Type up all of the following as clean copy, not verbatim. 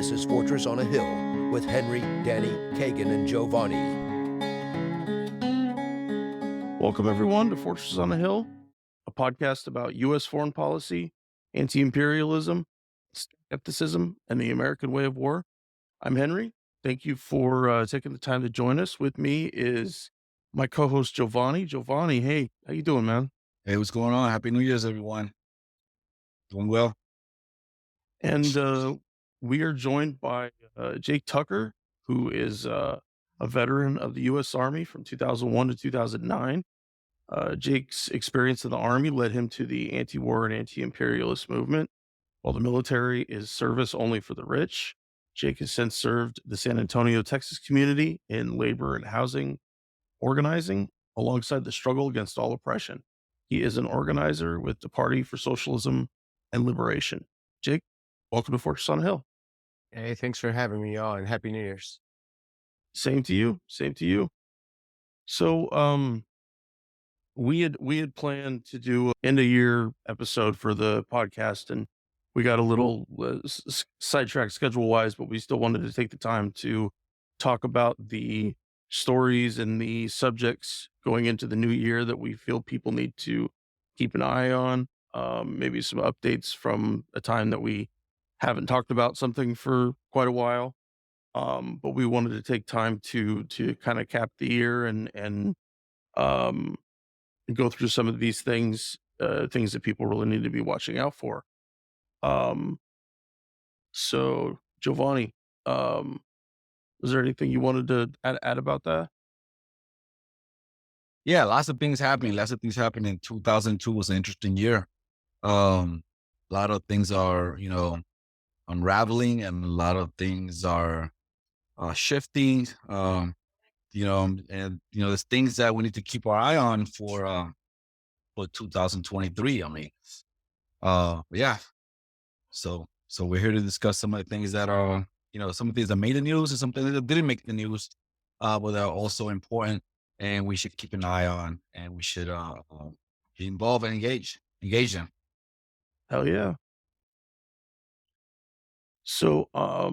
This is Fortress on a Hill with Henry, Danny, Kagan, and Giovanni. Welcome, everyone, to Fortress on a Hill, a podcast about U.S. foreign policy, anti-imperialism, skepticism, and the American way of war. I'm Henry. Thank you for taking the time to join us. With me is my co-host, Giovanni. Giovanni, hey, how you doing, man? Hey, what's going on? Happy New Year's, everyone. Doing well. And we are joined by Jake Tucker, who is a veteran of the U.S. Army from 2001 to 2009. Jake's experience in the Army led him to the anti-war and anti-imperialist movement. While the military is service only for the rich, Jake has since served the San Antonio, Texas community in labor and housing organizing alongside the struggle against all oppression. He is an organizer with the Party for Socialism and Liberation. Jake, welcome to Fortress on a Hill. Hey, thanks for having me on. Happy New Year's. Same to you. Same to you. So, we had planned to do an end of year episode for the podcast, and we got a little sidetracked schedule wise, but we still wanted to take the time to talk about the stories and the subjects going into the new year that we feel people need to keep an eye on. Maybe some updates from a time that we haven't talked about something for quite a while. But we wanted to take time to kind of cap the year and go through some of these things that people really need to be watching out for. So Giovanni, is there anything you wanted to add about that? Yeah, lots of things happening. Lots of things happening. In 2002 was an interesting year. A lot of things are, unraveling, and a lot of things are shifting. There's things that we need to keep our eye on for 2023. I mean, yeah. So we're here to discuss some of the things that are, some of the things that made the news and some things that didn't make the news, but that are also important, and we should keep an eye on, and we should be involved and engage them. Hell yeah. So, I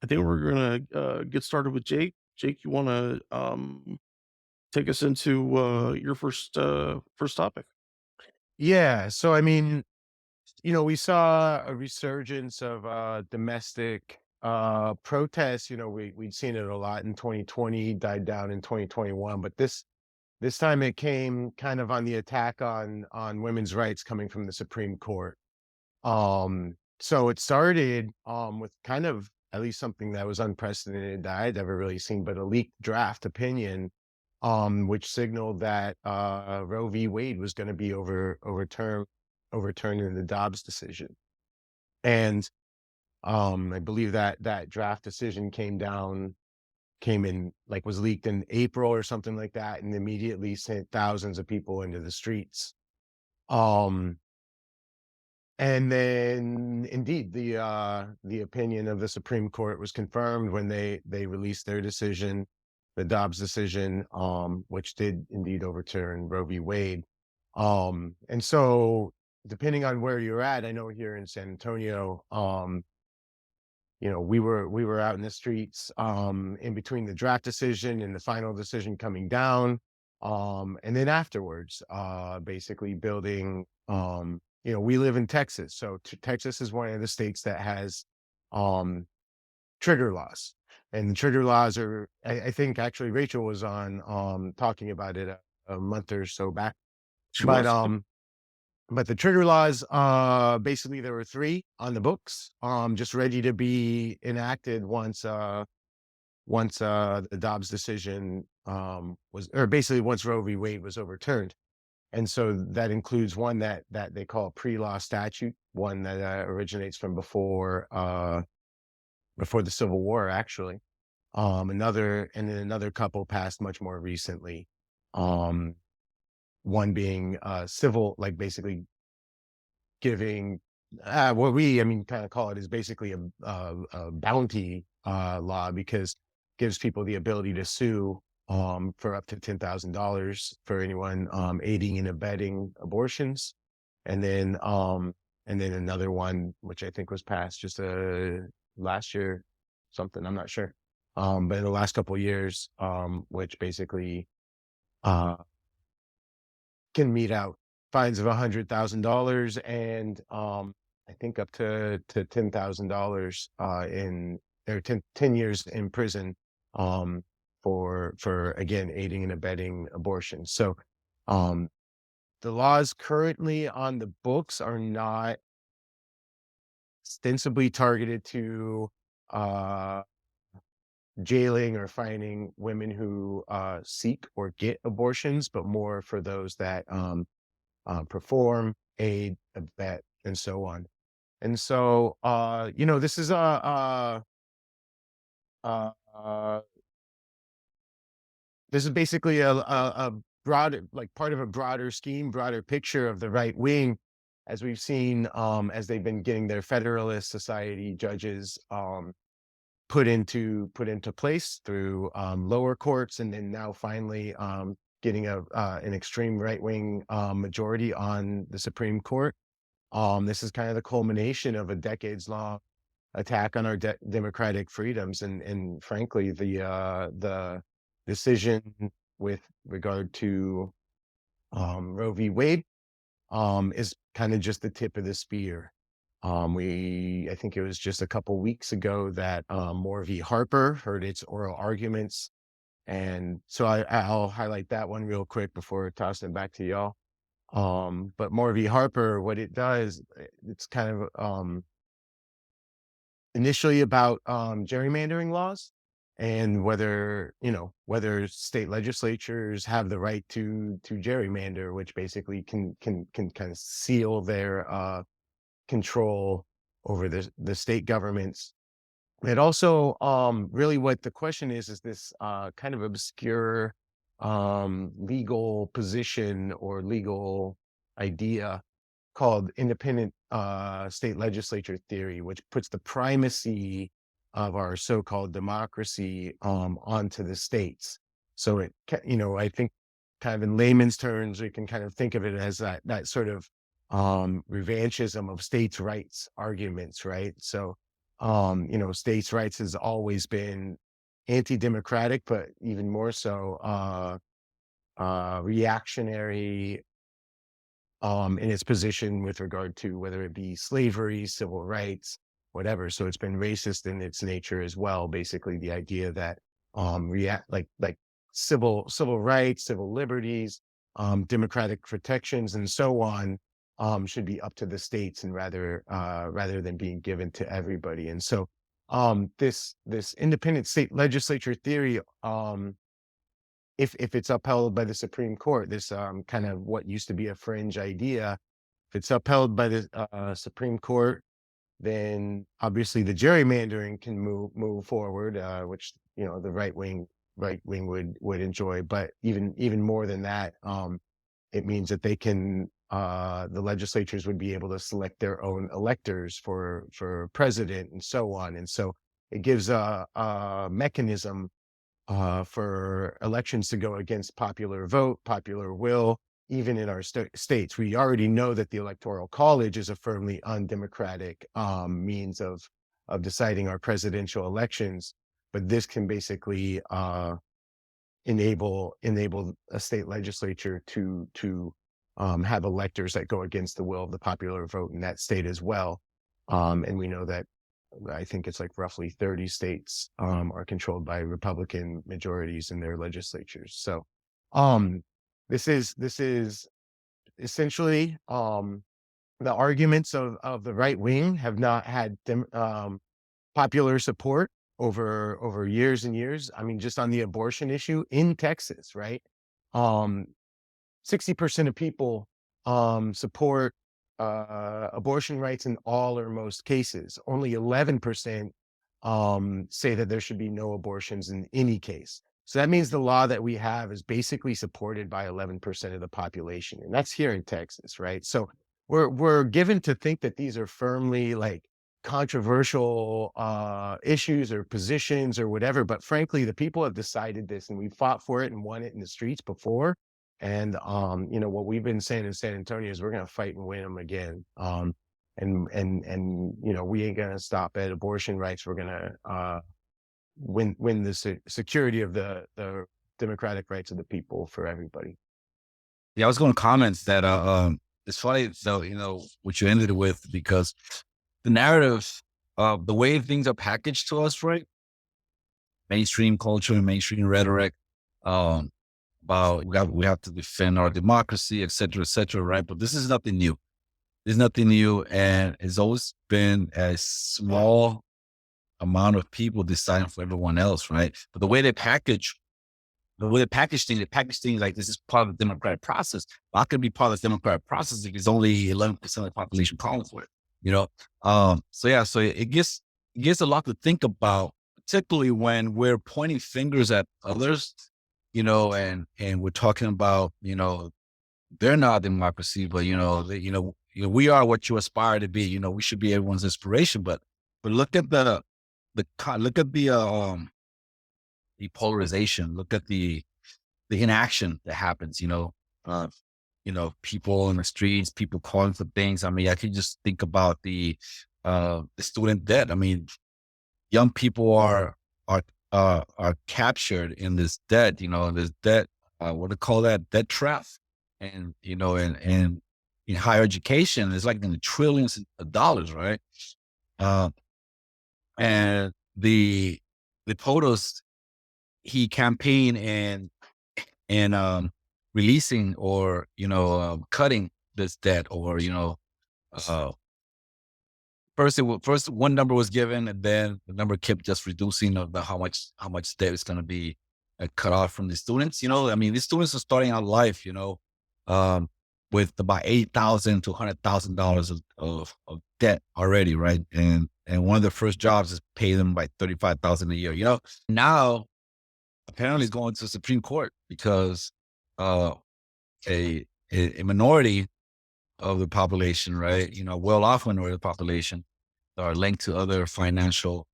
think we're gonna get started with Jake. Jake, you want to take us into your first topic? Yeah. So, I mean, we saw a resurgence of domestic protests. We'd seen it a lot in 2020, died down in 2021, but this time it came kind of on the attack on women's rights coming from the Supreme Court. So it started with kind of at least something that was unprecedented that I'd ever really seen, but a leaked draft opinion, which signaled that Roe v. Wade was going to be overturned in the Dobbs decision. And I believe that draft decision came in, like, was leaked in April or something like that, and immediately sent thousands of people into the streets. And then, indeed, the opinion of the Supreme Court was confirmed when they released their decision, the Dobbs decision, which did indeed overturn Roe v. Wade. And so, depending on where you're at, I know here in San Antonio, we were out in the streets in between the draft decision and the final decision coming down, and then afterwards, basically building. We live in Texas, so Texas is one of the states that has trigger laws, and the trigger laws are. I think actually Rachel was on talking about it a month or so back, but the trigger laws, basically there were 3 on the books, just ready to be enacted once the Dobbs decision basically once Roe v. Wade was overturned. And so that includes one that they call a pre-law statute, one that originates from before the Civil War, actually. Another couple passed much more recently. One being civil, like basically giving what we kind of call it is basically a bounty law, because it gives people the ability to sue for up to $10,000 for anyone aiding and abetting abortions. And then another one, which I think was passed just last year, something, I'm not sure. But in the last couple of years, which basically uh, can mete out fines of $100,000 and I think up to $10,000 in or 10 years in prison for again aiding and abetting abortion. So um, the laws currently on the books are not ostensibly targeted to uh, jailing or fining women who seek or get abortions, but more for those that perform, aid, abet, and so on. And so, this is uh, uh, this is basically a broad, like part of a broader scheme, broader picture of the right wing, as we've seen, as they've been getting their Federalist Society judges put into place through lower courts, and then now finally getting an extreme right wing majority on the Supreme Court. This is kind of the culmination of a decades long attack on our democratic freedoms, and frankly, the decision with regard to Roe v. Wade is kind of just the tip of the spear. I think it was just a couple weeks ago that Moore v. Harper heard its oral arguments, and so I'll highlight that one real quick before tossing it back to y'all. But Moore v. Harper, what it does, it's kind of initially about gerrymandering laws and whether state legislatures have the right to gerrymander, which basically can kind of seal their control over the state governments. It also really what the question is this kind of obscure legal position or legal idea called independent state legislature theory, which puts the primacy of our so-called democracy onto the states. So I think kind of in layman's terms, we can kind of think of it as that sort of revanchism of states' rights arguments, right? So states' rights has always been anti-democratic, but even more so reactionary in its position with regard to whether it be slavery, civil rights, whatever. So it's been racist in its nature as well. Basically, the idea that like civil rights, civil liberties, democratic protections, and so on should be up to the states, and rather than being given to everybody. And so this independent state legislature theory, if it's upheld by the Supreme Court, this kind of what used to be a fringe idea, if it's upheld by the Supreme Court, then obviously the gerrymandering can move forward, which the right wing would enjoy. But even more than that, it means that they can the legislatures would be able to select their own electors for president and so on. And so it gives a mechanism for elections to go against popular vote, popular will, even in our states. We already know that the Electoral College is a firmly undemocratic means of deciding our presidential elections, but this can basically enable a state legislature to have electors that go against the will of the popular vote in that state as well. And we know that I think it's like roughly 30 states are controlled by Republican majorities in their legislatures. So this is essentially the arguments of the right wing have not had popular support over years and years. I mean, just on the abortion issue in Texas, right? 60% of people support abortion rights in all or most cases. Only 11% say that there should be no abortions in any case. So that means the law that we have is basically supported by 11% of the population, and that's here in Texas, right? So we're given to think that these are firmly like controversial issues or positions or whatever, but frankly, the people have decided this, and we fought for it and won it in the streets before. And what we've been saying in San Antonio is we're going to fight and win them again. and we ain't gonna stop at abortion rights. We're gonna win the security of the democratic rights of the people for everybody. Yeah, I was going to comment that it's funny though, what you ended with, because the narrative, the way things are packaged to us, right? Mainstream culture and mainstream rhetoric, um, about we have to defend our democracy, et cetera, right? But this is nothing new. There's nothing new, and it's always been a small amount of people deciding for everyone else, right? But they package things like this is part of the democratic process. But how can it be part of the democratic process if it's only 11% of the population calling for it? So yeah, so it gives a lot to think about, particularly when we're pointing fingers at others, and we're talking about, they're not a democracy, but we are what you aspire to be. We should be everyone's inspiration. But look at look at the polarization. Look at the inaction that happens. Uh, people in the streets, people calling for things. I mean, I can just think about the student debt. I mean, young people are captured in this debt. This debt. What do they call that? Debt trap. And and in higher education, it's like in the trillions of dollars, right? Uh, and the POTUS, he campaigned and releasing or cutting this debt, or uh, first one number was given, and then the number kept just reducing about how much debt is going to be cut off from the students. I mean, these students are starting out life, um, with about $80,000 to $100,000 of debt already, right? And one of their first jobs is pay them like $35,000 a year. Now apparently it's going to the Supreme Court because uh, a minority of the population, right? Well-off minority of the population are linked to other financial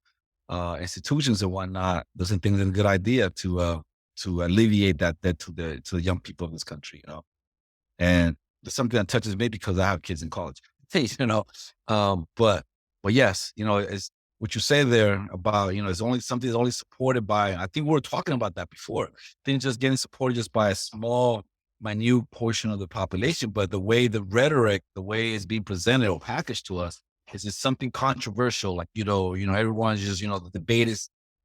institutions and whatnot. Doesn't think it's a good idea to alleviate that debt to the young people of this country. And it's something that touches me because I have kids in college. But yes, it's what you say there about, it's only something that's only supported by, I think we were talking about that before. Things just getting supported just by a small, minute portion of the population. But the way the rhetoric, the way it's being presented or packaged to us is just something controversial. Like, everyone's just,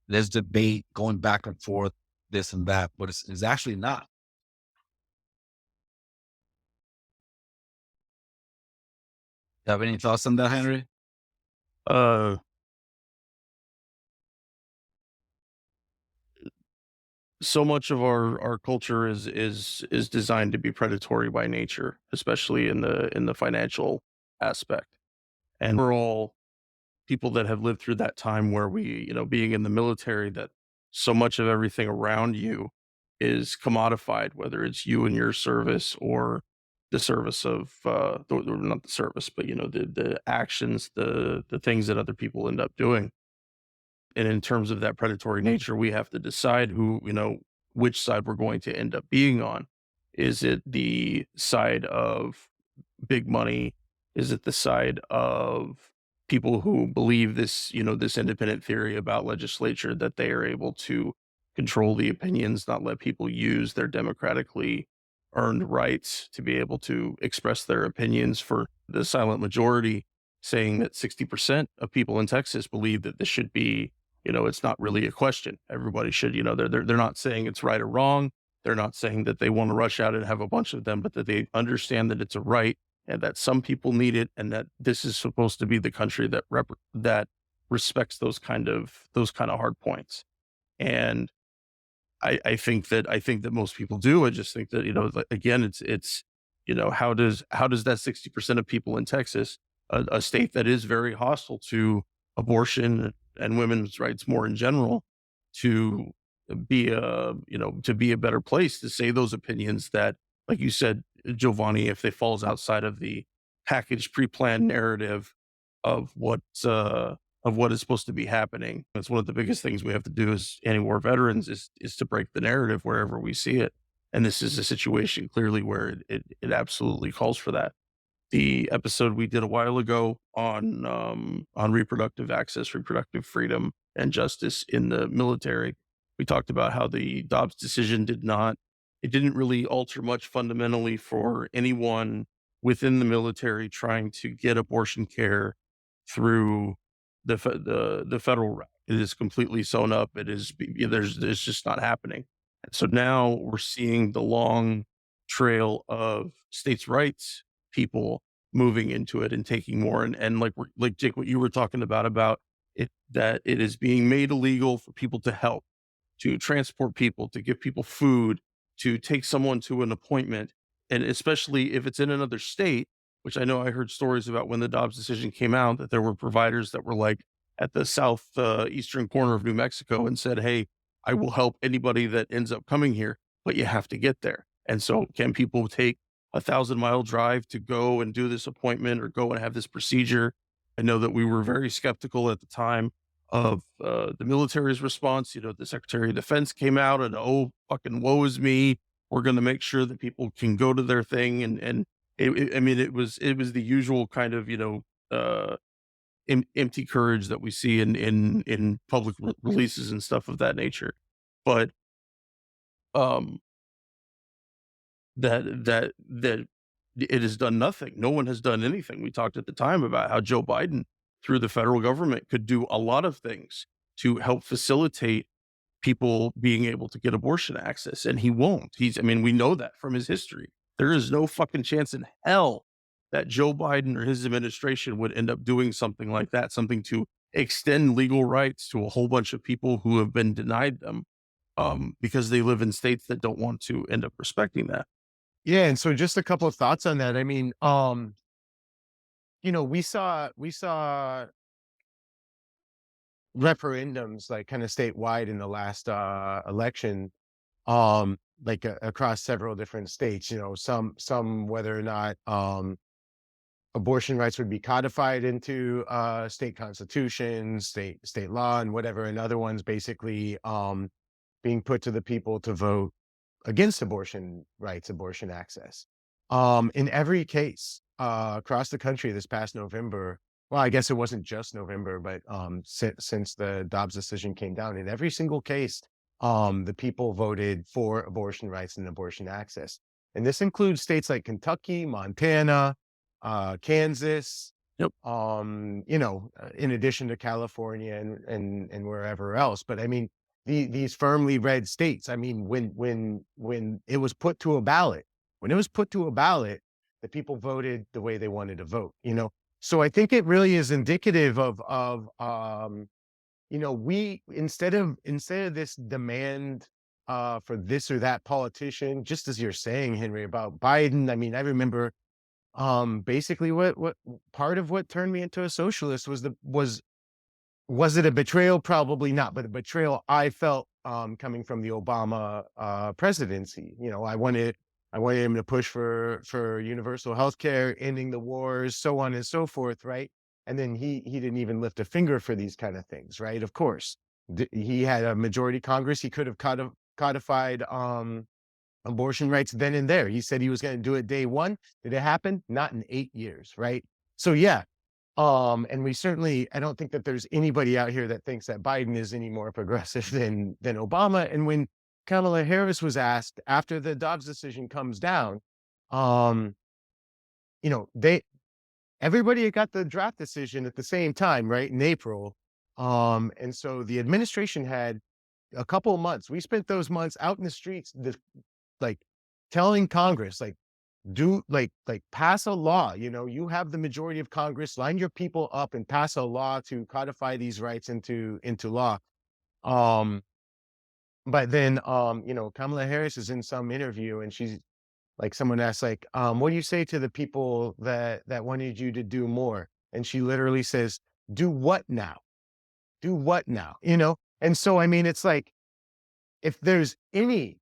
there's debate going back and forth, this and that, but it's actually not. You have any thoughts on that, Henry? Uh, so much of our culture is designed to be predatory by nature, especially in the financial aspect. And we're all people that have lived through that time where being in the military, that so much of everything around you is commodified, whether it's you and your service or the service of, not the service, but, the actions, the things that other people end up doing. And in terms of that predatory nature, we have to decide which side we're going to end up being on. Is it the side of big money? Is it the side of people who believe this independent theory about legislature, that they are able to control the opinions, not let people use their democratically earned rights to be able to express their opinions? For the silent majority, saying that 60% of people in Texas believe that this should be, it's not really a question. Everybody should, they're not saying it's right or wrong. They're not saying that they want to rush out and have a bunch of them, but that they understand that it's a right and that some people need it, and that this is supposed to be the country that respects those kind of hard points. And I think that most people do. I just think that, like, again, it's how does that 60% of people in Texas, a state that is very hostile to abortion and women's rights more in general, to be a better place to say those opinions that, like you said, Giovanni, if they falls outside of the packaged, pre-planned narrative of what is supposed to be happening. That's one of the biggest things we have to do as anti-war veterans, is to break the narrative wherever we see it. And this is a situation clearly where it absolutely calls for that. the episode we did a while ago on reproductive access, reproductive freedom, and justice in the military. We talked about how the Dobbs decision didn't really alter much fundamentally for anyone within the military trying to get abortion care through the federal route. It is completely sewn up. There's just not happening. And so now we're seeing the long trail of states' rights people moving into it and taking more. And like Jake, what you were talking about it, that it is being made illegal for people to help, to transport people, to give people food, to take someone to an appointment. And especially if it's in another state, which I know I heard stories about when the Dobbs decision came out, that there were providers that were like at the south eastern corner of New Mexico and said, hey, I will help anybody that ends up coming here, but you have to get there. And so can people take 1,000-mile drive to go and do this appointment or go and have this procedure? I know that we were very skeptical at the time of the military's response. The Secretary of Defense came out and, oh, fucking woe is me. We're going to make sure that people can go to their thing. And it was the usual kind of, empty courage that we see in public releases and stuff of that nature. But um, that it has done nothing. No one has done anything. We talked at the time about how Joe Biden, through the federal government, could do a lot of things to help facilitate people being able to get abortion access, and he won't. We know that from his history. There is no fucking chance in hell that Joe Biden or his administration would end up doing something like that, something to extend legal rights to a whole bunch of people who have been denied them because they live in states that don't want to end up respecting that. Yeah, and so just a couple of thoughts on that. I mean, we saw referendums like kind of statewide in the last election, across several different states. Some whether or not abortion rights would be codified into state constitutions, state law, and whatever, and other ones basically being put to the people to vote against abortion rights, abortion access. In every case across the country this past November, well, I guess it wasn't just November, but since the Dobbs decision came down, in every single case, the people voted for abortion rights and abortion access. And this includes states like Kentucky, Montana, Kansas, Yep. In addition to California and wherever else. But I mean, these firmly red states, I mean, when it was put to a ballot, the people voted the way they wanted to vote, So I think it really is indicative of we instead of this demand for this or that politician, just as you're saying, Henry, about Biden. I mean, I remember basically what part of what turned me into a socialist was it a betrayal? Probably not, but a betrayal I felt coming from the Obama presidency. I wanted him to push for universal health care, ending the wars, so on and so forth, right? And then he didn't even lift a finger for these kind of things, right? Of course, he had a majority Congress. He could have codified abortion rights then and there. He said he was going to do it day one. Did it happen? Not in 8 years, right? So yeah. And I don't think that there's anybody out here that thinks that Biden is any more progressive than Obama. And when Kamala Harris was asked after the Dobbs decision comes down, everybody got the draft decision at the same time, right? In April. And so the administration had a couple of months. We spent those months out in the streets, telling Congress, pass a law. You have the majority of Congress, line your people up and pass a law to codify these rights into law. But then Kamala Harris is in some interview and she's like, someone asks, what do you say to the people that wanted you to do more? And she literally says, do what now? Do what now? And so I mean, it's like, if there's any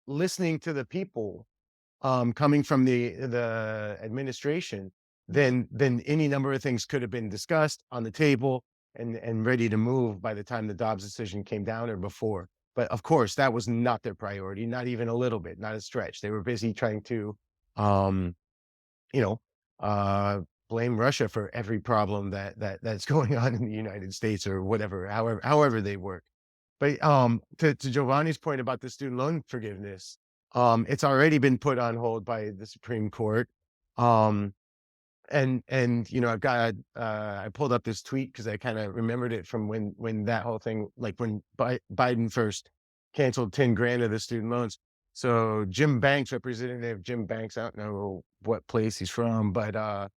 listening to the people coming from the administration, then any number of things could have been discussed on the table and ready to move by the time the Dobbs decision came down or before. But of course, that was not their priority, not even a little bit, not a stretch. They were busy trying to, blame Russia for every problem that's going on in the United States or whatever, however they work. But to Giovanni's point about the student loan forgiveness, it's already been put on hold by the Supreme Court. Um, and I've got I pulled up this tweet because I kind of remembered it from when that whole thing, like when Biden first canceled 10 grand of the student loans. So Jim Banks, Representative Jim Banks, I don't know what place he's from, but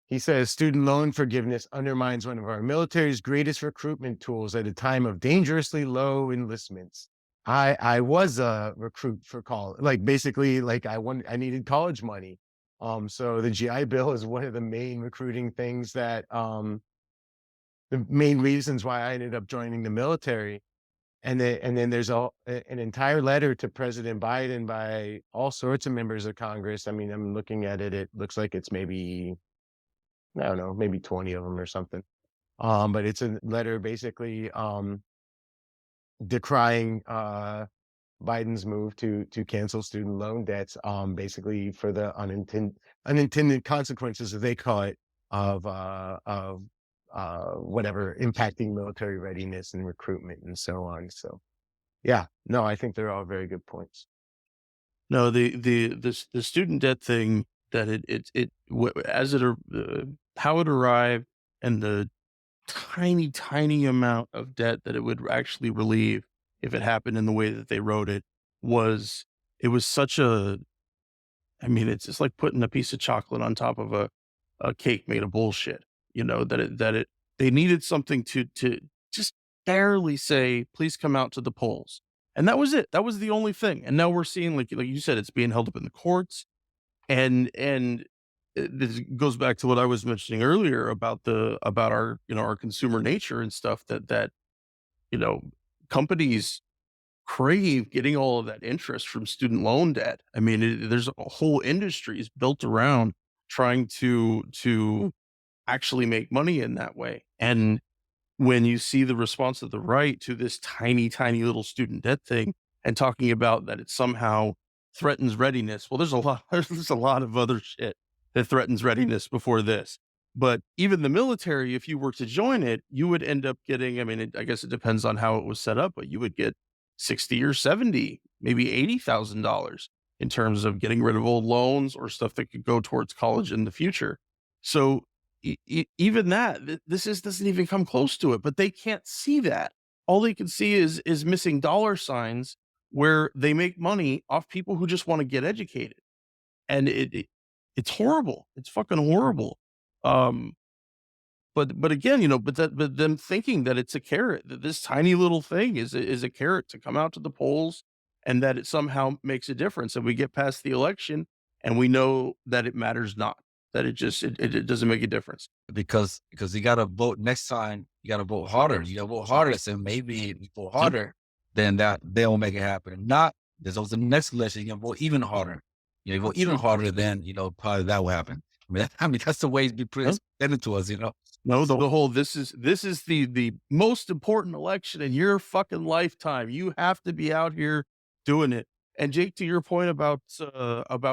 he says student loan forgiveness undermines one of our military's greatest recruitment tools at a time of dangerously low enlistments. I was a recruit for college, like basically like I needed college money. So the GI Bill is one of the main recruiting things that the main reasons why I ended up joining the military. And then there's an entire letter to President Biden by all sorts of members of Congress. I mean, I'm looking at it. It looks like it's maybe, I don't know, maybe 20 of them or something. But it's a letter basically decrying Biden's move to cancel student loan debts, basically for the unintended consequences, as they call it, of whatever impacting military readiness and recruitment and so on. So, yeah, no, I think they're all very good points. No, the student debt thing, that how it arrived, and the tiny amount of debt that it would actually relieve if it happened in the way that they wrote it, it was such a, I mean, it's just like putting a piece of chocolate on top of a cake made of bullshit. They needed something to just barely say, please come out to the polls. And that was it. That was the only thing. And now we're seeing, like you said, it's being held up in the courts. And this goes back to what I was mentioning earlier about our, our consumer nature and stuff, that, companies crave getting all of that interest from student loan debt. I mean, there's a whole industry is built around trying to actually make money in that way. And when you see the response of the right to this tiny little student debt thing, and talking about that it somehow threatens readiness. Well, there's a lot of other shit that threatens readiness before this. But even the military, if you were to join it, you would end up getting, I mean, I guess it depends on how it was set up, but you would get 60 or 70, maybe $80,000 in terms of getting rid of old loans or stuff that could go towards college in the future. So even that, this doesn't even come close to it, but they can't see that. All they can see is missing dollar signs where they make money off people who just want to get educated. And it's horrible. It's fucking horrible. But again, but them thinking that it's a carrot, that this tiny little thing is a carrot to come out to the polls, and that it somehow makes a difference. And we get past the election and we know that it matters not, that it doesn't make a difference. Because you got to vote next time. You got to vote harder. You got to vote harder. So maybe if you vote harder, then that they'll make it happen. Not there's also the next election. You can vote even harder. You vote even harder, then probably that will happen. I mean that's the way it's been presented to us. No, the whole this is the most important election in your fucking lifetime. You have to be out here doing it. And Jake, to your point about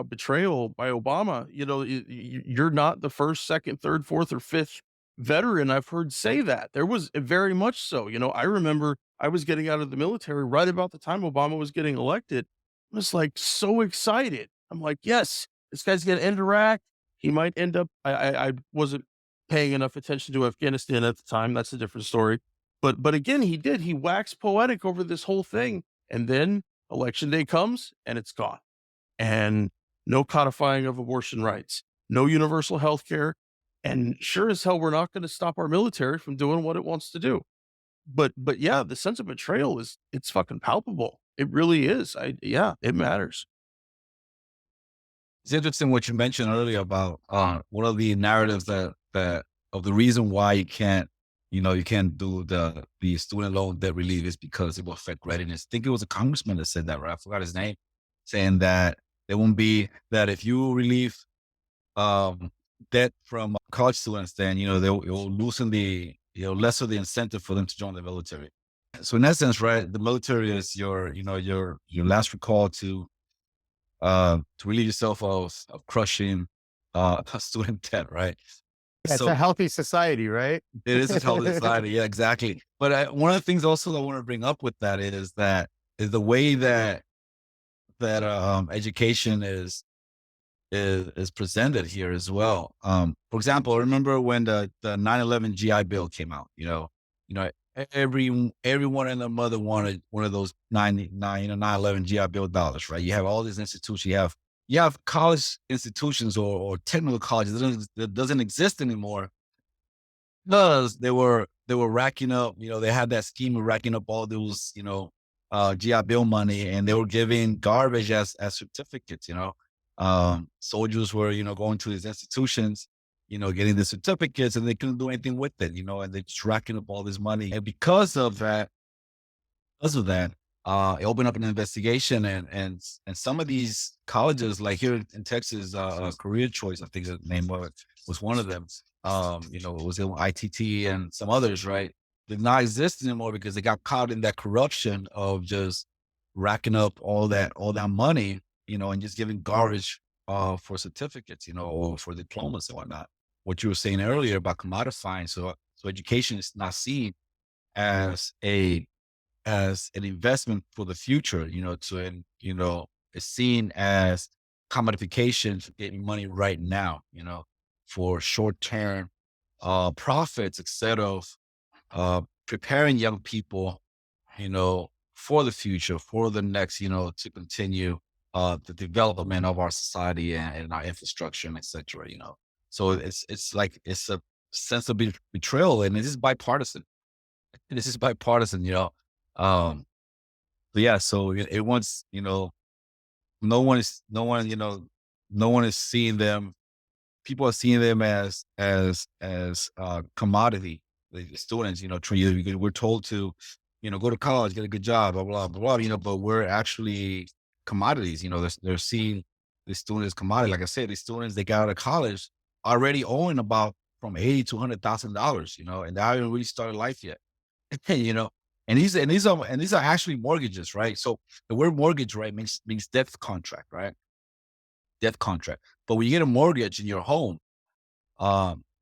betrayal by Obama, you're not the first, second, third, fourth, or fifth veteran I've heard say that. There was very much so. I remember I was getting out of the military right about the time Obama was getting elected. I was like so excited. I'm like, yes, this guy's going to end Iraq. He might end up. I wasn't paying enough attention to Afghanistan at the time. That's a different story. But again, he did. He waxed poetic over this whole thing, and then election day comes and it's gone. And no codifying of abortion rights, no universal health care. And sure as hell, we're not going to stop our military from doing what it wants to do. But yeah, the sense of betrayal it's fucking palpable. It really is. It matters. It's interesting what you mentioned earlier about one of the narratives that of the reason why you can't do the student loan debt relief is because it will affect readiness. I think it was a congressman that said that, right? I forgot his name, saying that there won't be that if you relieve debt from college students, then it will loosen lesser the incentive for them to join the military. So in that sense, right, the military is your last recall to relieve yourself of crushing student debt, right? Yeah, it's a So healthy society, right? it is a healthy society. Yeah, exactly. But one of the things also I want to bring up with that is the way that education is presented here as well. For example, remember when the 9/11 GI Bill came out? You know, everyone and their mother wanted one of those 9/11 GI Bill dollars, right? You have all these institutions. You have college institutions or technical colleges that doesn't exist anymore because they were racking up. They had that scheme of racking up all those GI Bill money, and they were giving garbage as certificates. Soldiers were going to these institutions, getting the certificates, and they couldn't do anything with it. And they're just racking up all this money, and because of that, it opened up an investigation, and some of these colleges, like here in Texas, Career Choice, I think the name of it was one of them. It was in ITT and some others, right? Did not exist anymore because they got caught in that corruption of just racking up all that money, and just giving garbage for certificates, or for diplomas and whatnot. What you were saying earlier about commodifying, so education is not seen as an investment for the future, it's seen as commodification for getting money right now, for short term profits instead of preparing young people, for the future, for the next, to continue the development of our society and our infrastructure and et cetera. So it's like it's a sense of betrayal, and this is bipartisan. This is bipartisan. Um, but yeah, so it wants, no one is seeing them. People are seeing them as commodity. The students, we're told to, go to college, get a good job, blah blah blah, but we're actually commodities. They're seeing the students as commodity. Like I said, these students they got out of college already owing about from $80,000 to $100,000, and they haven't really started life yet. you know, and these are actually mortgages, right? So the word mortgage, right, means death contract, right? Death contract. But when you get a mortgage in your home,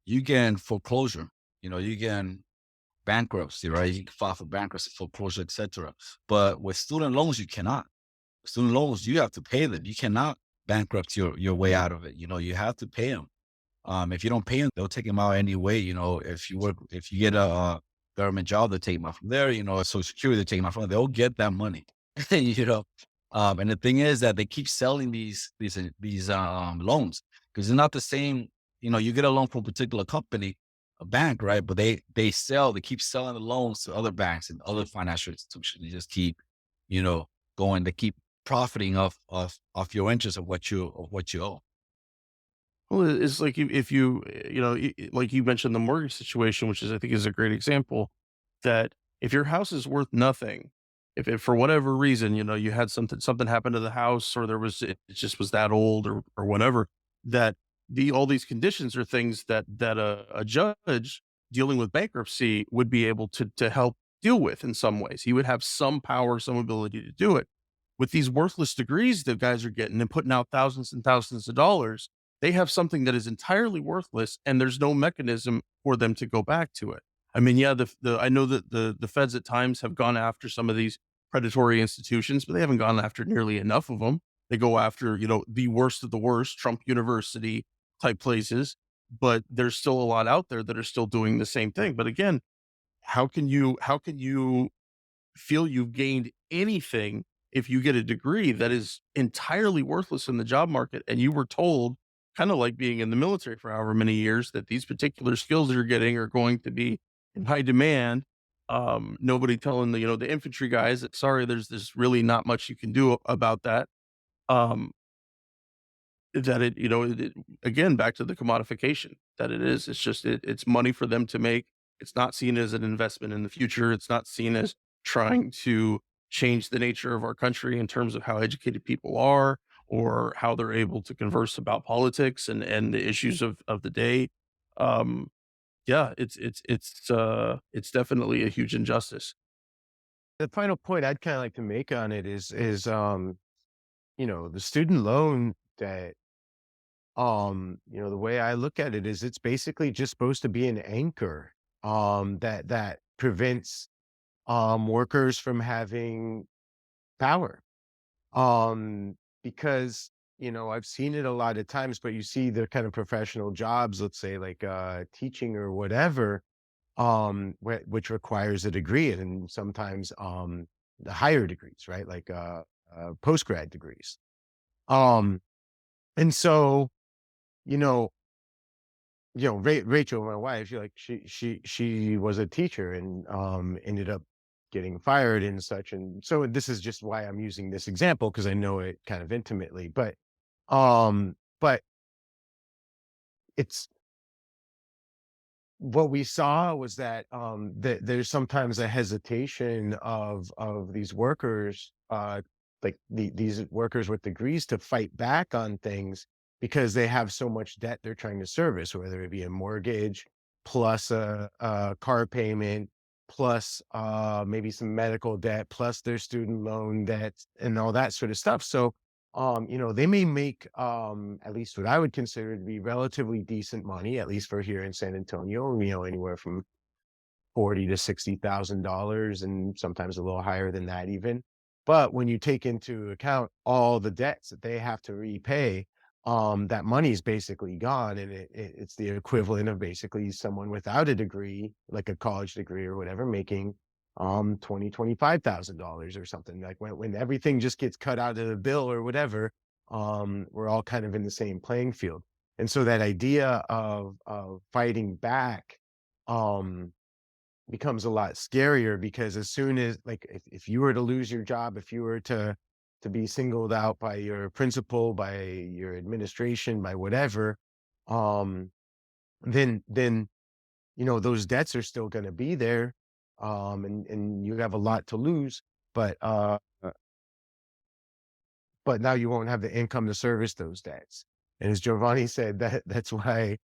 you get foreclosure. You get bankruptcy, right? You can file for bankruptcy, foreclosure, etc. But with student loans, you cannot. Student loans, you have to pay them. You cannot bankrupt your way out of it. You have to pay them. If you don't pay them, they'll take them out anyway. If you get a government job, they'll take them out from there. A Social Security, they take them out from there. They'll get that money. you know. And the thing is that they keep selling these loans because it's not the same. You get a loan from a particular company, a bank, right? But they keep selling the loans to other banks and other financial institutions. They just keep, going. They keep profiting off your interest of what you owe. Well, it's like if you, like you mentioned the mortgage situation, which is, I think is a great example that if your house is worth nothing, if for whatever reason, you had something happen to the house or it just was that old or whatever, that all these conditions are things that a judge dealing with bankruptcy would be able to help deal with in some ways. He would have some power, some ability to do it. With these worthless degrees that guys are getting and putting out thousands and thousands of dollars, they have something that is entirely worthless and there's no mechanism for them to go back to it. I mean, yeah, I know that the feds at times have gone after some of these predatory institutions, but they haven't gone after nearly enough of them. They go after, the worst of the worst, Trump University type places, but there's still a lot out there that are still doing the same thing. But again, how can you feel you've gained anything if you get a degree that is entirely worthless in the job market and you were told, kind of like being in the military for however many years, that these particular skills you're getting are going to be in high demand. Nobody telling the infantry guys that, sorry, there's really not much you can do about that. um that again, back to the commodification that it is. It's just it's money for them to make. It's not seen as an investment in the future. It's not seen as trying to change the nature of our country in terms of how educated people are or how they're able to converse about politics and the issues of the day. Um, yeah, it's definitely a huge injustice. The final point I'd kind of like to make on it is the student loan debt the way I look at it is it's basically just supposed to be an anchor, that prevents, workers from having power. Because, I've seen it a lot of times, but you see the kind of professional jobs, let's say like, teaching or whatever, which requires a degree and sometimes, the higher degrees, right? Like, post-grad degrees. Um, and so, you know, Rachel, my wife, she was a teacher and, ended up getting fired and such. And so this is just why I'm using this example because I know it kind of intimately, but it's what we saw was that there's sometimes a hesitation of these workers, like these workers with degrees, to fight back on things because they have so much debt they're trying to service, whether it be a mortgage plus a car payment plus maybe some medical debt plus their student loan debt and all that sort of stuff. So they may make, at least what I would consider to be relatively decent money, at least for here in San Antonio, anywhere from 40 to $60,000 and sometimes a little higher than that even. But when you take into account all the debts that they have to repay, that money is basically gone, and it's the equivalent of basically someone without a degree, like a college degree or whatever, making $25,000 or something. Like when everything just gets cut out of the bill or whatever, we're all kind of in the same playing field. And so that idea of fighting back, um becomes a lot scarier because as soon as, like, if you were to lose your job, if you were to be singled out by your principal, by your administration, by whatever, um then those debts are still going to be there, and you have a lot to lose, but now you won't have the income to service those debts. And as Giovanni said, that's why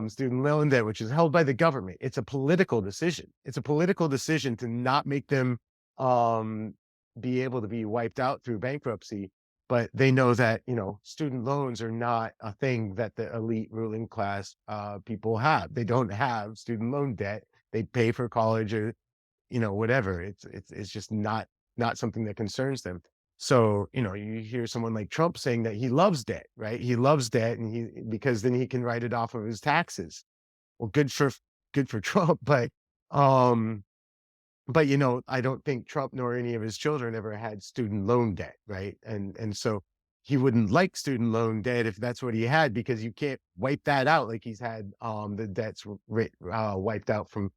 student loan debt, which is held by the government, it's a political decision. It's a political decision to not make them um, be able to be wiped out through bankruptcy. But they know that student loans are not a thing that the elite ruling class people have. They don't have student loan debt. They pay for college or whatever. It's just not something that concerns them. So, you hear someone like Trump saying that he loves debt, right? He loves debt and because then he can write it off of his taxes. Well, good for Trump, um but I don't think Trump nor any of his children ever had student loan debt, right? And so he wouldn't like student loan debt if that's what he had, because you can't wipe that out like he's had the debts wiped out from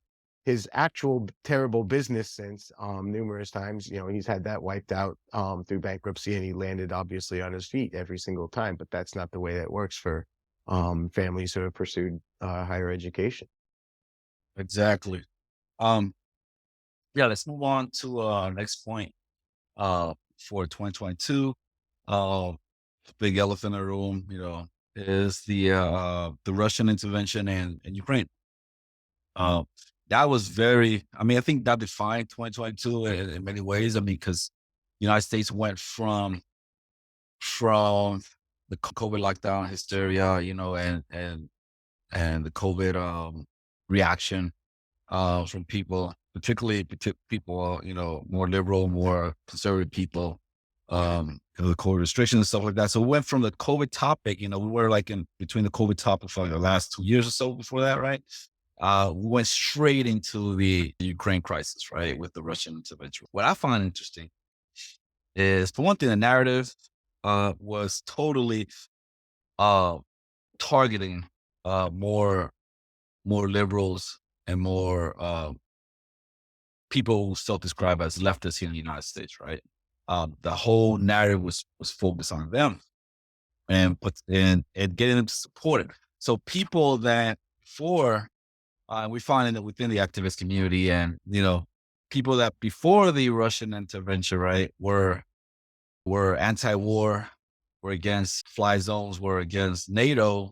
his actual terrible business since numerous times. He's had that wiped out through bankruptcy, and he landed obviously on his feet every single time. But that's not the way that works for families who have pursued higher education. Exactly. Um, yeah, let's move on to next point. For 2022, uh, big elephant in the room, is the Russian intervention in Ukraine. Uh, that was very. I mean, I think that defined 2022 in many ways. I mean, because United States went from the COVID lockdown hysteria, and the COVID reaction from people, particularly people, more liberal, more conservative people, the COVID restrictions and stuff like that. So we went from the COVID topic, we were like in between the COVID topic for the last 2 years or so before that, right? We went straight into the Ukraine crisis, right, with the Russian intervention. What I find interesting is, for one thing, the narrative was totally uh, targeting more liberals and more people who self-describe as leftists here in the United States, right? The whole narrative was focused on them and getting them to support it. So people that before we find that within the activist community, and people that before the Russian intervention, right, were anti-war, were against fly zones, were against NATO.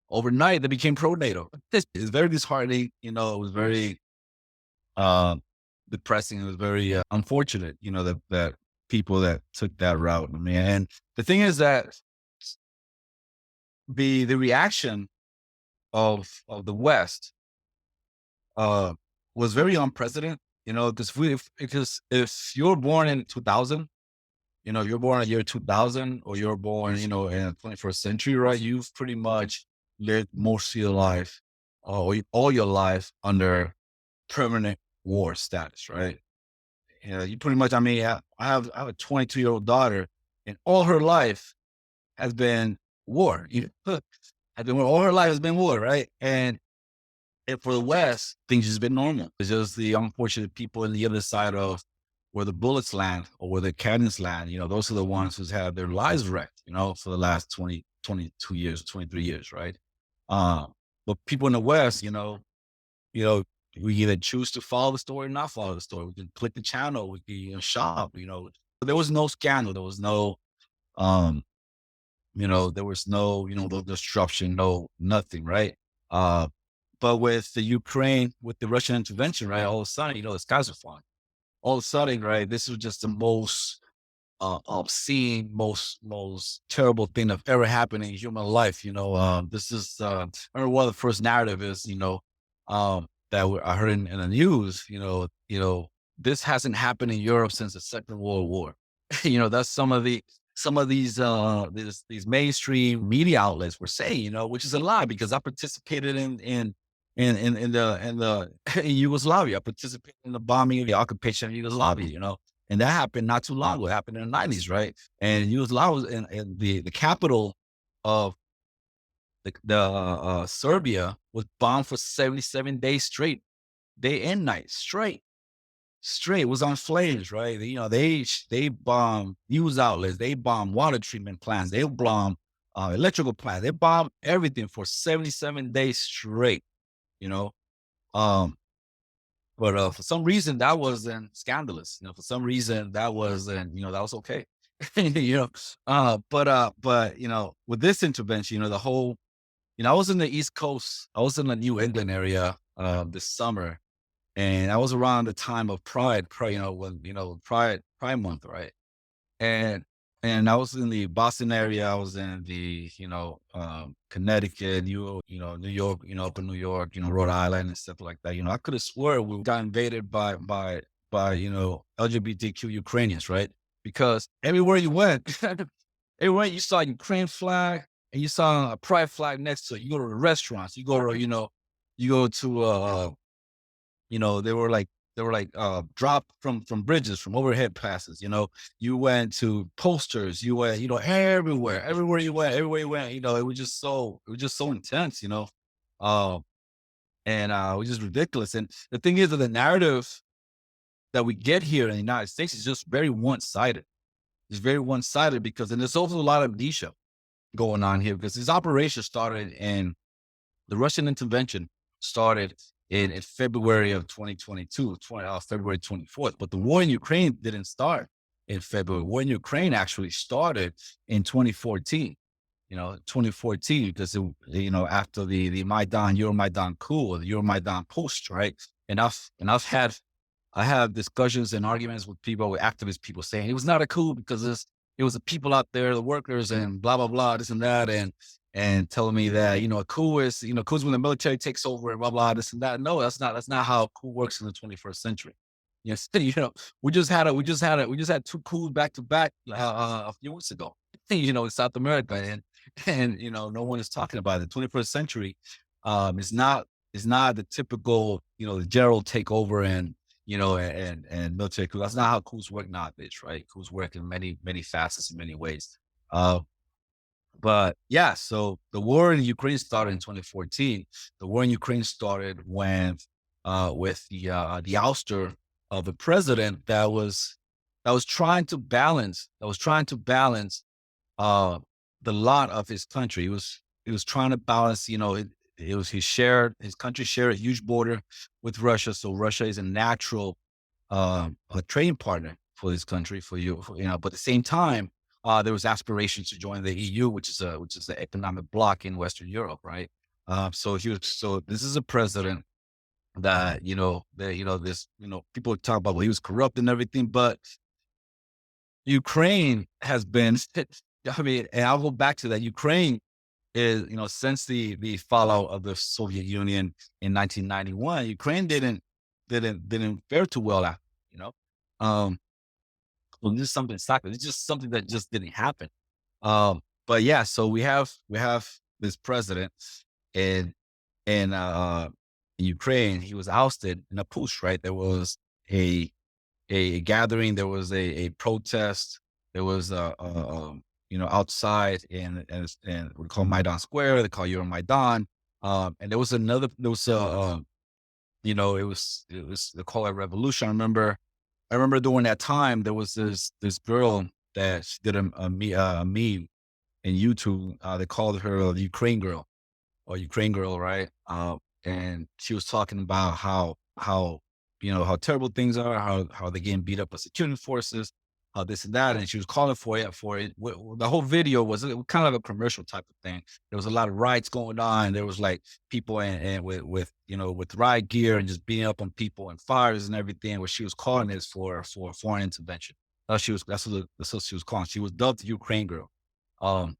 Overnight, they became pro-NATO. It's very disheartening. It was very uh, depressing. It was very unfortunate, that people that took that route. I mean, and the thing is that the reaction of the West uh, was very unprecedented. Because if you're born in 2000, you're born in the year 2000, or you're born, in the 21st century, right? You've pretty much lived most of your life, all your life under permanent war status, right? You pretty much, I mean, I have a 22-year-old daughter, and all her life has been war. All her life has been war, right? And for the West, things just been normal. It's just the unfortunate people on the other side of where the bullets land or where the cannons land. Those are the ones who's had their lives wrecked, for the last 22 years, 23 years, right? Uh, but people in the West, you know, we either choose to follow the story or not follow the story. We can click the channel, we can shop, But there was no scandal. There was no, um, there was no, no disruption, no nothing, right? Uh, but with the Ukraine, with the Russian intervention, right, all of a sudden, the skies are falling. All of a sudden, right, this was just the most obscene, most terrible thing that ever happened in human life. This is, I remember what the first narrative is, I heard in the news, this hasn't happened in Europe since the Second World War. That's some of these mainstream media outlets were saying, which is a lie, because I participated in in Yugoslavia. I participated in the bombing of the occupation of Yugoslavia, and that happened not too long ago. It happened in the 90s, right? And Yugoslavia was in the capital of the Serbia was bombed for 77 days straight, day and night, straight. It was on flames, right? They bombed news outlets, they bombed water treatment plants, they bombed electrical plants, they bombed everything for 77 days straight, you know. Um, but for some reason that wasn't scandalous. For some reason that wasn't, that was okay. you know. But with this intervention, the whole, I was in the East Coast, I was in the New England area this summer. And I was around the time of Pride, when, Pride month, right? And I was in the Boston area. I was in the, Connecticut, New York, up in New York, Rhode Island and stuff like that. I could have swore we got invaded by LGBTQ Ukrainians, right? Because everywhere you went, everywhere you saw a Ukraine flag and you saw a Pride flag next to it. You go to the restaurants, you go to, you go to they were like dropped from bridges, from overhead passes. You went to posters, you went, everywhere you went, it was just so intense, uh, and it was just ridiculous. And the thing is that the narrative that we get here in the United States is just very one-sided. It's very one-sided because, and there's also a lot of amnesia going on here, because this operation started in the Russian intervention started in February of 2022, February 24th. But the war in Ukraine didn't start in February. War in Ukraine actually started in 2014. 2014, because after the Maidan, Euromaidan coup, or the Euromaidan post, right? And I have discussions and arguments with people, with activist people, saying it was not a coup because it was the people out there, the workers, and blah blah blah, this and that, and telling me that a coup is coups when the military takes over and blah blah, this and that. No, that's not how a coup works in the 21st century. We just had two coups back to back a few weeks ago. In South America, and no one is talking about it. The 21st century is not the typical the general takeover and and military coup. That's not how coups work nowadays, right? Coups work in many facets, in many ways. But yeah, so the war in Ukraine started in 2014. The war in Ukraine started when, with the ouster of a president that was trying to balance, the lot of his country. He was trying to balance, his country shared a huge border with Russia. So Russia is a natural, a trading partner for this country, but at the same time, there was aspirations to join the EU, which is the economic bloc in Western Europe, right? So this is a president that people talk about, well, he was corrupt and everything, but Ukraine has been. I mean, and I'll go back to that. Ukraine is, since the fallout of the Soviet Union in 1991, Ukraine didn't fare too well after, you know. Um, well, this is something it's just something that just didn't happen. But yeah, so we have this president in in Ukraine. He was ousted in a push, right? There was a a gathering, there was a protest, there was outside and we call Maidan Square, they call Euromaidan. And there was they call it revolution. I remember during that time there was this girl that she did a meme in YouTube. They called her the Ukraine girl or Ukraine girl, right? And she was talking about how terrible things are, how they're getting beat up by security forces, how this and that, and she was calling for it. The whole video was kind of a commercial type of thing. There was a lot of riots going on. There was like people and with riot gear and just beating up on people and fires and everything. What she was calling is for foreign intervention. That's what she was calling. She was dubbed the Ukraine girl. Um,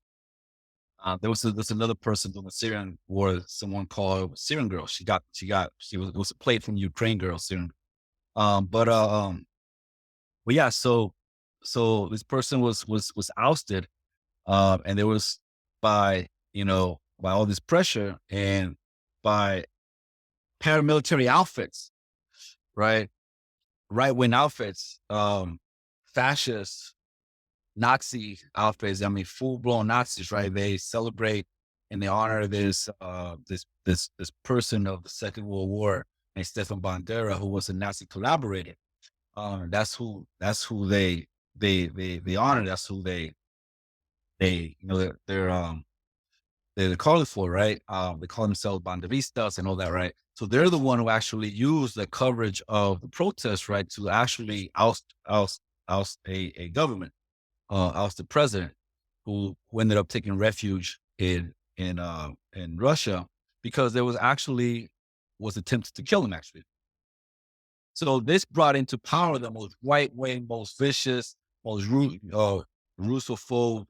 there's another person doing the Syrian war. Someone called Syrian girl. She was, it was a plate from Ukraine girl, Syrian. Um, but uh, um, but yeah, so this person was ousted, and there was by by all this pressure and by paramilitary outfits, right, right wing outfits, fascists, Nazi outfits. I mean, full blown Nazis, right? They celebrate and they honor this person of the Second World War named Stefan Bandera, who was a Nazi collaborator. That's who they honor. That's who they they're calling for, right? They call themselves banderistas and all that, right? So they're the one who actually used the coverage of the protests, right, to actually oust a government, oust the president, who ended up taking refuge in Russia because there was attempted to kill him actually. So this brought into power the most right wing, most vicious, most Russophobe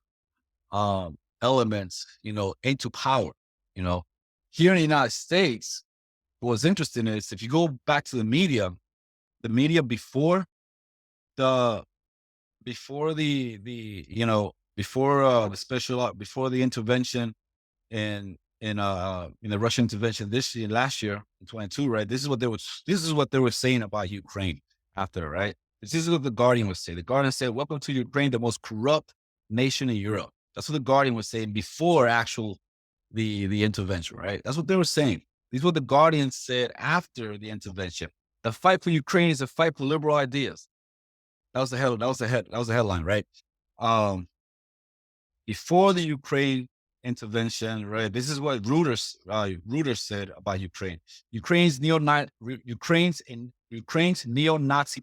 elements, into power. You know, here in the United States, what's interesting is if you go back to the media the before before the intervention in the Russian intervention last year in 22, right? This is what they were saying about Ukraine after, right? This is what the Guardian was saying. The Guardian said, "Welcome to Ukraine, the most corrupt nation in Europe." That's what the Guardian was saying before the intervention, right? That's what they were saying. This is what the Guardian said after the intervention. The fight for Ukraine is a fight for liberal ideas. That was the headline, right? Before the Ukraine intervention, right? This is what Reuters said about Ukraine. Ukraine's neo-Nazi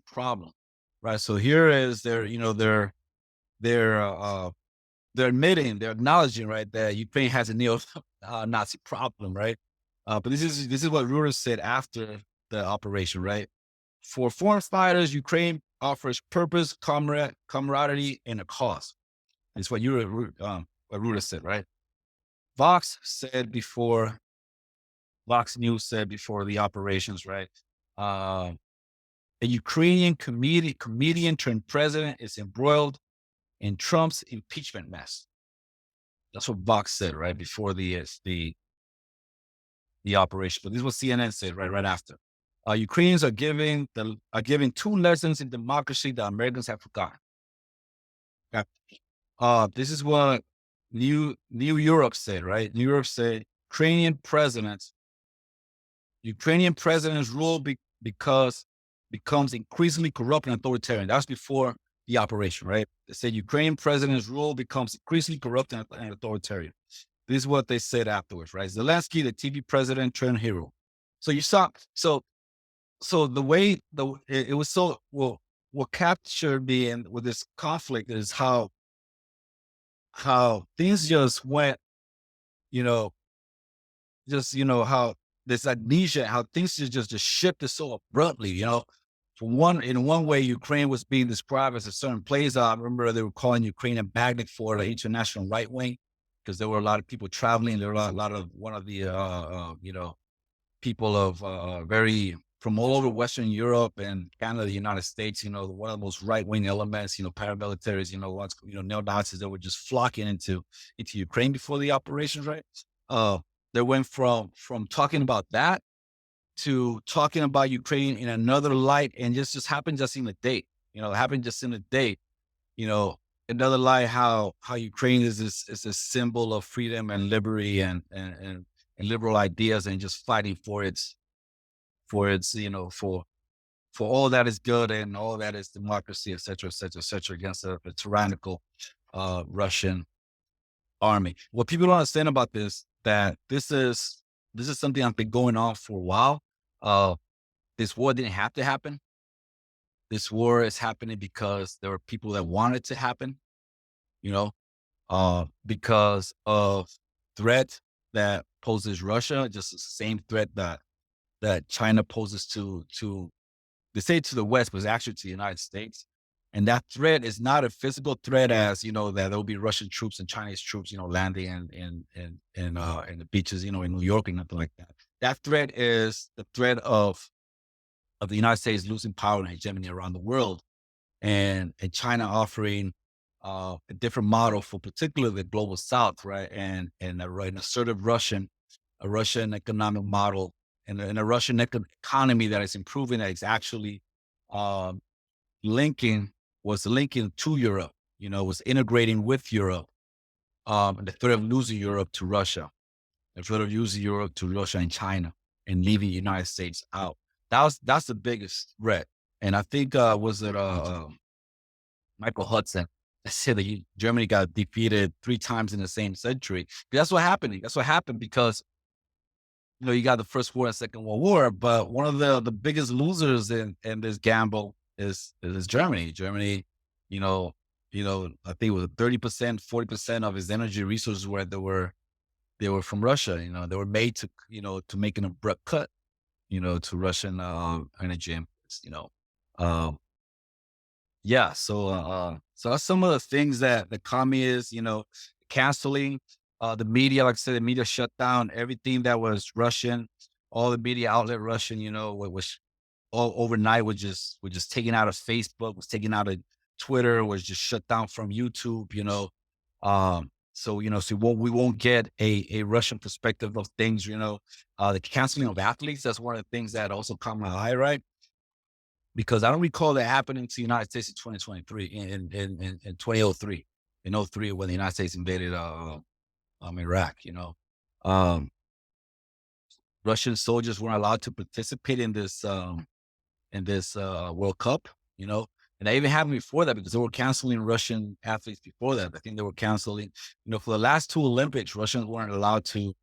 problem, right? So here is they're admitting, they're acknowledging, right, that Ukraine has a neo-Nazi problem, right? But this is what Reuters said after the operation, right? For foreign fighters, Ukraine offers purpose, camaraderie, and a cause. It's what what Reuters said, right? Vox News said before the operations, right? A Ukrainian comedian turned president is embroiled in Trump's impeachment mess. That's what Vox said, right before the operation. But this is what CNN said right after. Ukrainians are giving two lessons in democracy that Americans have forgotten. Okay. This is what New Europe said, right? New Europe said Ukrainian president's rule becomes increasingly corrupt and authoritarian. That's before the operation, right? They said Ukrainian president's rule becomes increasingly corrupt and authoritarian. This is what they said afterwards, right? Zelensky, the TV president turned hero. So you saw, so the way it was so well, what captured me and with this conflict is how things just went, how this amnesia, how things just shifted so abruptly, in one way, Ukraine was being described as a certain place. I remember they were calling Ukraine a magnet for the international right wing because there were a lot of people traveling. There were a lot of one of the people of very from all over Western Europe and Canada, the United States. One of the most right wing elements. Paramilitaries. Once neo Nazis that were just flocking into Ukraine before the operations. Right. They went from talking about that to talking about Ukraine in another light, and just happened just in a day. It happened just in a day. Another light how Ukraine is this symbol of freedom and liberty and liberal ideas, and just fighting for its for all that is good and all that is democracy, et cetera, et cetera, et cetera, against a tyrannical Russian army. What people don't understand about that this is something that's been going on for a while. This war didn't have to happen. This war is happening because there were people that wanted it to happen, because of threat that poses Russia, just the same threat that China poses to they say to the West, but it's actually to the United States. And that threat is not a physical threat, as that there'll be Russian troops and Chinese troops, landing in the beaches, in New York and nothing like that. That threat is the threat of the United States losing power and hegemony around the world, and China offering a different model for particularly the global South, right? And an assertive Russian economic model, and a Russian economy that is improving, that is actually linking to Europe, was integrating with Europe, and the threat of losing Europe to Russia, the threat of losing Europe to Russia and China, and leaving the United States out. That's the biggest threat. And I think was it Michael Hudson that said that Germany got defeated 3 times in the same century. That's what happened. That's what happened because you got the First War and Second World War, but one of the biggest losers in this gamble is Germany. Germany, I think it was 30%, 40% of its energy resources they were from Russia. They were made to make an abrupt cut, to Russian energy imports. Yeah. So that's some of the things that the communists, canceling the media. Like I said, the media shut down everything that was Russian, all the media outlet Russian. What was all overnight was just taken out of Facebook, was taken out of Twitter, was just shut down from YouTube. So we won't get a Russian perspective of things. The canceling of athletes, that's one of the things that also caught my eye, right? Because I don't recall that happening to the United States in 2023, in 2003, in 2003, when the United States invaded Iraq. Russian soldiers weren't allowed to participate in this World Cup. And that even happened before that, because they were canceling Russian athletes before that. I think they were canceling, for the last 2 Olympics, Russians weren't allowed to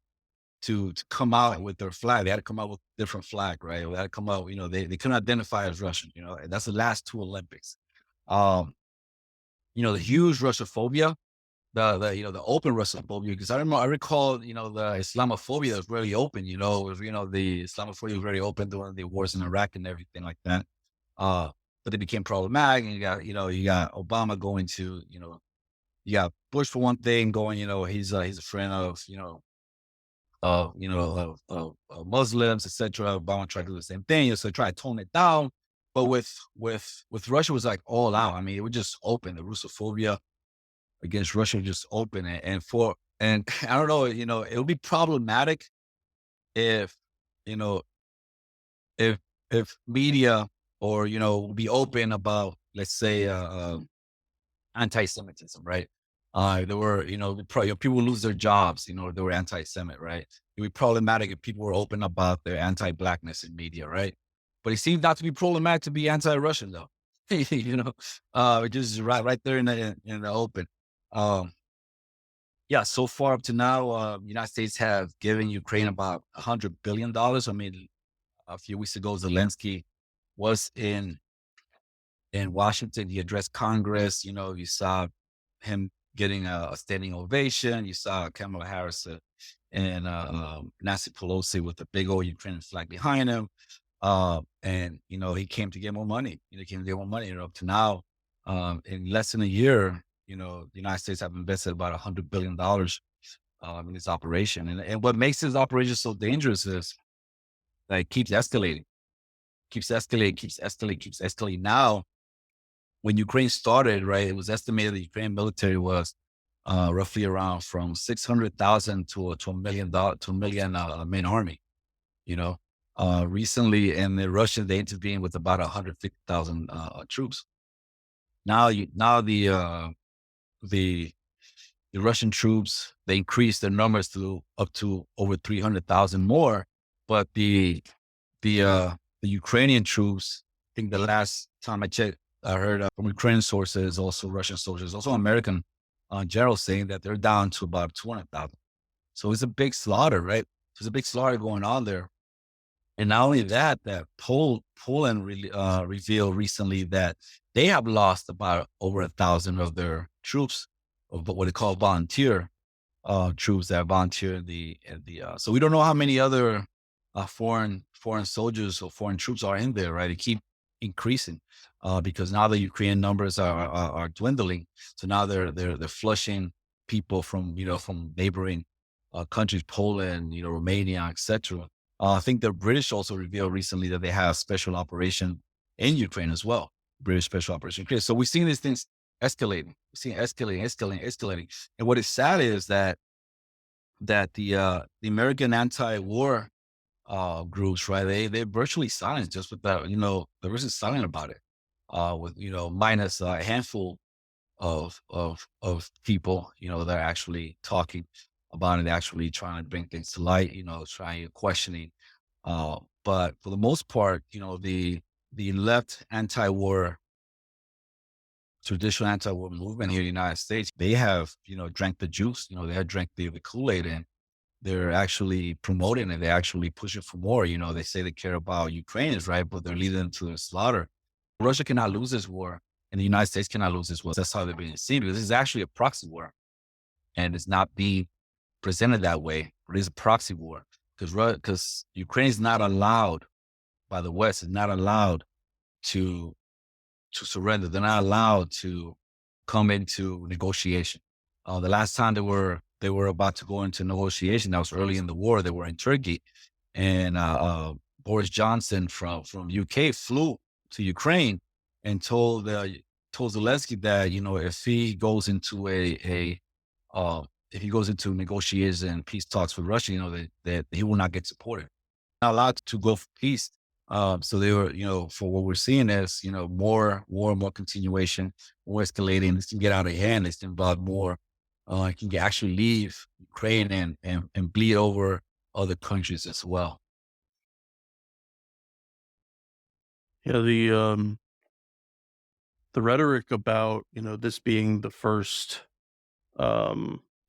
come out with their flag. They had to come out with a different flag, right? They had to come out, they couldn't identify as Russian, and that's the last 2 Olympics. The huge Russophobia, the open Russophobia, because I recall, the Islamophobia was really open, the Islamophobia was very open during the wars in Iraq and everything like that. But it became problematic, and you got Obama going to, you got Bush for one thing going, he's a friend of, Muslims, etc. Obama tried to do the same thing, so try to tone it down. But with Russia, it was like all out. I mean, it was just open. The Russophobia against Russia was just open, and I don't know, it would be problematic if if media or be open about, let's say, anti-Semitism, right? There were, people lose their jobs, they were anti-Semit, right? It would be problematic if people were open about their anti-blackness in media, right? But it seems not to be problematic to be anti-Russian, though. Just right there in the open. Yeah, so far up to now, United States have given Ukraine about $100 billion. I mean, a few weeks ago, Zelensky was in Washington. He addressed Congress. You saw him getting a standing ovation. You saw Kamala Harris and Nancy Pelosi with a big old Ukrainian flag behind him. And he came to get more money. Up to now, in less than a year, the United States have invested about $100 billion in this operation. And what makes this operation so dangerous is that it keeps escalating, keeps escalating, keeps escalating, keeps escalating. Now, when Ukraine started, right, it was estimated the Ukrainian military was roughly around from 600,000 to a million main army. You know, recently, and the Russians they intervened with about 150,000 troops. Now the the Russian troops they increased their numbers to up to over 300,000 more, but the Ukrainian troops, I think the last time I checked, I heard from Ukrainian sources, also Russian sources, also American generals saying that they're down to about 200,000. So it's a big slaughter, right? There's a big slaughter going on there. And not only that, Poland really, revealed recently that they have lost about over 1,000 of their troops, of what they call volunteer troops that volunteer in the. So we don't know how many other foreign soldiers or foreign troops are in there, right? They keep increasing because now the Ukrainian numbers are dwindling. So now they're flushing people from neighboring countries, Poland, Romania, etc. I think the British also revealed recently that they have special operation in Ukraine as well. British special operation. Ukraine. So we're seeing these things escalating. We're seeing escalating. And what is sad is that the American anti-war groups, right? They're virtually silent just with that, they're virtually silent about it. With minus a handful of people, that are actually talking about it, actually trying to bring things to light, trying questioning. But for the most part, the left anti-war, traditional anti-war movement here in the United States, they have, drank the juice, they have drank the Kool-Aid, and they're actually promoting it. They're actually pushing for more. They say they care about Ukrainians, right? But they're leading them to the slaughter. Russia cannot lose this war, and the United States cannot lose this war. That's how they're being seen, because this is actually a proxy war, and it's not being presented that way. But it's a proxy war because Ukraine is not allowed by the West. Is not allowed to surrender. They're not allowed to come into negotiation. The last time they were about to go into negotiation, that was early in the war. They were in Turkey, and Boris Johnson from UK flew to Ukraine and told Zelensky that if he goes into if he goes into negotiations and peace talks with Russia, that he will not get supported. Not allowed to go for peace. So they were, for what we're seeing is, more war, more continuation, more escalating. This can get out of hand. This can involve more. It can actually leave Ukraine and bleed over other countries as well. Yeah, the rhetoric about this being the first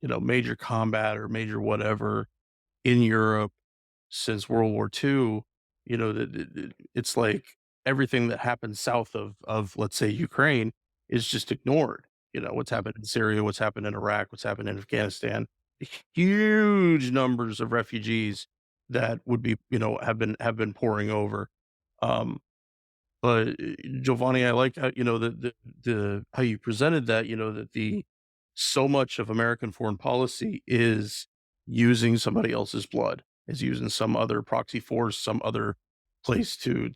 major combat or major whatever in Europe since World War II, it's like everything that happened south of let's say Ukraine is just ignored. What's happened in Syria, what's happened in Iraq, what's happened in Afghanistan, huge numbers of refugees that would be, have been pouring over. Um, but Giovanni, I like how, the how you presented that, that the so much of American foreign policy is using somebody else's blood, is using some other proxy force, some other place to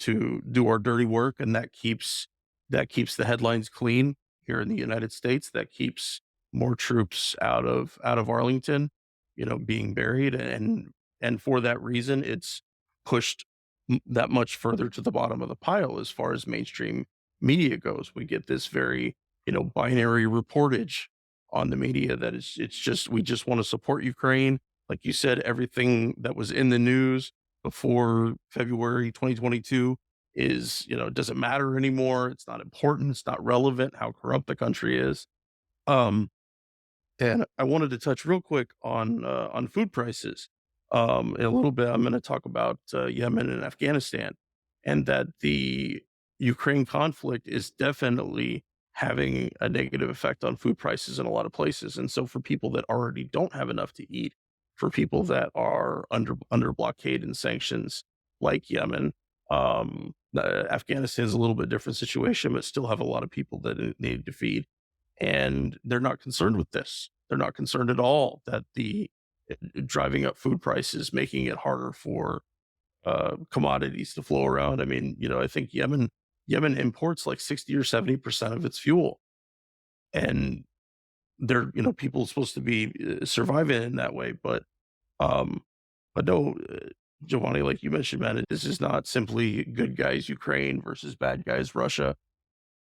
do our dirty work, and that keeps the headlines clean here in the United States. That keeps more troops out of Arlington, being buried, and for that reason, it's pushed that much further to the bottom of the pile as far as mainstream media goes. We get this very, binary reportage on the media that it's just we just want to support Ukraine. Like you said, everything that was in the news before February 2022 is, doesn't matter anymore. It's not important. It's not relevant how corrupt the country is. Um, and I wanted to touch real quick on food prices. In a little bit, I'm going to talk about Yemen and Afghanistan, and that the Ukraine conflict is definitely having a negative effect on food prices in a lot of places. And so, for people that already don't have enough to eat, for people that are under blockade and sanctions, like Yemen, Afghanistan is a little bit different situation, but still have a lot of people that need to feed, and they're not concerned with this. They're not concerned at all that the driving up food prices, making it harder for commodities to flow around. I mean, I think Yemen imports like 60 or 70% of its fuel, and people are supposed to be surviving in that way. Um, but no, Giovanni, like you mentioned, man, this is not simply good guys Ukraine versus bad guys Russia.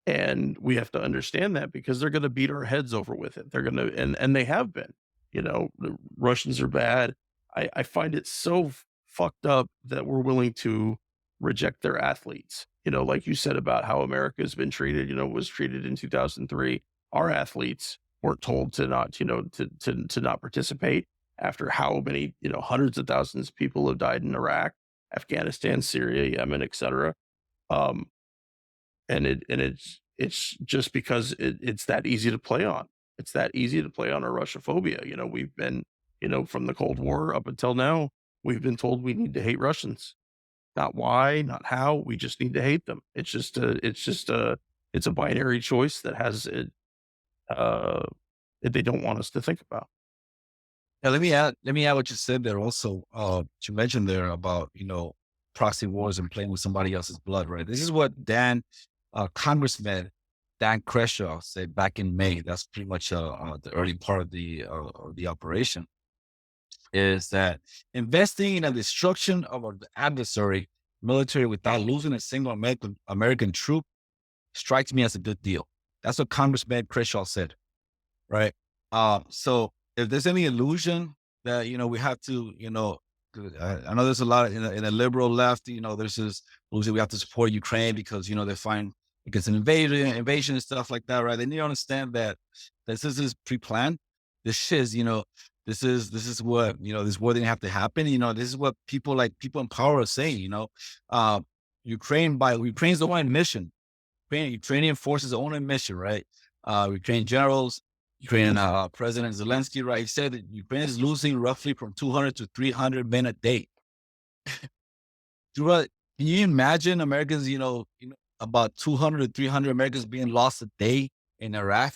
And we have to understand that because they're going to beat our heads over with it. They're going to, and they have been, the Russians are bad. I find it so fucked up that we're willing to reject their athletes. Like you said about how America has been treated, was treated in 2003. Our athletes weren't told to not, to not participate after how many, hundreds of thousands of people have died in Iraq, Afghanistan, Syria, Yemen, etc. Um, and it's just because it's that easy to play on. It's that easy to play on our Russophobia. We've been, from the Cold War up until now, we've been told we need to hate Russians. Not why, not how. We just need to hate them. It's a binary choice that has it. That they don't want us to think about. Yeah, let me add what you said there also. You mentioned there about, proxy wars and playing with somebody else's blood, right? This is what Congressman Dan Crenshaw said back in May. That's pretty much the early part of the operation. Is that investing in the destruction of the adversary military without losing a single American troop strikes me as a good deal. That's what Congressman Crenshaw said, right? So if there's any illusion that, we have to, I know there's a lot in a liberal left, there's this illusion we have to support Ukraine because, they find it's an invasion and stuff like that, right? They need to understand that this is pre-planned. This shit is, this is what, this war didn't have to happen. This is what people in power are saying, Ukraine's the one mission. Ukrainian forces own mission, right? Ukrainian generals, Ukrainian President Zelensky, right? He said that Ukraine is losing roughly from 200 to 300 men a day. Can you imagine Americans, about 200 to 300 Americans being lost a day in Iraq?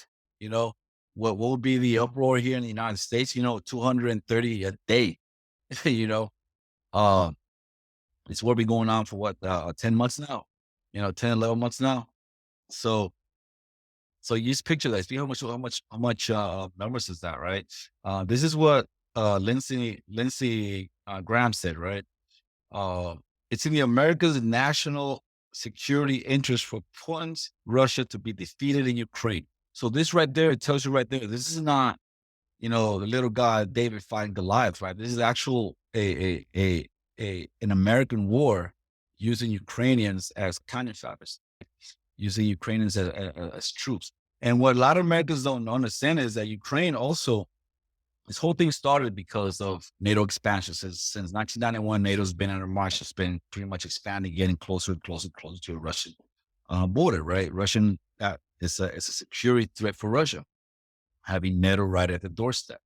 What would be the uproar here in the United States? 230 a day. It's what been going on for what 10 months now. 10, 11 months now. So you just picture that. See how much numbers is that, right? This is what Lindsey Graham said, right? It's in the America's national security interest for Putin's Russia to be defeated in Ukraine. So this right there, it tells you right there, this is not, the little guy David fighting Goliath, right? This is actual an American war using Ukrainians as cannon fighters, using Ukrainians as troops. And what a lot of Americans don't understand is that Ukraine also, this whole thing started because of NATO expansion. Since 1991, NATO's been on a march. It's been pretty much expanding, getting closer and closer to a Russian border, right? It's a security threat for Russia, having NATO right at the doorstep.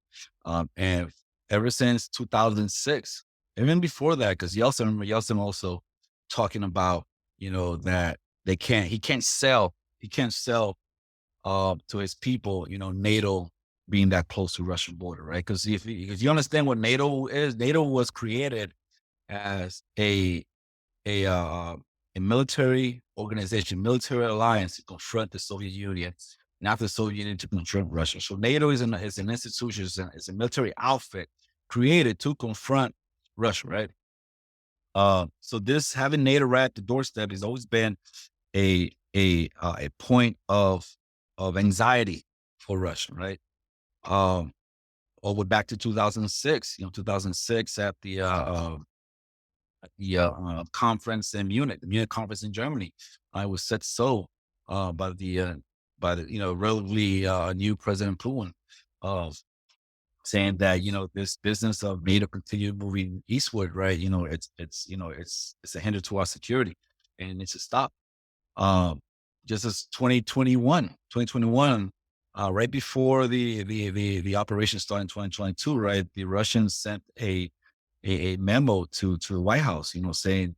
And ever since 2006, even before that, because Yeltsin also talking about, that he can't sell to his people, NATO being that close to Russian border, right? Because if you understand what NATO is, NATO was created as a military organization, military alliance to confront the Soviet Union, not the Soviet Union to confront Russia. So NATO is an institution, is a military outfit created to confront Russia, right? So this having NATO right at the doorstep has always been a point of anxiety for Russia, right? Over back to 2006, 2006 at the conference in Munich, the Munich conference in Germany. I was set so by the relatively new President Putin of saying that this business of NATO continue moving eastward, right? It's a hinder to our security, and it needs to stop. Just as 2021, right before the operation started in 2022, right? The Russians sent a memo to the White House, saying,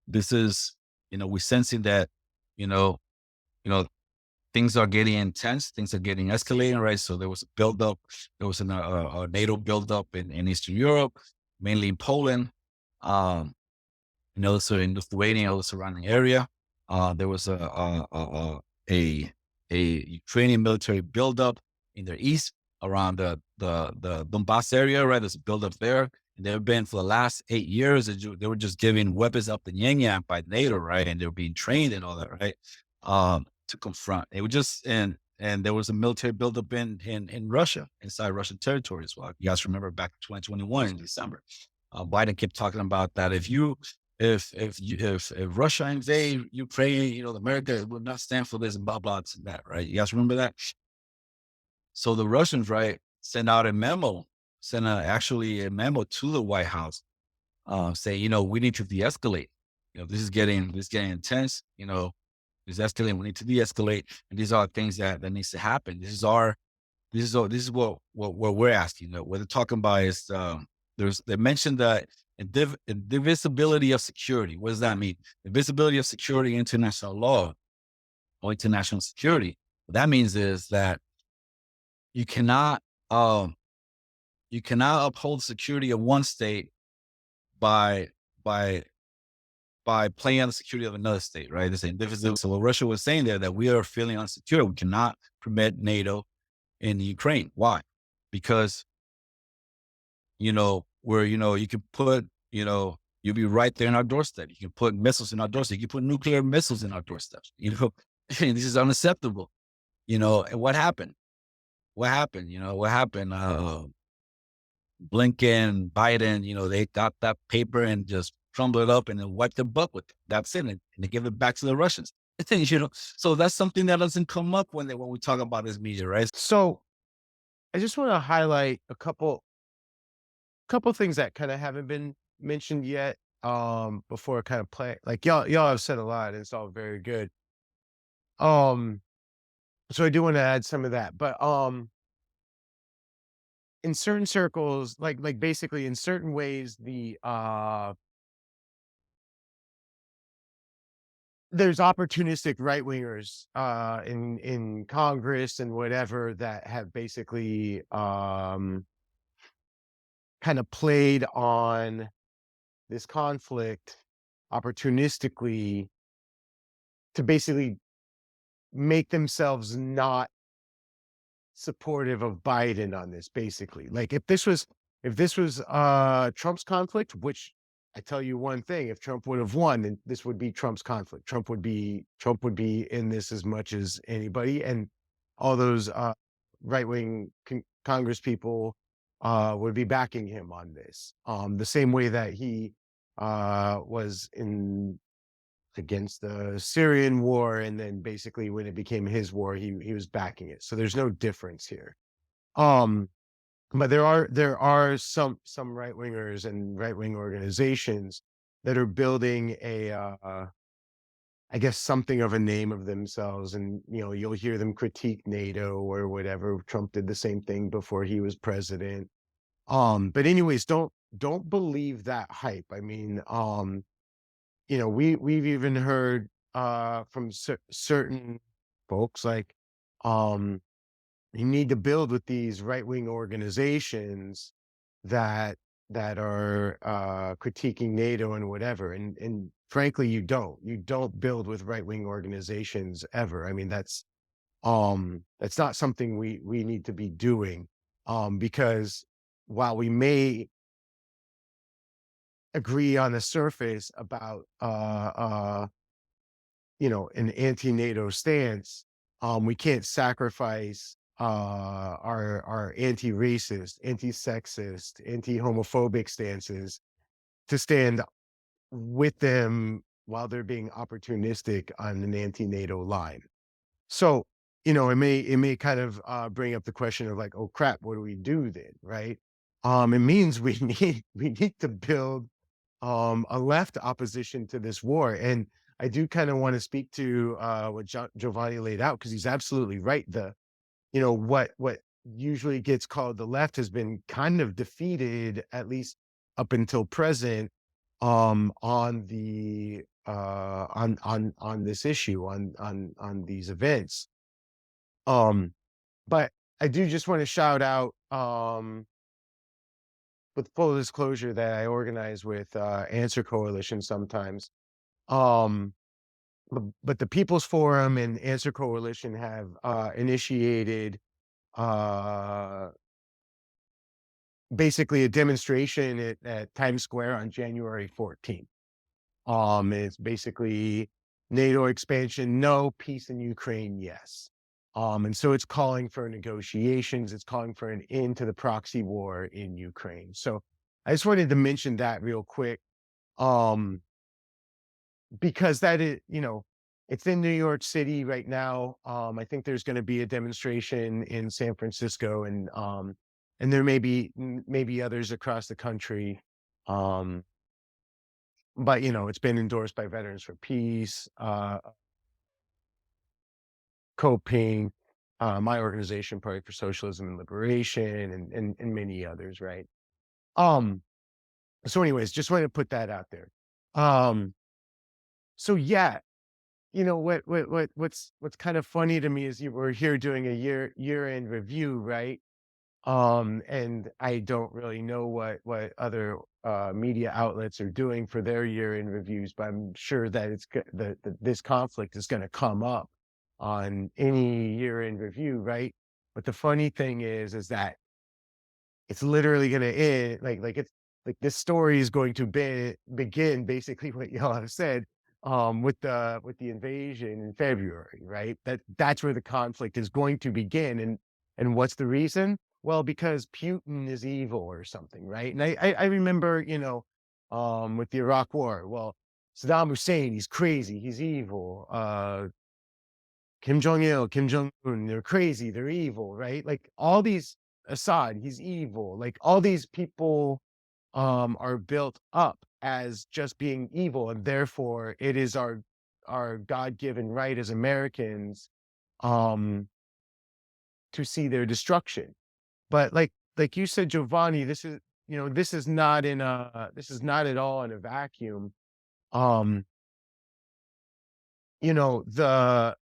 this is, we're sensing that, things are getting intense, things are getting escalating, right? So there was a buildup, there was a NATO buildup in Eastern Europe, mainly in Poland, um, and also in Lithuania, all the surrounding area. There was a Ukrainian military buildup in the east around the Donbass area, right? There's a buildup there. And they've been for the last 8 years, they were just giving weapons up the yang yang by NATO, right? And they were being trained and all that, right? To confront. It was just and there was a military buildup in Russia, inside Russian territory as well. You guys remember back in 2021 in December, Biden kept talking about that if Russia invade Ukraine, America would not stand for this and blah blah and that, right? You guys remember that? So the Russians, right, sent out a memo, actually a memo to the White House, saying, we need to de-escalate. This is getting intense. This is escalating. We need to de-escalate, and these are things that needs to happen. This is what we're asking. What they're talking about is they mentioned that indivisibility of security. What does that mean? Divisibility of security, in international law, or international security. What that means is that you cannot uphold security of one state by playing on the security of another state, right? It's indivisible. So what Russia was saying there, that we are feeling unsecure. We cannot permit NATO in Ukraine. Why? Because where you can put, you'll be right there in our doorstep. You can put missiles in our doorstep. You can put nuclear missiles in our doorstep. This is unacceptable. And what happened? What happened? Blinken, Biden, they got that paper and just crumbled it up and then wiped the butt with it. That's it. And they give it back to the Russians. So that's something that doesn't come up when we talk about this media, right? So I just want to highlight a couple things that kind of haven't been mentioned yet. Before kind of play, like y'all have said a lot, and it's all very good. So I do want to add some of that, but in certain circles, like basically in certain ways, there's opportunistic right wingers in Congress and whatever that have basically kind of played on this conflict opportunistically to basically make themselves not supportive of Biden on this, basically. Like if this was Trump's conflict, which I tell you one thing, if Trump would have won, then this would be Trump's conflict. Trump would be in this as much as anybody, and all those right-wing Congress people would be backing him on this. The same way that he was against the Syrian war, and then basically when it became his war, he was backing it. So there's no difference here. But there are some right wingers and right wing organizations that are building I guess something of a name of themselves, and you'll hear them critique NATO or whatever. Trump did the same thing before he was president. But anyways, don't believe that hype. I mean, we've even heard from certain folks like you need to build with these right-wing organizations that are critiquing NATO and whatever, and frankly you don't build with right-wing organizations ever. I mean, that's not something we need to be doing, because while we may agree on the surface about an anti-NATO stance, we can't sacrifice our anti-racist, anti-sexist, anti-homophobic stances to stand with them while they're being opportunistic on an anti-NATO line. So, it may kind of bring up the question of like, oh crap, what do we do then, right? It means we need to build a left opposition to this war. And I do kind of want to speak to what Giovanni laid out, because he's absolutely right. What usually gets called the left has been kind of defeated, at least up until present, on the on this issue, on these events. Um, but I do just want to shout out, with full disclosure, that I organize with Answer Coalition sometimes. Um, but the People's Forum and Answer Coalition have initiated uh, basically a demonstration at Times Square on January 14th. It's basically NATO expansion, no; peace in Ukraine, yes. And so it's calling for negotiations. It's calling for an end to the proxy war in Ukraine. So I just wanted to mention that real quick, um, because that is, it's in New York City right now. I think there's going to be a demonstration in San Francisco, and there may be maybe others across the country. Um, but it's been endorsed by Veterans for Peace, Coping, my organization, Party for Socialism and Liberation, and many others, right? Um, so anyways, just wanted to put that out there. Um, so yeah, what's kind of funny to me is we're here doing a year-end review, right? And I don't really know what other media outlets are doing for their year-end reviews, but I'm sure that this conflict is going to come up on any year-end review, right? But the funny thing is that it's literally going to end it's like this story is going to begin basically what y'all have said, with the invasion in February, right? That's where the conflict is going to begin. And what's the reason? Well, because Putin is evil or something, right? And I remember, with the Iraq War, well, Saddam Hussein, he's crazy, he's evil. Kim Jong Il, Kim Jong Un, they're crazy, they're evil, right? Like all these, Assad, he's evil. Like all these people are built up as just being evil, and therefore it is our God-given right as Americans um to see their destruction. But like you said, Giovanni, this is not at all in a vacuum. Um, the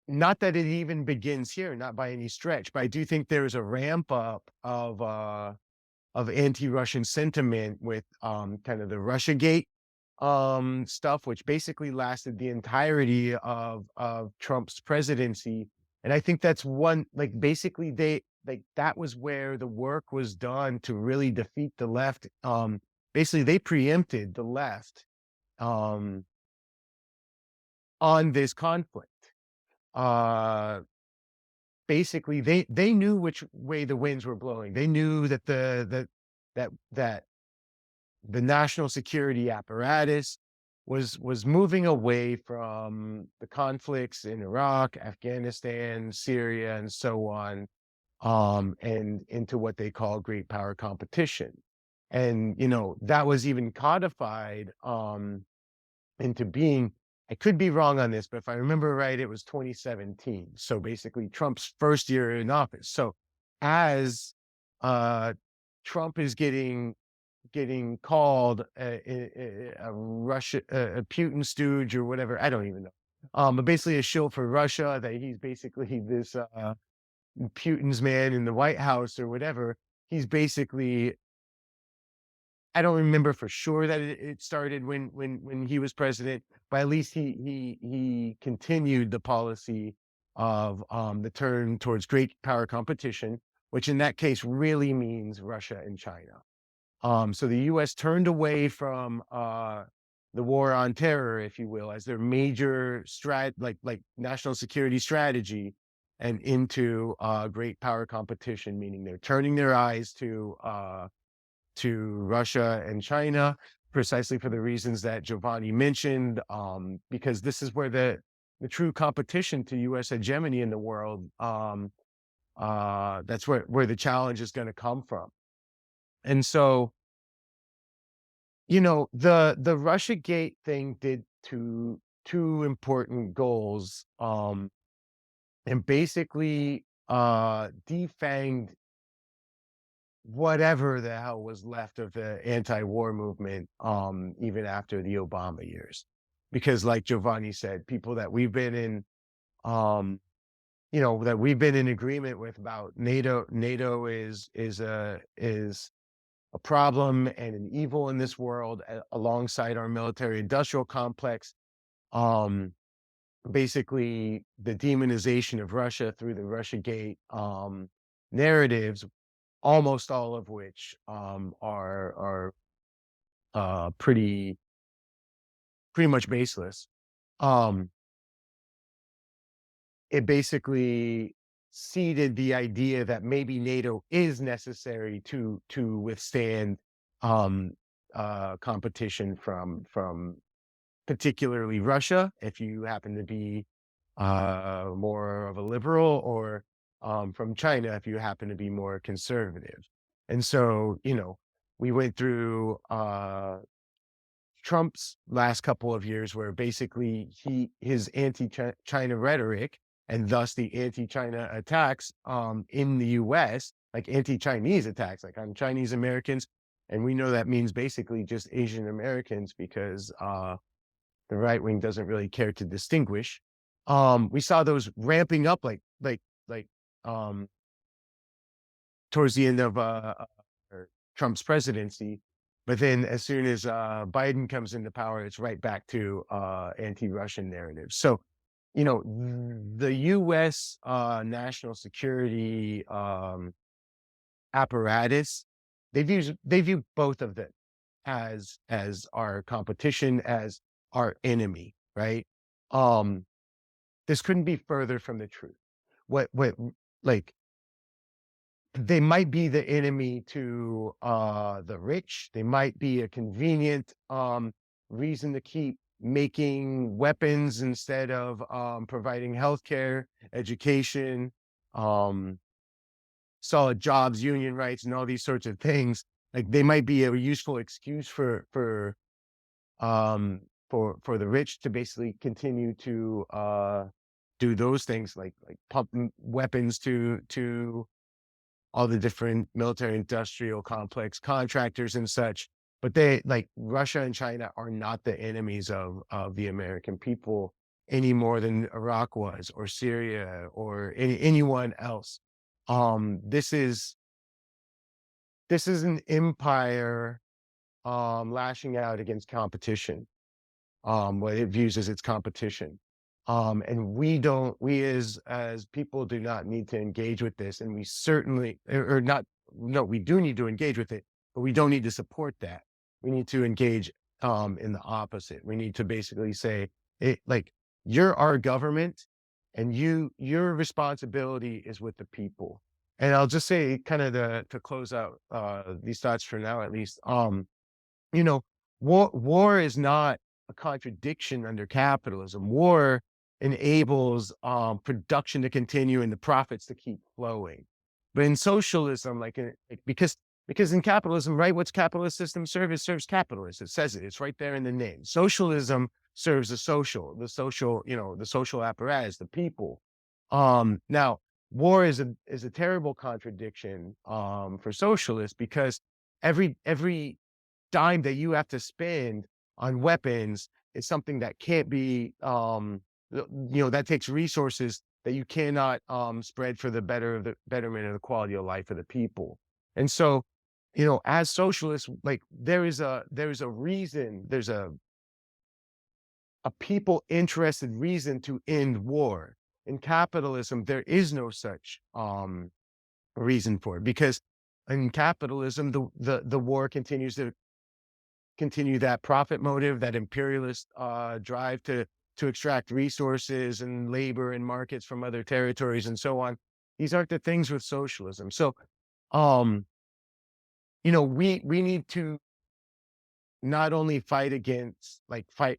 not that it even begins here, not by any stretch, but I do think there's a ramp up of anti-Russian sentiment with kind of the Russiagate stuff, which basically lasted the entirety of Trump's presidency. And I think that's one, like basically that was where the work was done to really defeat the left. Basically they preempted the left um on this conflict. Uh Basically they knew which way the winds were blowing. They knew that that the national security apparatus was moving away from the conflicts in Iraq, Afghanistan, Syria, and so on, and into what they call great power competition. And that was even codified into being. I could be wrong on this, but if I remember right, it was 2017. So basically, Trump's first year in office. So as Trump is getting called a Russia a Putin stooge or whatever. I don't even know. But basically a shill for Russia, that he's basically this Putin's man in the White House or whatever. He's basically, I don't remember for sure that it started when he was president, but at least he continued the policy of the turn towards great power competition, which in that case really means Russia and China. So the U.S. turned away from the war on terror, if you will, as their major like national security strategy, and into great power competition, meaning they're turning their eyes to Russia and China, precisely for the reasons that Giovanni mentioned, because this is where the true competition to U.S. hegemony in the world. That's where the challenge is going to come from. And so, the Russiagate thing did two important goals, and basically defanged whatever the hell was left of the anti-war movement, even after the Obama years. Because like Giovanni said, people that we've been in that we've been in agreement with about NATO. NATO is a problem and an evil in this world, alongside our military industrial complex. Um, Basically, the demonization of Russia through the Russia Gate narratives, almost all of which are pretty much baseless. Um, it basically seeded the idea that maybe NATO is necessary to withstand um, competition from particularly Russia, if you happen to be more of a liberal, or from China, if you happen to be more conservative. And so, we went through Trump's last couple of years, where basically his anti-China rhetoric, and thus the anti-China attacks in the US, like anti-Chinese attacks, like on Chinese Americans. And we know that means basically just Asian Americans, because the right wing doesn't really care to distinguish. We saw those ramping up, like um towards the end of Trump's presidency. But then as soon as Biden comes into power, it's right back to anti-Russian narratives. So, the US national security apparatus, they view both of them as our competition, as our enemy, right? Um, this couldn't be further from the truth. What like they might be the enemy to the rich. They might be a convenient reason to keep making weapons instead of providing healthcare, education, um, solid jobs, union rights, and all these sorts of things. Like, they might be a useful excuse um for the rich to basically continue to do those things, like pump weapons to all the different military industrial complex contractors and such. But they, like, Russia and China, are not the enemies of the American people any more than Iraq was, or Syria, or anyone else. This is an empire lashing out against competition, what it views as its competition. And we as people do not need to engage with this. And we certainly, or not, no, we do need to engage with it, but we don't need to support that. We need to engage in the opposite. We need to basically say, like, you're our government, and your responsibility is with the people. And I'll just say, kind of, to close out these thoughts for now, at least, you know, war is not a contradiction under capitalism. War enables production to continue and the profits to keep flowing. But in socialism, because in capitalism, right, what's capitalist system serve? It serves capitalists. It says it. It's right there in the name. Socialism serves the social, the social apparatus, the people. Now, war is a terrible contradiction for socialists, because every dime that you have to spend on weapons is something that can't be that takes resources that you cannot spread for the betterment of the quality of life of the people. And so, as socialists, like, there's a reason, there's a people interested reason to end war. In capitalism, there is no such reason for it, because in capitalism, the war continues to continue that profit motive, that imperialist drive to extract resources and labor and markets from other territories and so on. These aren't the things with socialism. So, um, we need to not only fight against, like, fight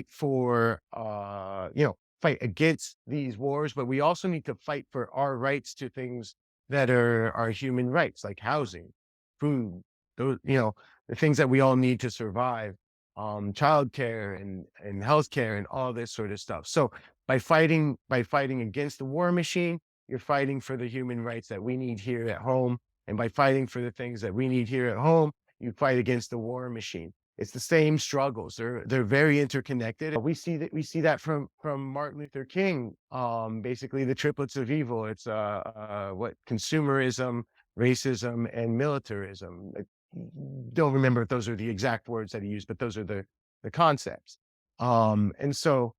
for fight against these wars, but we also need to fight for our rights to things that are our human rights, like housing, food, those, the things that we all need to survive, childcare and healthcare and all this sort of stuff. So by fighting against the war machine, you're fighting for the human rights that we need here at home. And by fighting for the things that we need here at home, you fight against the war machine. it's the same struggles. They're very interconnected. We see that from Martin Luther King. Basically the triplets of evil. It's what consumerism, racism, and militarism. I don't remember if those are the exact words that he used, but those are the concepts. And so,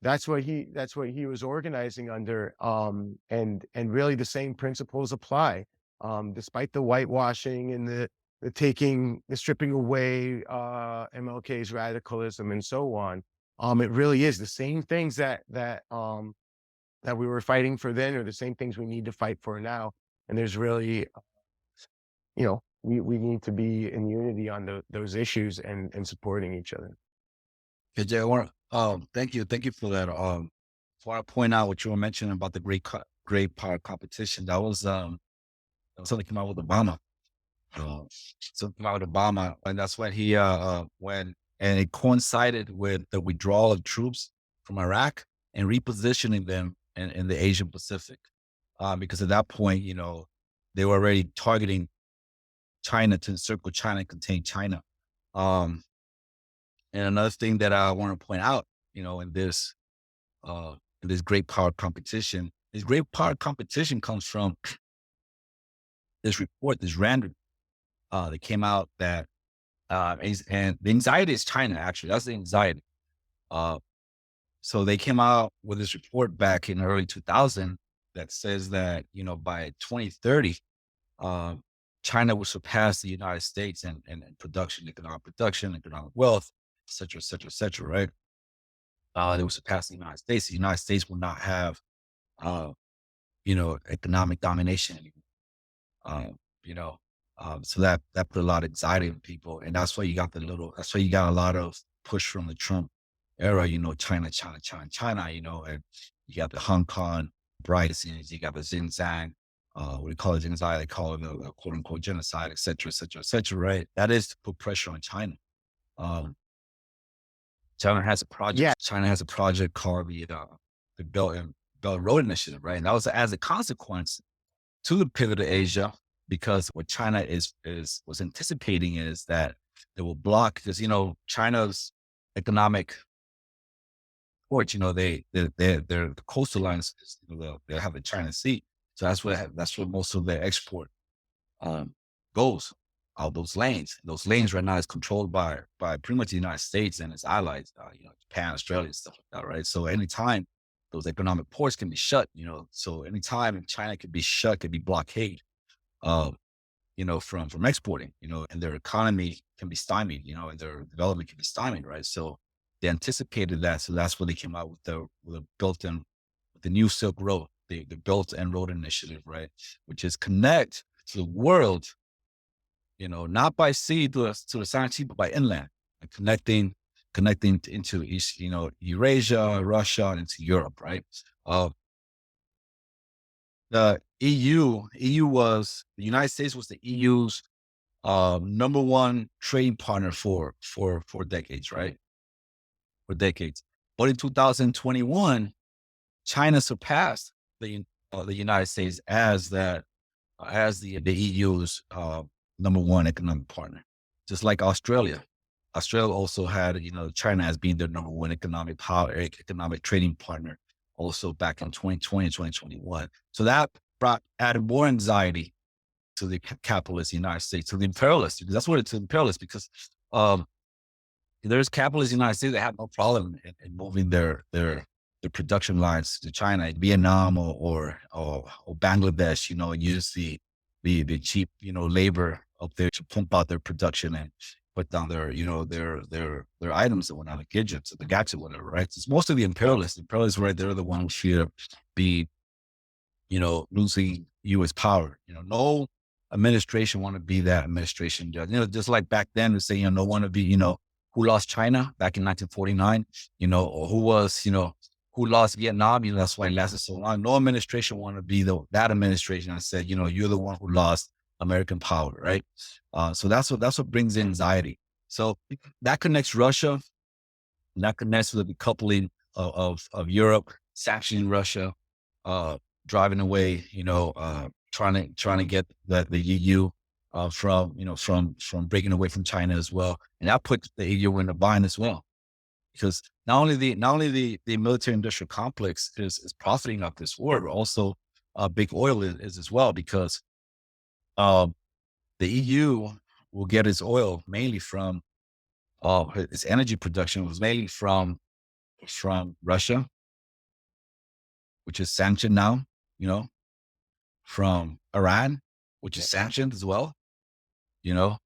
that's what he was organizing under. And really the same principles apply. Despite the whitewashing and the stripping away MLK's radicalism and so on. It really is the same things that we were fighting for then are the same things we need to fight for now. And there's really, we need to be in unity on those issues and supporting each other. Okay, Jay, thank you for that. Want to point out what you were mentioning about the great power competition. That was something came out with Obama. Something came out with Obama, and that's when and it coincided with the withdrawal of troops from Iraq and repositioning them in the Asian Pacific. Because at that point, they were already targeting China to encircle China and contain China. And another thing that I want to point out, in this great power competition, comes from this report, this random that came out that and the anxiety is China. Actually, that's the anxiety. So they came out with this report back in early 2000 that says that by 2030, China will surpass the United States in economic production, economic wealth, et cetera, et cetera, et cetera, right? They will surpass the United States. The United States will not have, economic domination anymore. So that put a lot of anxiety in people. And that's why you got a lot of push from the Trump era, China, China, China, China, and you got the Hong Kong uprisings, you got the Xinjiang, what do you call it? Xinjiang, they call it a quote unquote genocide, et cetera, et cetera, et cetera, right? That is to put pressure on China. China has a project. Yeah. China has a project called the Belt and Road Initiative, right? And that was as a consequence to the pivot to Asia, because what China was anticipating is that they will block, because China's economic ports, their coastal lines, they have the China Sea, so that's where most of their export goes. All those lanes right now is controlled by pretty much the United States and its allies, Japan, Australia, stuff like that, right? So anytime those economic ports can be shut, so anytime China could be shut, could be blockaded, from exporting, and their economy can be stymied, and their development can be stymied, right? So they anticipated that. So that's what they came out with the new Silk Road, the Belt and Road Initiative, right? Which is connect to the world, not by sea to the South Sea, but by inland, and connecting into East, Eurasia, Russia, and into Europe, right? The United States was the EU's number one trading partner for decades, right? For decades. But in 2021, China surpassed the United States as the EU's number one economic partner, just like Australia. Australia also had, China as being their number one economic trading partner also back in 2020 and 2021. So that added more anxiety to the capitalist United States, to the imperialists, because that's what it's imperialist, because there's capitalists in the United States that have no problem in moving their production lines to China, Vietnam, or Bangladesh, and use the cheap, labor up there to pump out their production and put down their items and whatnot, the gadgets, the gadgets, whatever, right? It's mostly the imperialists. The imperialists, right? They're the ones who should be, losing U.S. power. No administration want to be that administration. Just like back then, we say, no one to be, who lost China back in 1949, or who lost Vietnam. That's why it lasted so long. No administration want to be that administration. I said, you're the one who lost American power, right? So that's what brings anxiety. So that connects Russia, and that connects with the decoupling of Europe, sanctioning Russia, driving away, trying to get the EU from breaking away from China as well, and that puts the EU in a bind as well, because not only the military industrial complex is profiting off this war, but also big oil is as well, because um, the EU will get its oil mainly from its energy production was mainly from Russia, which is sanctioned now, you know, from Iran, which is sanctioned as well, you know.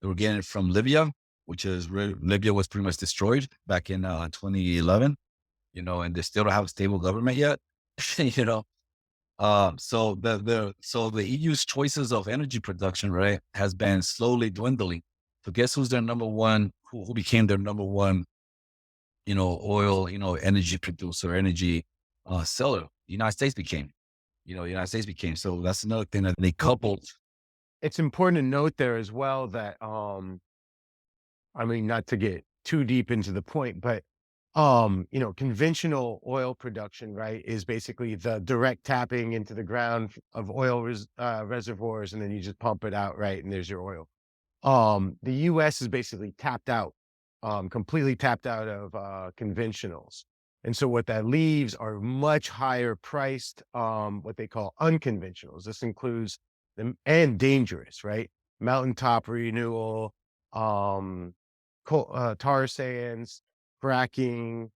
They were getting it from Libya, Libya was pretty much destroyed back in 2011, and they still don't have a stable government yet, you know. So the EU's choices of energy production, right, has been slowly dwindling. So guess who's their number one? Who became their number one, oil, energy producer, energy seller? The United States became. The United States became. So that's another thing that they coupled. It's important to note there as well that, I mean, not to get too deep into the point, but, conventional oil production, right, is basically the direct tapping into the ground of oil reservoirs, and then you just pump it out, right, and there's your oil. The US is basically tapped out, completely tapped out of conventionals. And so what that leaves are much higher priced, what they call unconventionals. This includes them and dangerous, right? Mountaintop renewal, tar sands, fracking,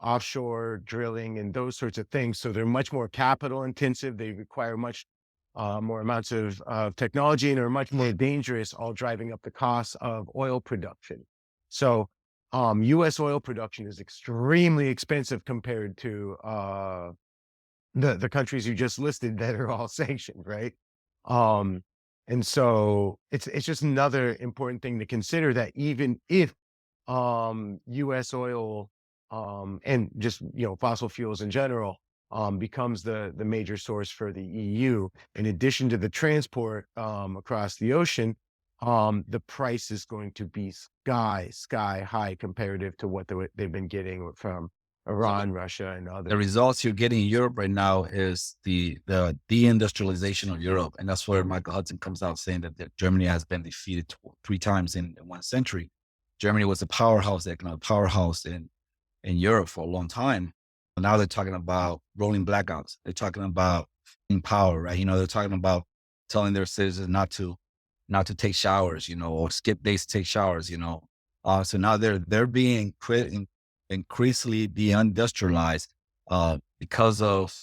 offshore drilling, and those sorts of things. So they're much more capital intensive. They require much more amounts of technology, and are much more dangerous, all driving up the costs of oil production. So U.S. oil production is extremely expensive compared to the countries you just listed that are all sanctioned, right? Um, and so it's just another important thing to consider, that even if U.S. oil and just fossil fuels in general becomes the major source for the EU, in addition to the transport across the ocean, the price is going to be sky high comparative to what they've been getting from Iran, Russia, and The others. results you're getting in Europe right now is the deindustrialization of Europe, and that's where Michael Hudson comes out saying that Germany has been defeated 3 times in 1 century. Germany was a powerhouse, the economic powerhouse in Europe for a long time. Now they're talking about rolling blackouts. They're talking about in power, right? They're talking about telling their citizens not to take showers, or skip days to take showers, So now they're being increasingly deindustrialized because of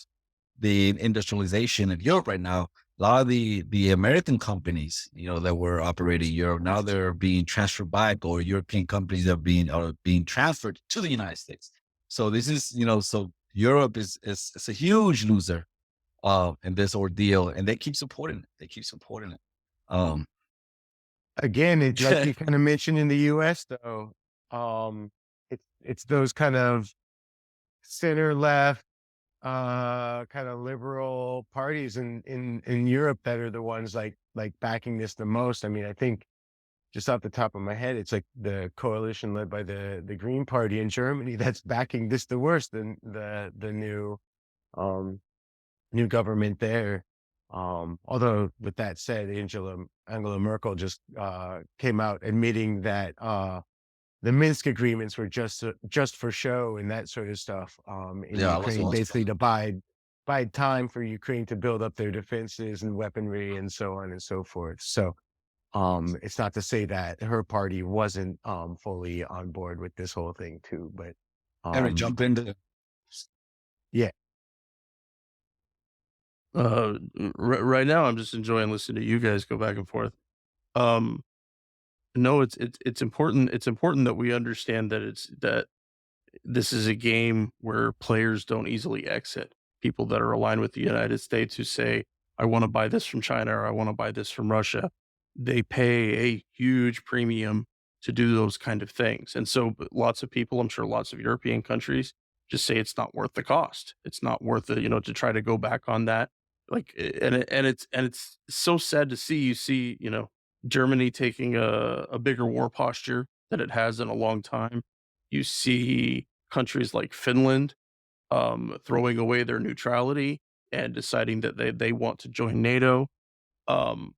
the industrialization of Europe right now. A lot of the American companies, that were operating in Europe, now they're being transferred back, or European companies are being transferred to the United States. So this is, so Europe is a huge loser in this ordeal, and they keep supporting it. They keep supporting it. Um, Again, it, like you kind of mentioned in the U.S., though, it's those kind of center left, kind of liberal parties in Europe that are the ones like backing this the most. I mean, I think just off the top of my head, it's like the coalition led by the Green Party in Germany that's backing this the worst than the um new government there. Although with that said, Angela Merkel just came out admitting that the Minsk agreements were just for show and that sort of stuff in yeah, I was Ukraine, watching. basically to buy time for Ukraine to build up their defenses and weaponry and so on and so forth. So it's not to say that her party wasn't fully on board with this whole thing too, but Eric, jump into. yeah. Right now, I'm just enjoying listening to you guys go back and forth. Um, no, it's important. It's important that we understand that this is a game where players don't easily exit. People that are aligned with the United States who say, I want to buy this from China or I want to buy this from Russia, they pay a huge premium to do those kind of things. And so lots of people, I'm sure lots of European countries, just say it's not worth the cost. It's not worth it, to try to go back on that. It's so sad to see, Germany taking a bigger war posture than it has in a long time. You see countries like Finland throwing away their neutrality and deciding that they want to join NATO. Um,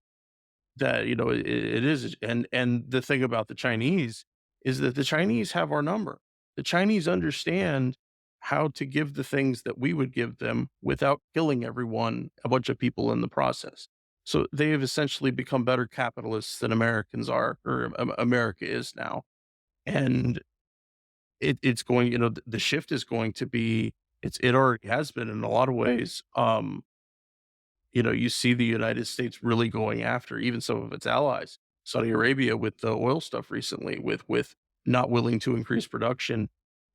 that it is, and the thing about the Chinese is that the Chinese have our number. The Chinese understand how to give the things that we would give them without killing a bunch of people in the process. So they have essentially become better capitalists than Americans are, or America is now. And it's going, the shift is going to be, it already has been in a lot of ways. You see the United States really going after even some of its allies, Saudi Arabia with the oil stuff recently, with not willing to increase production.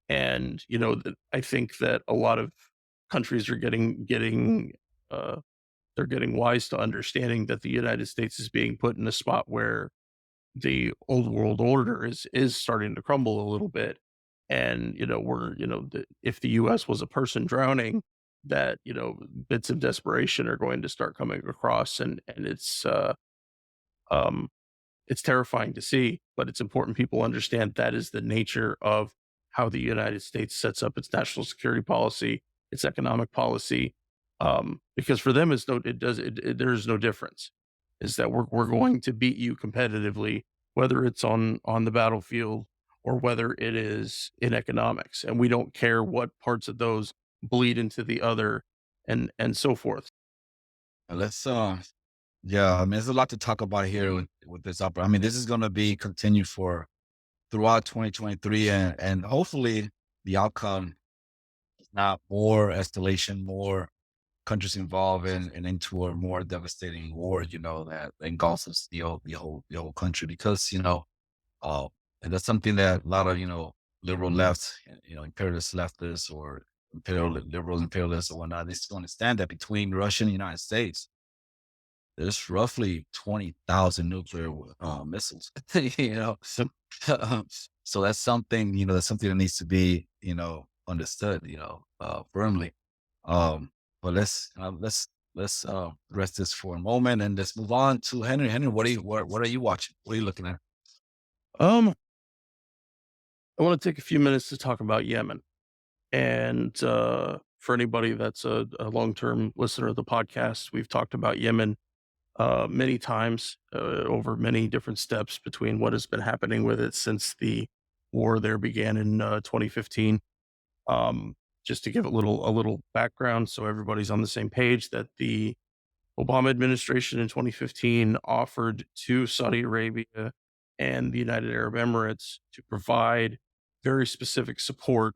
And I think that a lot of countries are getting uh, they're getting wise to understanding that the United States is being put in a spot where the old world order is starting to crumble a little bit. And if the US was a person drowning, that bits of desperation are going to start coming across. And um it's terrifying to see, but it's important people understand that is the nature of how the United States sets up its national security policy, its economic policy. Because for them, there's no difference. Is that we're going to beat you competitively, whether it's on the battlefield or whether it is in economics, and we don't care what parts of those bleed into the other, and so forth. Let's yeah, I mean, there's a lot to talk about here with this opera. I mean, this is going to be continued for throughout 2023, and hopefully the outcome is not more escalation, more countries involved and into a more devastating war, that engulfs the whole country. Because, uh, and that's something that a lot of, liberal left, imperialist leftists or liberal imperialists or whatnot, they still understand that between Russia and the United States, there's roughly 20,000 nuclear missiles, So, so that's something that needs to be, understood, firmly. But let's rest this for a moment and let's move on to Henry. Henry, what are you watching? What are you looking at? um, I want to take a few minutes to talk about Yemen. And for anybody that's a long term listener of the podcast, we've talked about Yemen many times over many different steps between what has been happening with it since the war there began in 2015. Um, just to give a little background, so everybody's on the same page, that the Obama administration in 2015 offered to Saudi Arabia and the United Arab Emirates to provide very specific support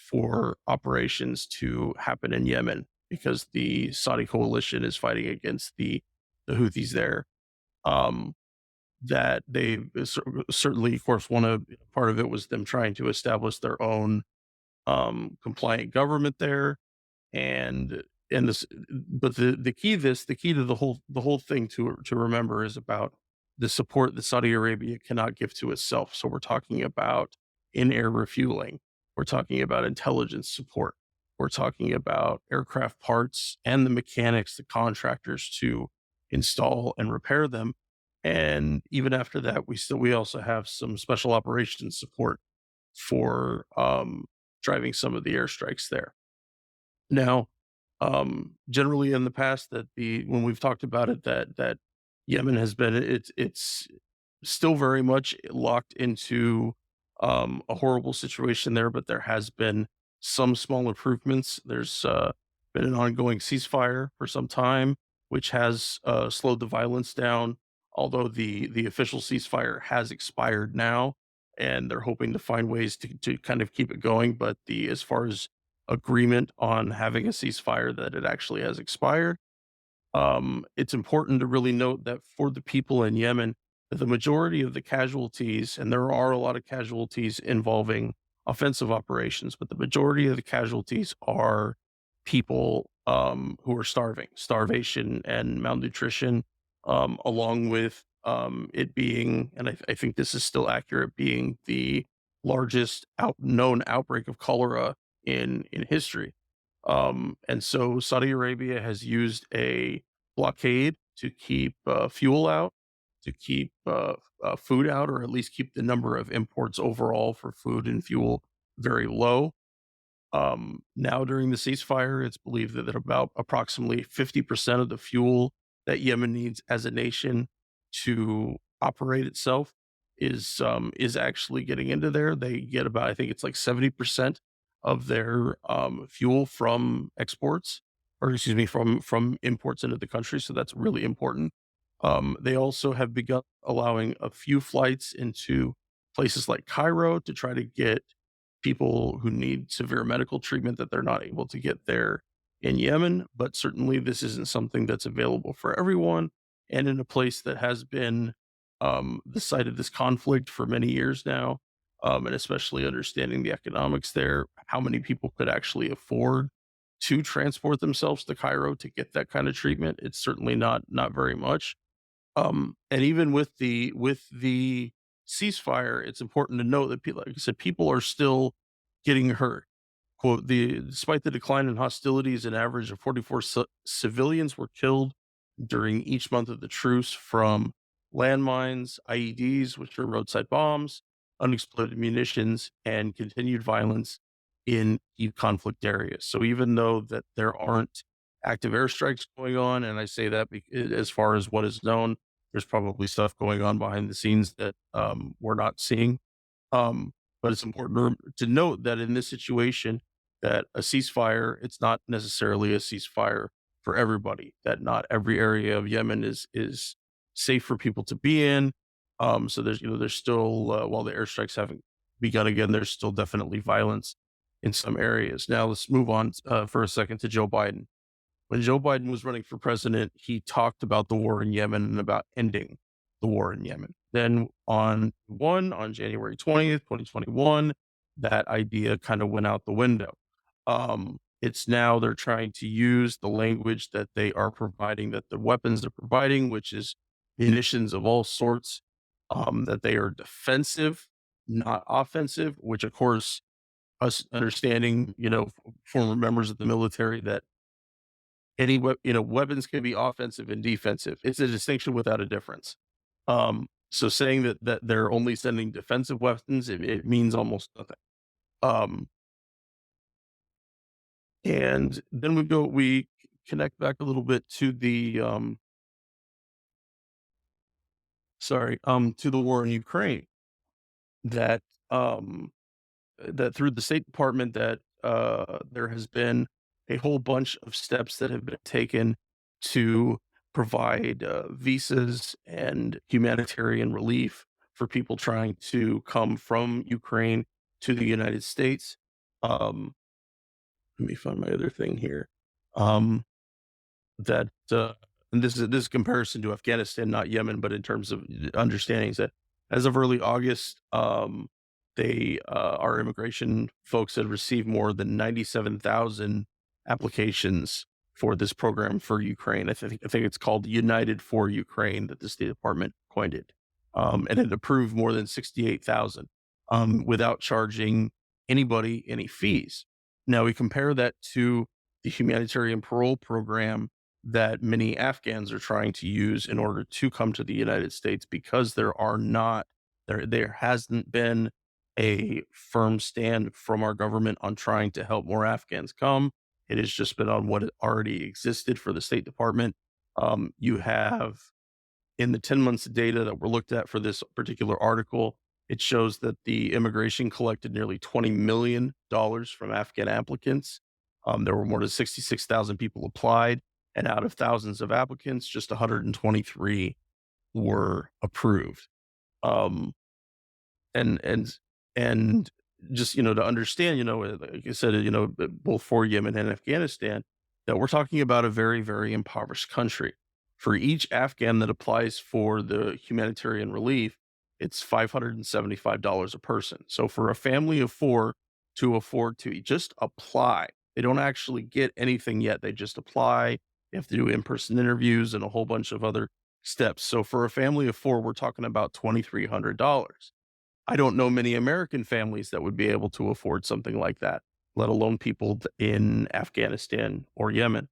for operations to happen in Yemen, because the Saudi coalition is fighting against the Houthis there. Um, that they certainly, of course, part of it was them trying to establish their own compliant government there, and this, but the key to the whole thing to remember is about the support that Saudi Arabia cannot give to itself. So we're talking about in-air refueling, we're talking about intelligence support, we're talking about aircraft parts and the mechanics, the contractors to install and repair them. And even after that, we also have some special operations support for driving some of the airstrikes there. Now, generally in the past, that the when we've talked about it, that Yemen has been, it's still very much locked into a horrible situation there, but there has been some small improvements. There's been an ongoing ceasefire for some time, which has slowed the violence down. Although the official ceasefire has expired now, and they're hoping to find ways to kind of keep it going. But the as far as agreement on having a ceasefire, that it actually has expired. It's important to really note that for the people in Yemen, that the majority of the casualties, and there are a lot of casualties involving offensive operations, but the majority of the casualties are people who are starving, starvation and malnutrition, along with it being, and I think this is still accurate, being the largest known outbreak of cholera in history. And so Saudi Arabia has used a blockade to keep fuel out, to keep food out, or at least keep the number of imports overall for food and fuel very low. Now, during the ceasefire, it's believed that about approximately 50% of the fuel that Yemen needs as a nation to operate itself is actually getting into there. They get about, I think it's like 70% of their fuel from exports, or excuse me, from imports into the country. So that's really important. They also have begun allowing a few flights into places like Cairo to try to get people who need severe medical treatment that they're not able to get there in Yemen. But certainly, this isn't something that's available for everyone. And in a place that has been the site of this conflict for many years now, and especially understanding the economics there, how many people could actually afford to transport themselves to Cairo to get that kind of treatment? It's certainly not very much. And even with the ceasefire, it's important to note that people, like I said, people are still getting hurt. Quote, despite the decline in hostilities, an average of 44 civilians were killed during each month of the truce from landmines, IEDs, which are roadside bombs, unexploded munitions, and continued violence in key conflict areas. So even though that there aren't active airstrikes going on, and I say that as far as what is known, there's probably stuff going on behind the scenes that we're not seeing. Um, but it's important to note that in this situation, that a ceasefire, it's not necessarily a ceasefire for everybody. That not every area of Yemen is safe for people to be in. So there's still while the airstrikes haven't begun again, there's still definitely violence in some areas. Now let's move on for a second to Joe Biden. When Joe Biden was running for president, he talked about the war in Yemen and about ending the war in Yemen. Then on January 20th, 2021, that idea kind of went out the window. It's now they're trying to use the language that they are providing, that the weapons they're providing, which is munitions of all sorts, that they are defensive, not offensive, which of course, us understanding, former members of the military, that weapons can be offensive and defensive. It's a distinction without a difference. So saying that they're only sending defensive weapons, it means almost nothing. Um, and then we connect back a little bit to the to the war in Ukraine, that um that through the State Department, that there has been a whole bunch of steps that have been taken to provide visas and humanitarian relief for people trying to come from Ukraine to the United States. Um, Let me find my other thing here. Um, that and this is comparison to Afghanistan, not Yemen, but in terms of understandings that as of early August, they our immigration folks had received more than 97,000 applications for this program for Ukraine. I think it's called United for Ukraine, that the State Department coined it, and it approved more than 68,000 without charging anybody any fees. Now we compare that to the humanitarian parole program that many Afghans are trying to use in order to come to the United States, because there hasn't been a firm stand from our government on trying to help more Afghans come. It has just been on what already existed for the State Department. You have, in the 10 months of data that were looked at for this particular article, it shows that the immigration collected nearly $20 million from Afghan applicants. There were more than 66,000 people applied, and out of thousands of applicants, just 123 were approved. Um, and and and just to understand, like I said, both for Yemen and Afghanistan, that we're talking about a very, very impoverished country. For each Afghan that applies for the humanitarian relief, it's $575 a person. So for a family of four to afford to just apply, they don't actually get anything yet. They just apply. They have to do in-person interviews and a whole bunch of other steps. So for a family of four, we're talking about $2,300. I don't know many American families that would be able to afford something like that, let alone people in Afghanistan or Yemen.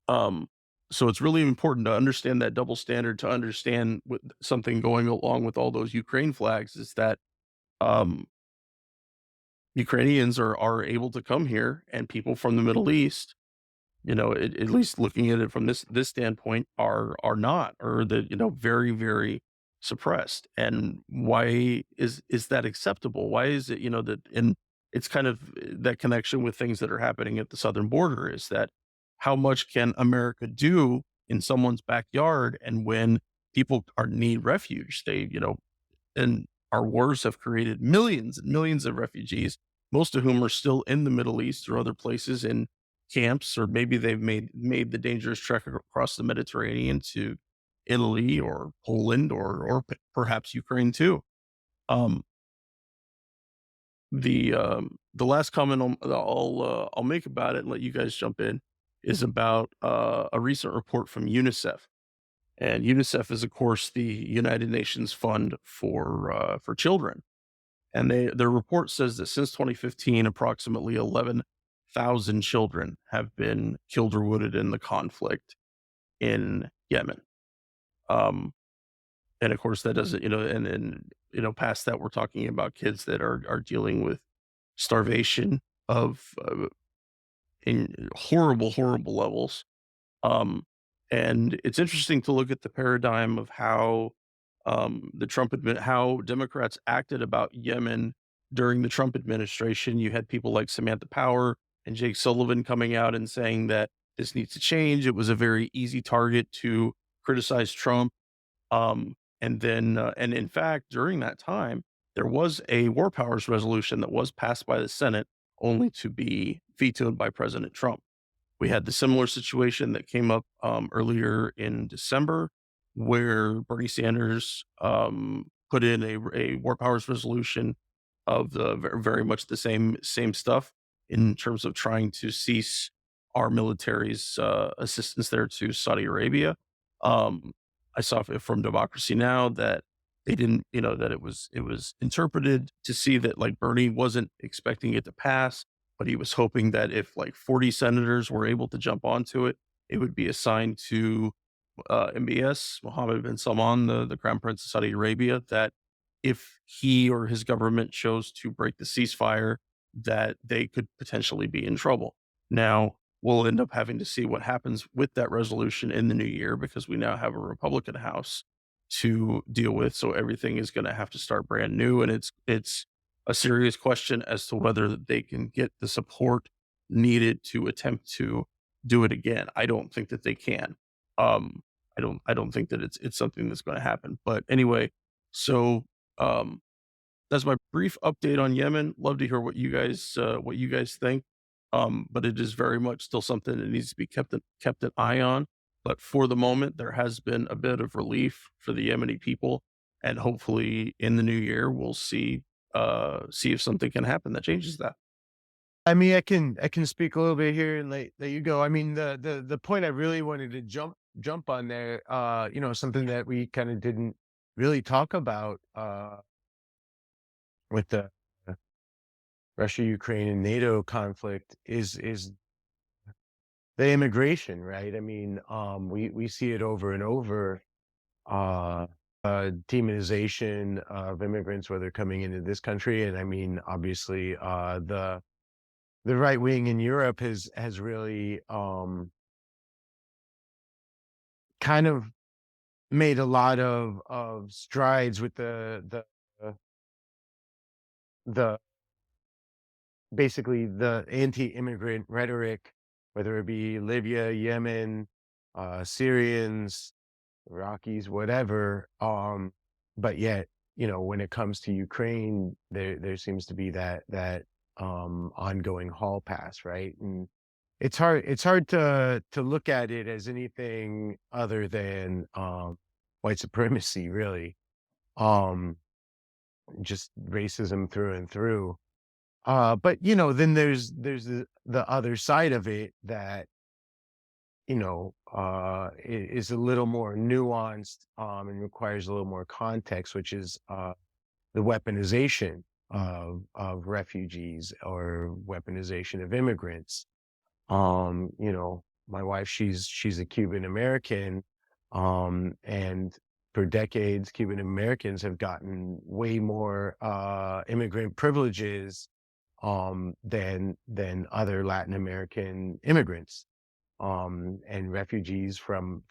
Um, so it's really important to understand that double standard, to understand something going along with all those Ukraine flags, is that um, Ukrainians are able to come here, and people from the Middle East at least looking at it from this standpoint, are not, or that, very, very suppressed. And why is that acceptable? Why is it, that, and it's kind of that connection with things that are happening at the southern border, is that how much can America do in someone's backyard? And when people need refuge, and our wars have created millions and millions of refugees, most of whom are still in the Middle East or other places in camps, or maybe they've made the dangerous trek across the Mediterranean to Italy or Poland, or perhaps Ukraine too. Um, the last comment I'll make about it and let you guys jump in is about a recent report from UNICEF. And UNICEF is, of course, the United Nations Fund for children. And their report says that since 2015, approximately 11,000 children have been killed or wounded in the conflict in Yemen. And of course, that doesn't, past that, we're talking about kids that are dealing with starvation of in horrible, horrible levels. And it's interesting to look at the paradigm of how how Democrats acted about Yemen during the Trump administration. You had people like Samantha Power and Jake Sullivan coming out and saying that this needs to change. It was a very easy target to criticize Trump. And in fact, during that time, there was a war powers resolution that was passed by the Senate, only to be vetoed by President Trump. We had the similar situation that came up earlier in December, where Bernie Sanders put in a war powers resolution of the very much the same stuff, in terms of trying to cease our military's assistance there to Saudi Arabia. Um, I saw from Democracy Now! That they didn't, that it was interpreted to see that, like, Bernie wasn't expecting it to pass, but he was hoping that if like 40 senators were able to jump onto it, it would be assigned to MBS, Mohammed bin Salman, the Crown Prince of Saudi Arabia, that if he or his government chose to break the ceasefire, that they could potentially be in trouble. Now, we'll end up having to see what happens with that resolution in the new year, because we now have a Republican House to deal with. So everything is going to have to start brand new. And it's a serious question as to whether they can get the support needed to attempt to do it again. I don't think that they can. I don't think that it's something that's going to happen. But anyway, so um, that's my brief update on Yemen. Love to hear what you guys think. But it is very much still something that needs to be kept an eye on. But for the moment, there has been a bit of relief for the Yemeni people, and hopefully in the new year we'll see if something can happen that changes that. I mean, I can speak a little bit here and let you go. I mean, the point I really wanted to jump on there, something that we kind of didn't really talk about with the Russia, Ukraine, and NATO conflict is the immigration, right? I mean, we see it over and over, uh, demonization of immigrants, whether coming into this country, and I mean, obviously, the right wing in Europe has really kind of made a lot of strides with the basically the anti-immigrant rhetoric, whether it be Libya, Yemen, Syrians, Iraqis, whatever. But yet, when it comes to Ukraine, there seems to be that ongoing hall pass, right? And it's hard to look at it as anything other than white supremacy, really. Um, just racism through and through. But then there's the other side of it that is a little more nuanced, and requires a little more context, which is the weaponization of refugees, or weaponization of immigrants. My wife, she's a Cuban American, and for decades, Cuban Americans have gotten way more immigrant privileges than other Latin American immigrants. and refugees from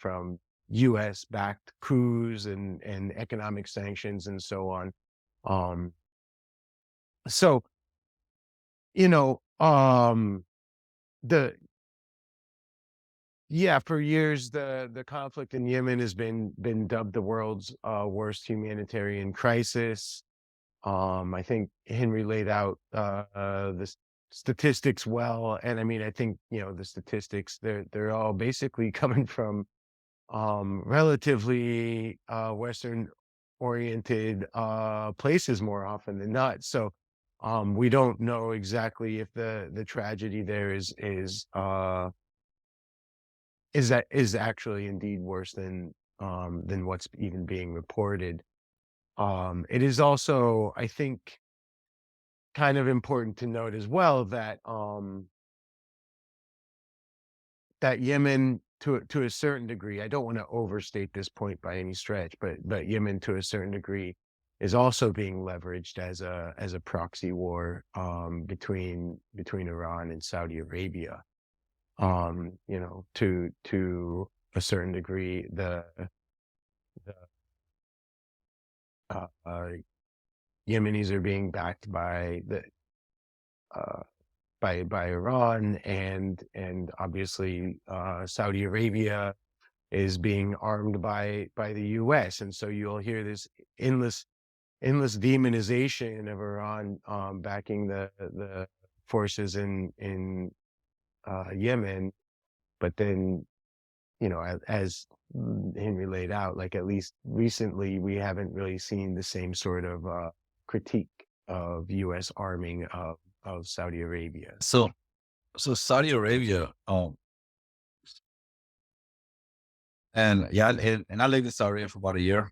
U.S. backed coups and economic sanctions and so on. Um, so you know, the yeah, for years the conflict in Yemen has been dubbed the world's worst humanitarian crisis. I think Henry laid out statistics well, and I mean, I think the statistics they're all basically coming from relatively Western oriented places more often than not. So we don't know exactly if the tragedy there is actually indeed worse than what's even being reported. It is also, I think, kind of important to note as well that Yemen, to a certain degree, I don't want to overstate this point by any stretch, but Yemen to a certain degree is also being leveraged as a proxy war between Iran and Saudi Arabia. To a certain degree, the Yemenis are being backed by the by Iran, and obviously Saudi Arabia is being armed by the U.S. And so you'll hear this endless demonization of Iran backing the forces in Yemen, but then as Henry laid out, like at least recently, we haven't really seen the same sort of critique of U.S. arming of Saudi Arabia. So Saudi Arabia, and yeah, and I lived in Saudi Arabia for about a year.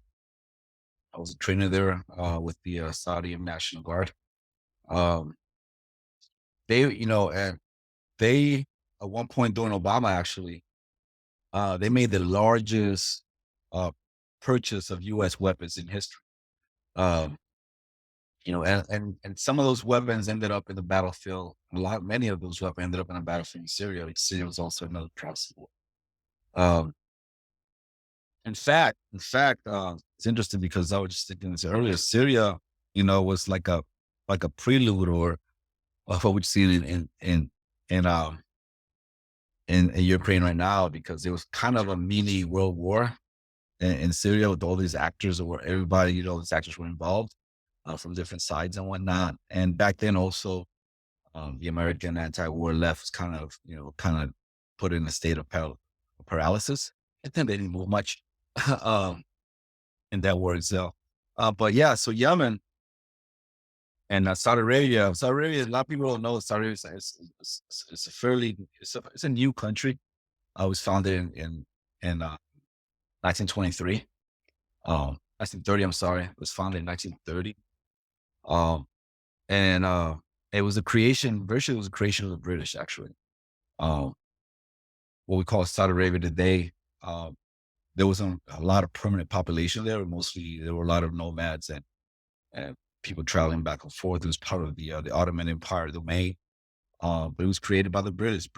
I was a trainer there with the Saudi National Guard. Um, and they at one point during Obama, actually, they made the largest uh, purchase of U.S. weapons in history. Um, and some of those weapons ended up in the battlefield. Many of those weapons ended up in the battlefield in Syria. Like Syria was also another proxy war. Um, in fact, it's interesting because I was just thinking this earlier. Syria, was like a prelude or of what we've seen in Ukraine right now, because it was kind of a mini world war in Syria with all these actors, or everybody, these actors were involved from different sides and whatnot. And back then also, the American anti-war left was kind of put in a state of paralysis. And then they didn't move much in that war itself. But yeah, so Yemen and Saudi Arabia, a lot of people don't know Saudi Arabia it's a new country. It was founded in 1923. 1930, I'm sorry. It was founded in 1930. Um, and it was virtually it was a creation of the British, actually. Um, what we call Saudi Arabia today, there wasn't a lot of permanent population there. Mostly, there were a lot of nomads and people traveling back and forth. It was part of the Ottoman Empire domain. But it was created by the British.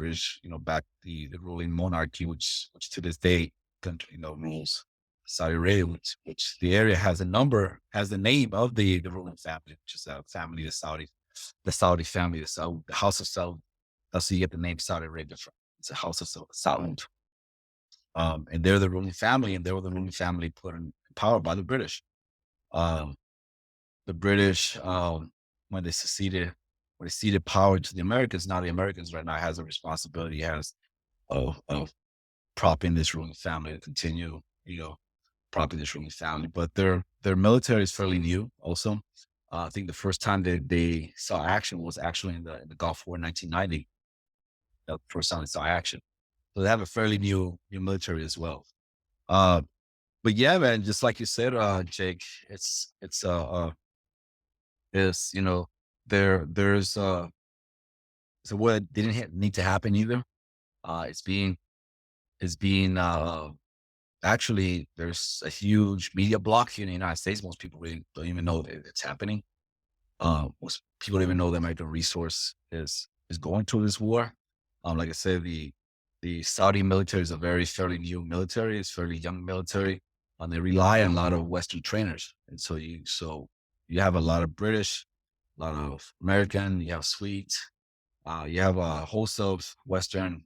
Back the ruling monarchy, which to this day, rules Saudi Arabia, which the area has the name of the ruling family, which is a family, the Saudi family, the House of Saud. That's where you get the name Saudi Arabia from. It's a House of Saud. And they're the ruling family, and they were the ruling family put in power by the British. The British, when they ceded power to the Americans, now the Americans right now has a responsibility of propping this ruling family to continue, propping this ruling family. But their military is fairly new also. I think the first time that they saw action was actually in the Gulf War in 1990. The first time they saw action. So they have a fairly new military as well. But yeah, man, just like you said, Jake, there's so what didn't need to happen either. It's being actually, there's a huge media block here in the United States. Most people really don't even know that it's happening. Most people don't even know the American resource is going through this war. Like I said, the Saudi military is a fairly new military. It's fairly young military, and they rely on a lot of Western trainers. And so you have a lot of British, a lot of American, you have Swedes, you have a host of Western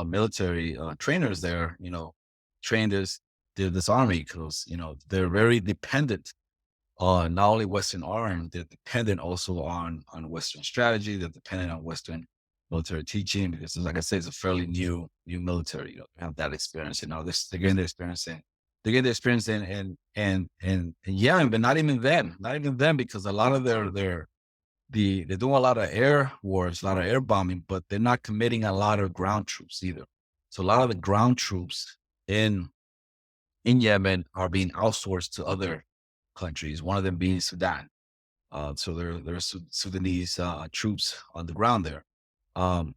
military trainers there, train this army because, they're very dependent on not only Western arm, they're dependent also on Western strategy. They're dependent on Western military teaching because, like I said, it's a fairly new military. They have that experience. They're getting their experience in. They're getting their experience in Yemen, but not even them, because a lot of they're doing a lot of air wars, a lot of air bombing, but they're not committing a lot of ground troops either. So a lot of the ground troops in Yemen are being outsourced to other countries, one of them being Sudan. So there are Sudanese troops on the ground there.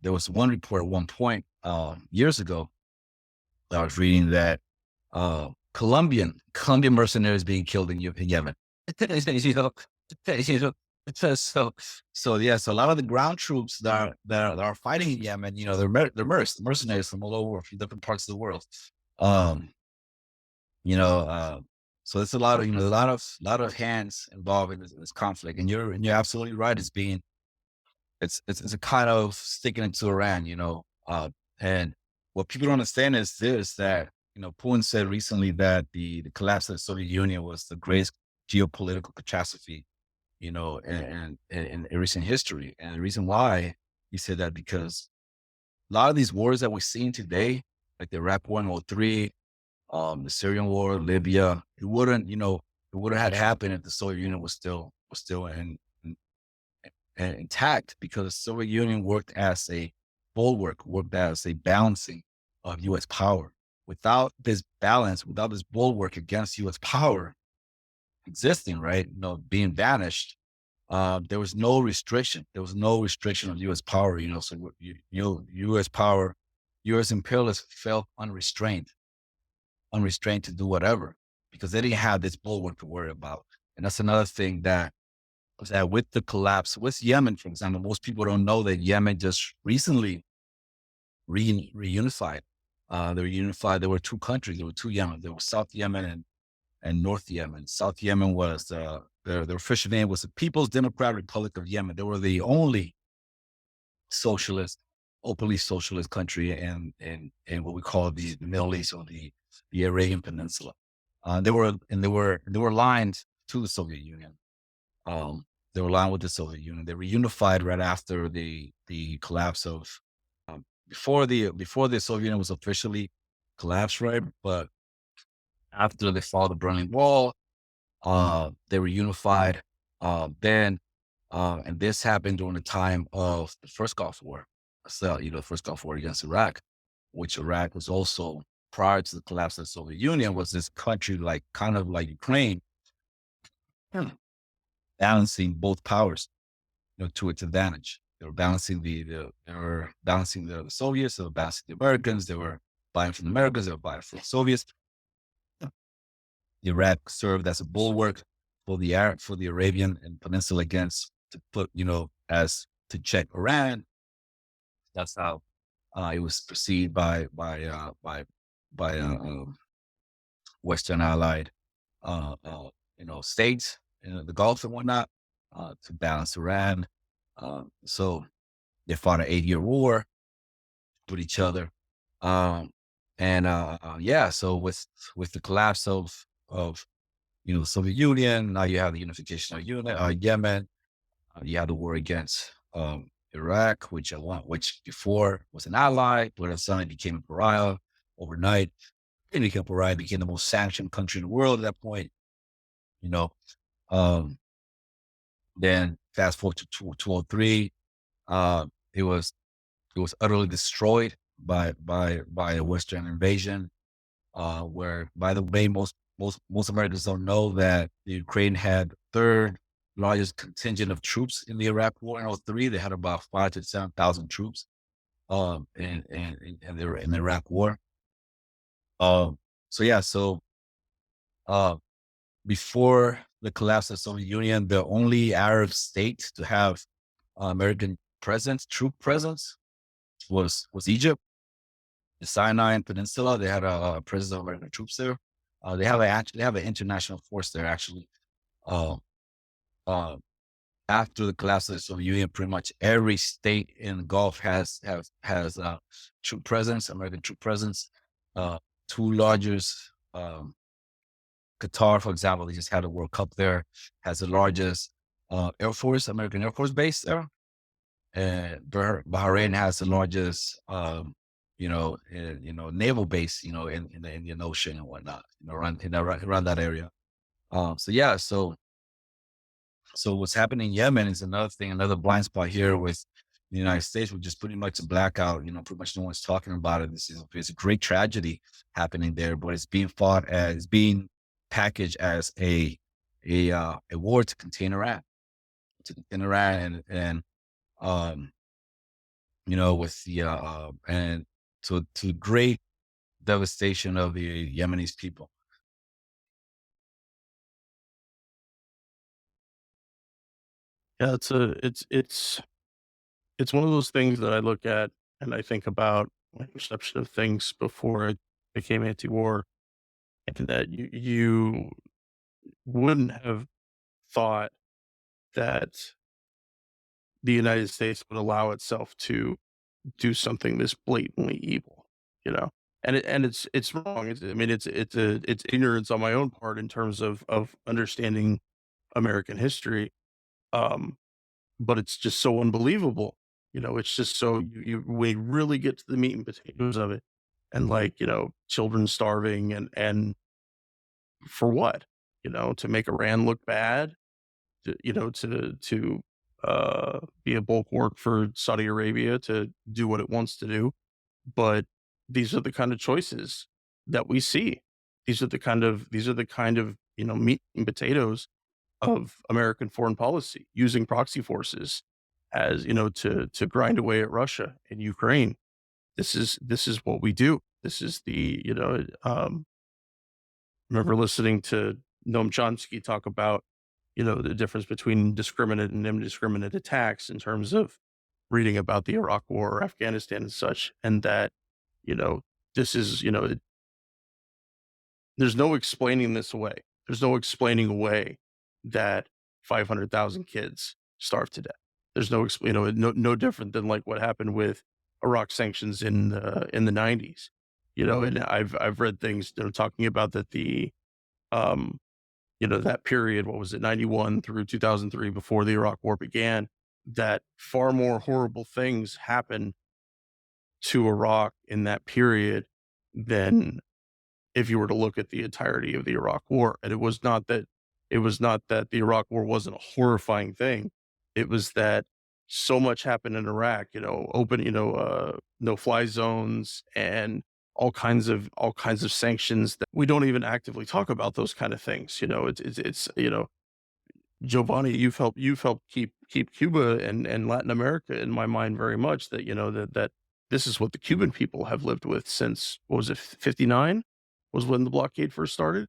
There was one report at one point years ago that I was reading that Colombian mercenaries being killed in Yemen. you know, you know, so yeah, so a lot of the ground troops that are fighting in Yemen, they're mercenaries from all over, from different parts of the world. Um, you know, so it's a lot of a lot of hands involved in this conflict, and you're absolutely right. It's a kind of sticking it to Iran, and what people don't understand is this, that Putin said recently that the collapse of the Soviet Union was the greatest geopolitical catastrophe, in recent history. And the reason why he said that, because a lot of these wars that we're seeing today, like the Iraq War in '03, the Syrian War, Libya, it wouldn't have happened if the Soviet Union was still intact, because the Soviet Union worked as a bulwark, worked as a balancing of U.S. power. Without this balance, without this bulwark against U.S. power existing, right, being vanished, there was no restriction. There was no restriction of U.S. power, so U.S. power, U.S. imperialists felt unrestrained to do whatever, because they didn't have this bulwark to worry about. And that's another thing that was that with the collapse, with Yemen, for example, most people don't know that Yemen just recently reunified. They were unified. There were two countries. There were two Yemen. There was South Yemen and North Yemen. South Yemen was their official name was the People's Democratic Republic of Yemen. They were the only socialist, openly socialist country in what we call the Middle East, or the Arabian Peninsula. They were aligned to the Soviet Union. They were aligned with the Soviet Union. They reunified right after the collapse of before the Soviet Union was officially collapsed, right? But after they fall of the Berlin Wall, they reunified. Then and this happened during the time of the first Gulf War. So, the first Gulf War against Iraq, which Iraq was also, prior to the collapse of the Soviet Union, was this country kind of like Ukraine, balancing both powers, to its advantage. They were balancing the Soviets, they were balancing the Americans, they were buying from the Americans, they were buying from the Soviets. Iraq served as a bulwark for the Arabian and Peninsula against, to put, as to check Iran. That's how it was perceived by Western allied, states in the Gulf and whatnot, to balance Iran. So they fought an 8-year war with each other. So with the collapse of the Soviet Union, now you have the unification of Yemen. You have the war against Iraq, which before was an ally, but suddenly became a pariah overnight. It became a pariah, became the most sanctioned country in the world at that point. Then fast forward to 2003, it was utterly destroyed by a Western invasion. Where, by the way, most Americans don't know that the Ukraine had third largest contingent of troops in the Iraq War in '03. They had about 5,000 to 7,000 troops in the Iraq War. Before the collapse of the Soviet Union, the only Arab state to have American troop presence was Egypt. the Sinai Peninsula. They had a presence of American troops there. They have an international force there actually. Uh, uh, After the collapse of the Soviet Union, pretty much every state in the Gulf has troop presence, American troop presence. Two largest, Qatar, for example, they just had a World Cup there, has the largest American Air Force base there. And Bahrain has the largest, naval base, in the Indian Ocean and whatnot, around that area. So yeah, so what's happening in Yemen is another thing, another blind spot here with the United States, which is pretty much a blackout. Pretty much no one's talking about it. It's a great tragedy happening there, but it's being packaged as a war to contain Iran, and um, with the and to great devastation of the Yemenis people. Yeah, it's one of those things that I look at and I think about my perception of things before I became anti-war, and that you wouldn't have thought that the United States would allow itself to do something this blatantly evil, you know? And it's wrong. I mean, it's ignorance on my own part in terms of understanding American history. Um, but it's just so unbelievable. It's just so we really get to the meat and potatoes of it. And like, children starving and for what? To make Iran look bad, to be a bulwark for Saudi Arabia to do what it wants to do. But these are the kind of choices that we see. These are the kind of meat and potatoes of American foreign policy, using proxy forces as to grind away at Russia and Ukraine. This is what we do. This is the remember listening to Noam Chomsky talk about the difference between discriminate and indiscriminate attacks in terms of reading about the Iraq War or Afghanistan and such, and that you know this is there's no explaining this away. There's no explaining away that 500,000 kids starved to death. There's no different than like what happened with Iraq sanctions in the 90s. And I've read things talking about that um that period, what was it, 91 through 2003, before the Iraq War began, that far more horrible things happened to Iraq in that period than if you were to look at the entirety of the Iraq War. And it was not that the Iraq War wasn't a horrifying thing. It was that so much happened in Iraq, no fly zones and all kinds of sanctions that we don't even actively talk about those kind of things. It's Giovanni, you've helped keep Cuba and Latin America in my mind very much, that that this is what the Cuban people have lived with since, what was it, 59 was when the blockade first started.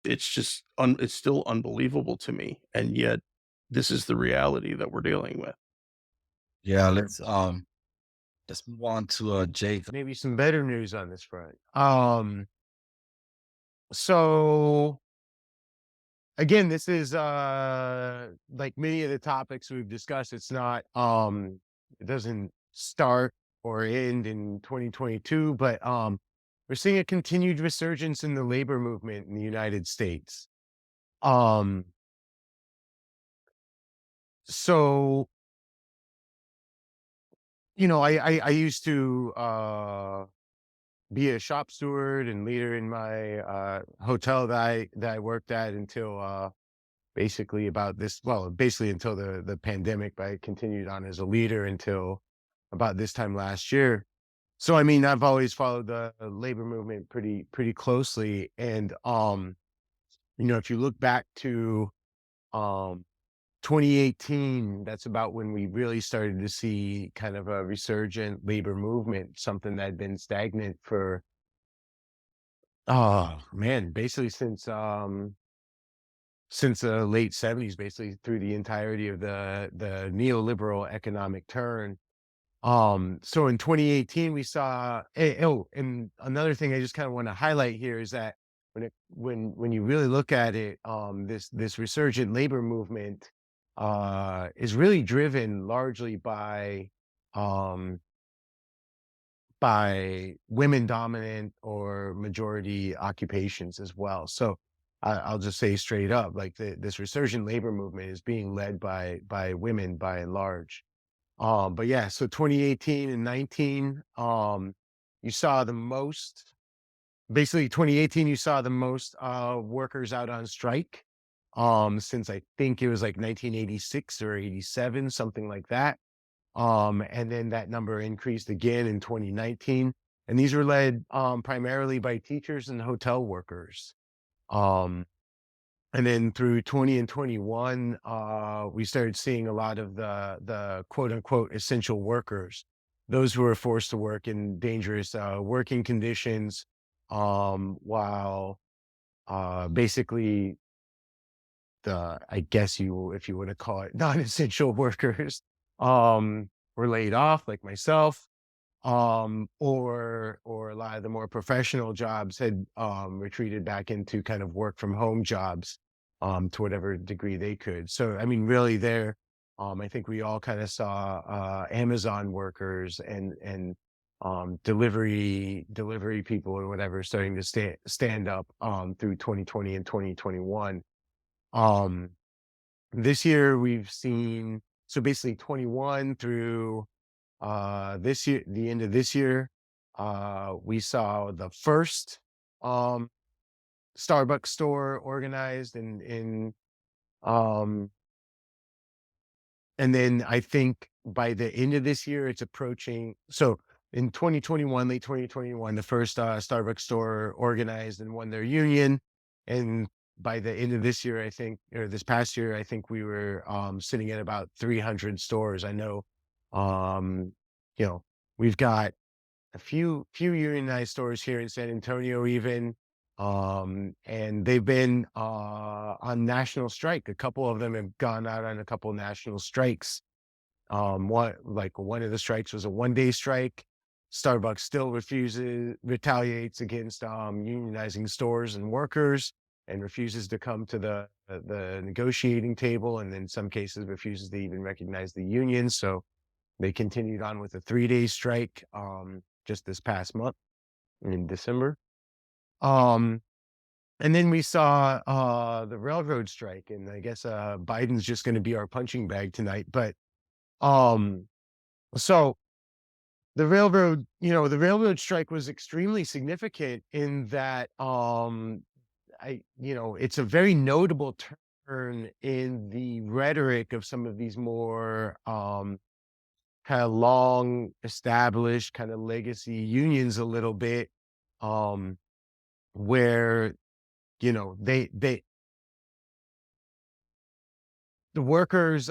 It's just it's still unbelievable to me, and yet this is the reality that we're dealing with. Yeah, let's move on to Jake. Maybe some better news on this front. So again, this is like many of the topics we've discussed, it's not it doesn't start or end in 2022, but we're seeing a continued resurgence in the labor movement in the United States. Um so I used to be a shop steward and leader in my hotel that I worked at until basically basically until the pandemic, but I continued on as a leader until about this time last year. So I mean, I've always followed the labor movement pretty closely. And if you look back to um 2018, that's about when we really started to see kind of a resurgent labor movement, something that had been stagnant for, oh man, basically since the late 70s, basically through the entirety of the neoliberal economic turn. So in 2018, we saw, and another thing I just kind of want to highlight here is that when you really look at it, this resurgent labor movement, is really driven largely um, by women dominant or majority occupations as well. So I'll just say straight up, like this resurgent labor movement is being led by women by and large. But yeah, so 2018 and 19, you saw the most, basically 2018, you saw the most workers out on strike since I think it was like 1986 or 87, something like that. And then that number increased again in 2019. And these were led primarily by teachers and hotel workers. Um, and then through 20 and 21, we started seeing a lot of the quote unquote essential workers, those who were forced to work in dangerous working conditions, while basically I guess if you want to call it non-essential workers, were laid off, like myself, or a lot of the more professional jobs had retreated back into kind of work from home jobs, to whatever degree they could. So I mean, really, there, I think we all kind of saw Amazon workers and delivery people or whatever starting to stand up through 2020 and 2021. Um, this year we've seen, so basically 21 through this year, the end of this year, we saw the first um Starbucks store organized um and then I think by the end of this year it's approaching, so in 2021, late 2021, the first Starbucks store organized and won their union. And by the end of this year, I think, or this past year, I think we were sitting at about 300 stores. I know, um, you know, we've got a few unionized stores here in San Antonio even, and they've been on national strike. A couple of them have gone out on a couple national strikes. One of the strikes was a 1-day strike. Starbucks still retaliates against unionizing stores and workers, and refuses to come to the negotiating table, and in some cases refuses to even recognize the union. So they continued on with a 3-day strike just this past month in December. Um, and then we saw the railroad strike, and I guess Biden's just going to be our punching bag tonight. But um, so the railroad strike was extremely significant in that it's a very notable turn in the rhetoric of some of these more kind of long established kind of legacy unions a little bit, um, where, they the workers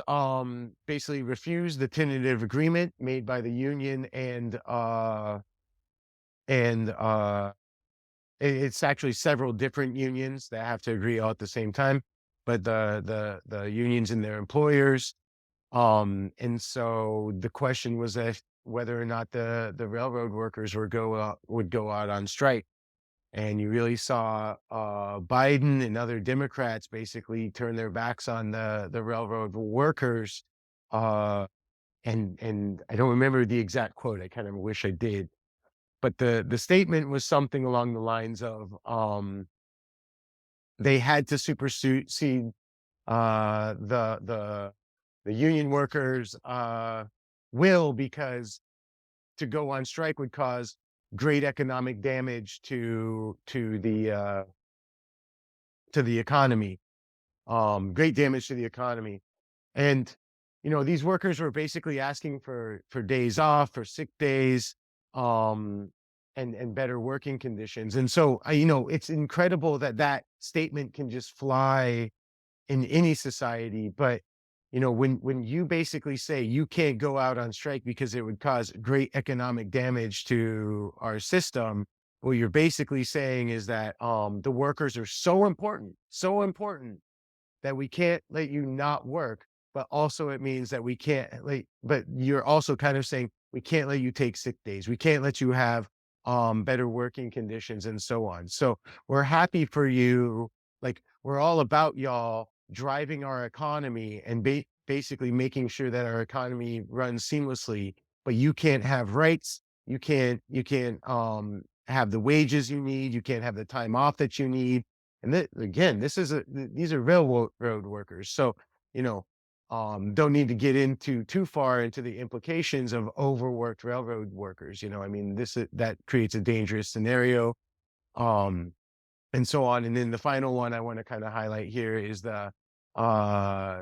basically refused the tentative agreement made by the union, and it's actually several different unions that have to agree all at the same time, but the unions and their employers. And so the question was whether or not the railroad workers would go out on strike. And you really saw Biden and other Democrats basically turn their backs on the railroad workers. Uh, and I don't remember the exact quote. I kind of wish I did, but the statement was something along the lines of they had to supersede the union workers' will, because to go on strike would cause great economic damage to the economy, great damage to the economy. And these workers were basically asking for days off, for sick days, um, and better working conditions. And so it's incredible that that statement can just fly in any society. But when you basically say you can't go out on strike because it would cause great economic damage to our system, what you're basically saying is that the workers are so important that we can't let you not work. But also it means that we can't, but you're also kind of saying We can't let you take sick days. We can't let you have better working conditions and so on. So we're happy for you. Like, we're all about y'all driving our economy and basically making sure that our economy runs seamlessly, but you can't have rights. You can't have the wages you need. You can't have the time off that you need. And again, these are railroad workers. So, you know, don't need to get into too far into the implications of overworked railroad workers. I mean, that creates a dangerous scenario, um, and so on. And then the final one I want to kind of highlight here is uh,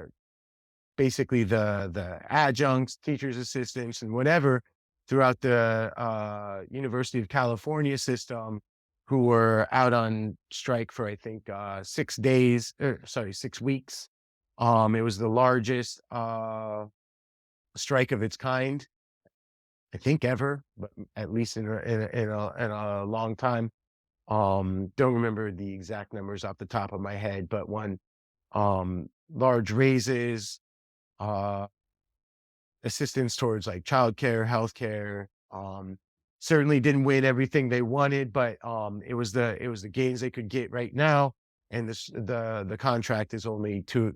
basically the adjuncts, teachers assistants, and whatever throughout the University of California system, who were out on strike for, I think, 6 days, 6 weeks. It was the largest strike of its kind, I think, ever, but at least in a long time. Don't remember the exact numbers off the top of my head, but large raises, uh, assistance towards like childcare, healthcare. Certainly didn't win everything they wanted, but it was the gains they could get right now, and the contract is only 2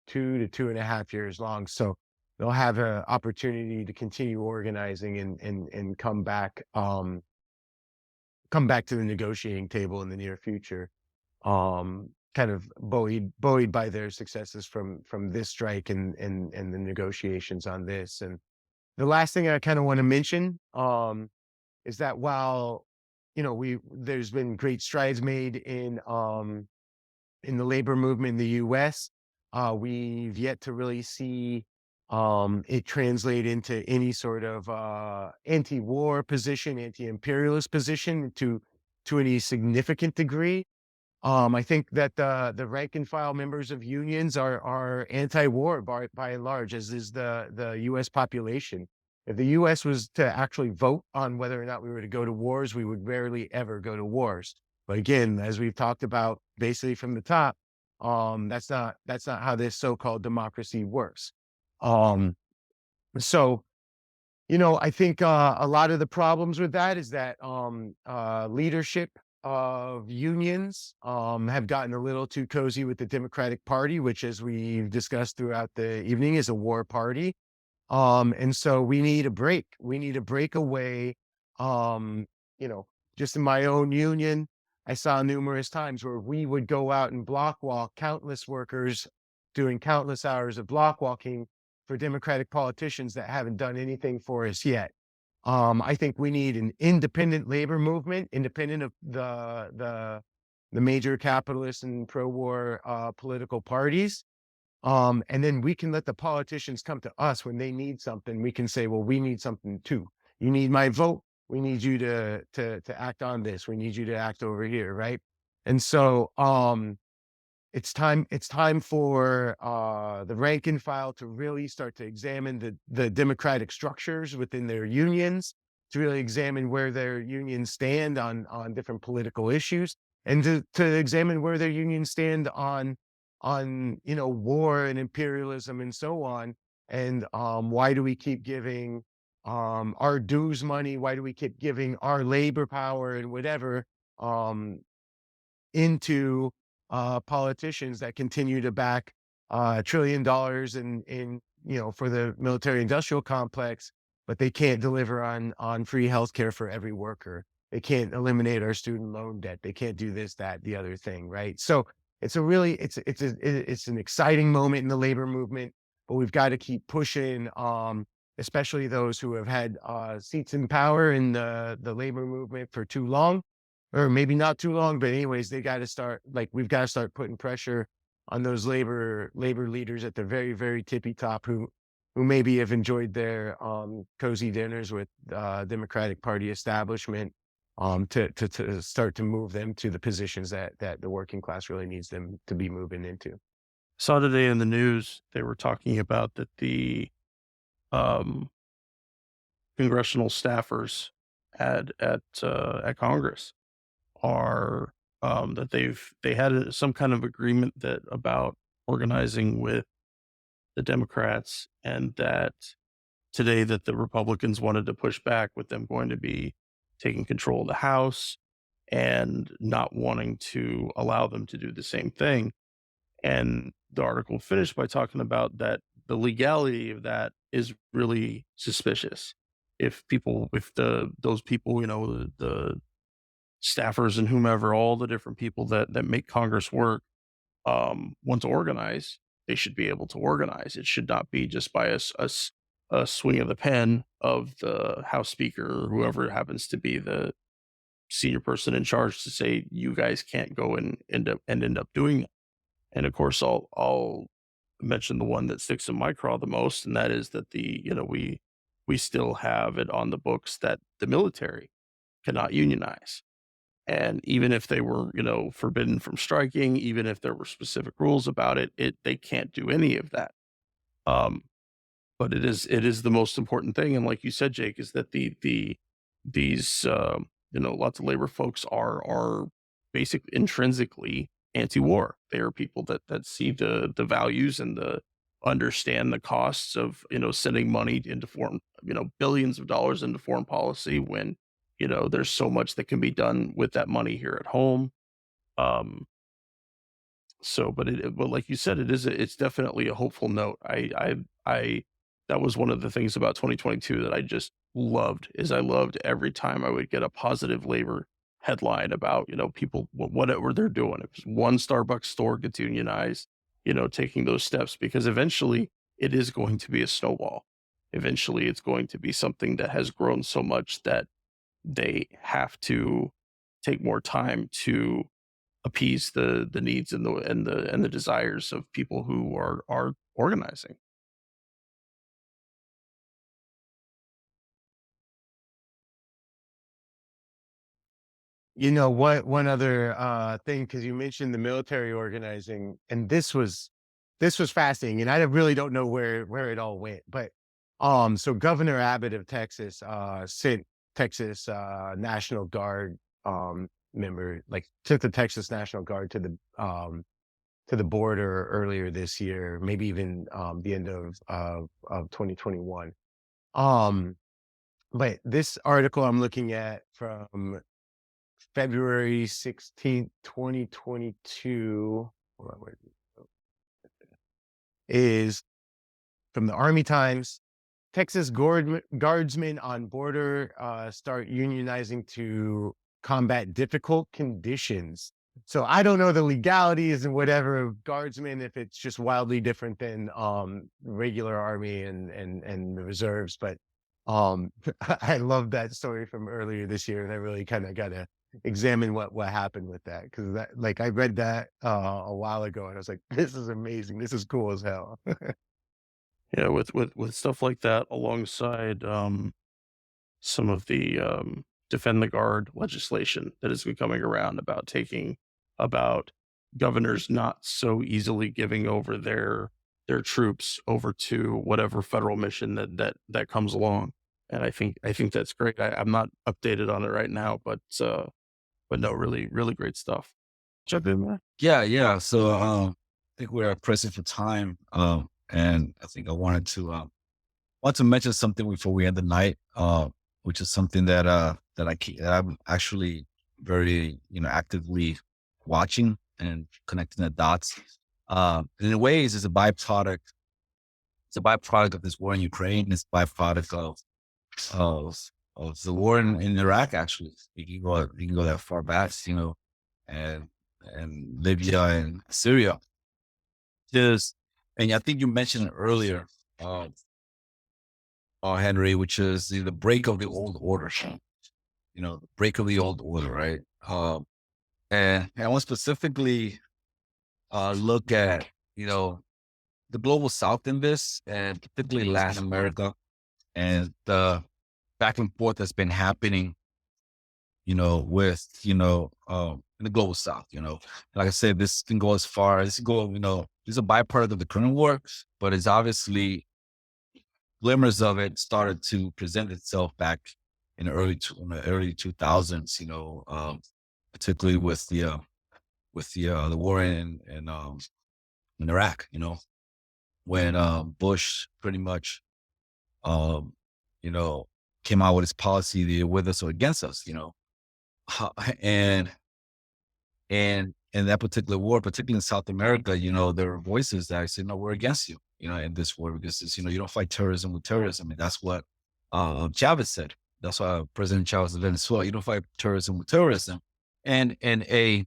to 2.5 years long, so they'll have an opportunity to continue organizing and come back to the negotiating table in the near future. Kind of buoyed by their successes from this strike and the negotiations on this. And the last thing I kind of want to mention is that while there's been great strides made in the labor movement in the U.S., we've yet to really see it translate into any sort of anti-war position, anti-imperialist position to any significant degree. I think that the rank and file members of unions are anti-war by and large, as is the U.S. population. If the U.S. was to actually vote on whether or not we were to go to wars, we would rarely ever go to wars. But again, as we've talked about basically from the top, that's not how this so-called democracy works. Um, so I think a lot of the problems with that is that leadership of unions have gotten a little too cozy with the Democratic Party, which, as we've discussed throughout the evening, is a war party. And so we need a break. We need a breakaway. Um, you know, just in my own union, I saw numerous times where we would go out and block walk, countless workers doing countless hours of block walking for Democratic politicians that haven't done anything for us yet. I think we need an independent labor movement, independent of the major capitalist and pro-war political parties. And then we can let the politicians come to us when they need something. We can say, well, we need something too. You need my vote. We need you to act on this. We need you to act over here, right? And so it's time for the rank and file to really start to examine the democratic structures within their unions, to really examine where their unions stand on different political issues, and to examine where their unions stand on war and imperialism and so on. And why do we keep giving our dues money? Why do we keep giving our labor power and whatever into politicians that continue to back $1 trillion for the military industrial complex, but they can't deliver on free healthcare for every worker. They can't eliminate our student loan debt. They can't do this, that, the other thing, right? So it's an exciting moment in the labor movement, but we've got to keep pushing, especially those who have had seats in power in the labor movement for too long, or maybe not too long, but anyways, we've got to start putting pressure on those labor leaders at the very, very tippy top who maybe have enjoyed their cozy dinners with Democratic Party establishment, to start to move them to the positions that the working class really needs them to be moving into. Saw today in the news, they were talking about that the um, congressional staffers at Congress are that they had some kind of agreement that about organizing with the Democrats, and that today that the Republicans wanted to push back with them going to be taking control of the House and not wanting to allow them to do the same thing. And the article finished by talking about that the legality of that is really suspicious. If those people, the staffers and whomever, all the different people that make Congress work, want to organize, they should be able to organize. It should not be just by a swing of the pen of the House Speaker or whoever happens to be the senior person in charge to say you guys can't go and end up doing it. And of course, I'll mention the one that sticks in my craw the most, and that is that we still have it on the books that the military cannot unionize. And even if they were, forbidden from striking, even if there were specific rules about it, they can't do any of that. Um, but it is the most important thing. And like you said, Jake, is that these lots of labor folks are basically intrinsically anti-war. They are people that see the values and understand the costs of sending money into foreign, billions of dollars into foreign policy when there's so much that can be done with that money here at home. Um, but like you said, it's definitely a hopeful note. I that was one of the things about 2022 that I just loved. Is I loved every time I would get a positive labor headline about people, whatever they're doing. If one Starbucks store gets unionized, taking those steps, because eventually it is going to be a snowball. Eventually it's going to be something that has grown so much that they have to take more time to appease the needs and the desires of people who are organizing. What one other thing, because you mentioned the military organizing, and this was fascinating, and I really don't know where it all went, but so Governor Abbott of Texas sent Texas National Guard member, like took the Texas National Guard to the border earlier this year, maybe even the end of 2021. Um, but this article I'm looking at from February 16th, 2022, hold on, is from the Army Times. Texas guardsmen on border start unionizing to combat difficult conditions. So I don't know the legalities and whatever of guardsmen, if it's just wildly different than regular Army and the reserves. But I love that story from earlier this year, and I really kind of got to examine what happened with that, because that, like, I read that a while ago, and I was like, this is amazing. This is cool as hell. Yeah, with stuff like that alongside some of the defend the guard legislation that has been coming around about governors not so easily giving over their troops over to whatever federal mission that comes along. And I think that's great. I'm not updated on it right now, but no, really, really great stuff. Jump in, man. Yeah. So I think we're pressing for time. And I think I want to mention something before we end the night, which is something that I'm actually very, actively watching and connecting the dots. In ways, it's a byproduct. It's a byproduct of this war in Ukraine. It's a byproduct of the war in Iraq. Actually, you can go that far back, and Libya and Syria. And I think you mentioned it earlier, Henry, which is the break of the old order. The break of the old order, right? And I want to specifically look at the global South in this, and particularly Latin America, and the back and forth that's been happening, with in the global South. Like I said, this can go as far as this is a byproduct of the current war, but it's obviously glimmers of it started to present itself back in the early 2000s. Particularly with the war in Iraq. When Bush pretty much um, you know, came out with his policy, either with us or against us, and in that particular war, particularly in South America, there are voices that say, no, we're against you, in this war, because it's, you don't fight terrorism with terrorism. And that's what Chavez said. That's why President Chavez of Venezuela, you don't fight terrorism with terrorism. And in a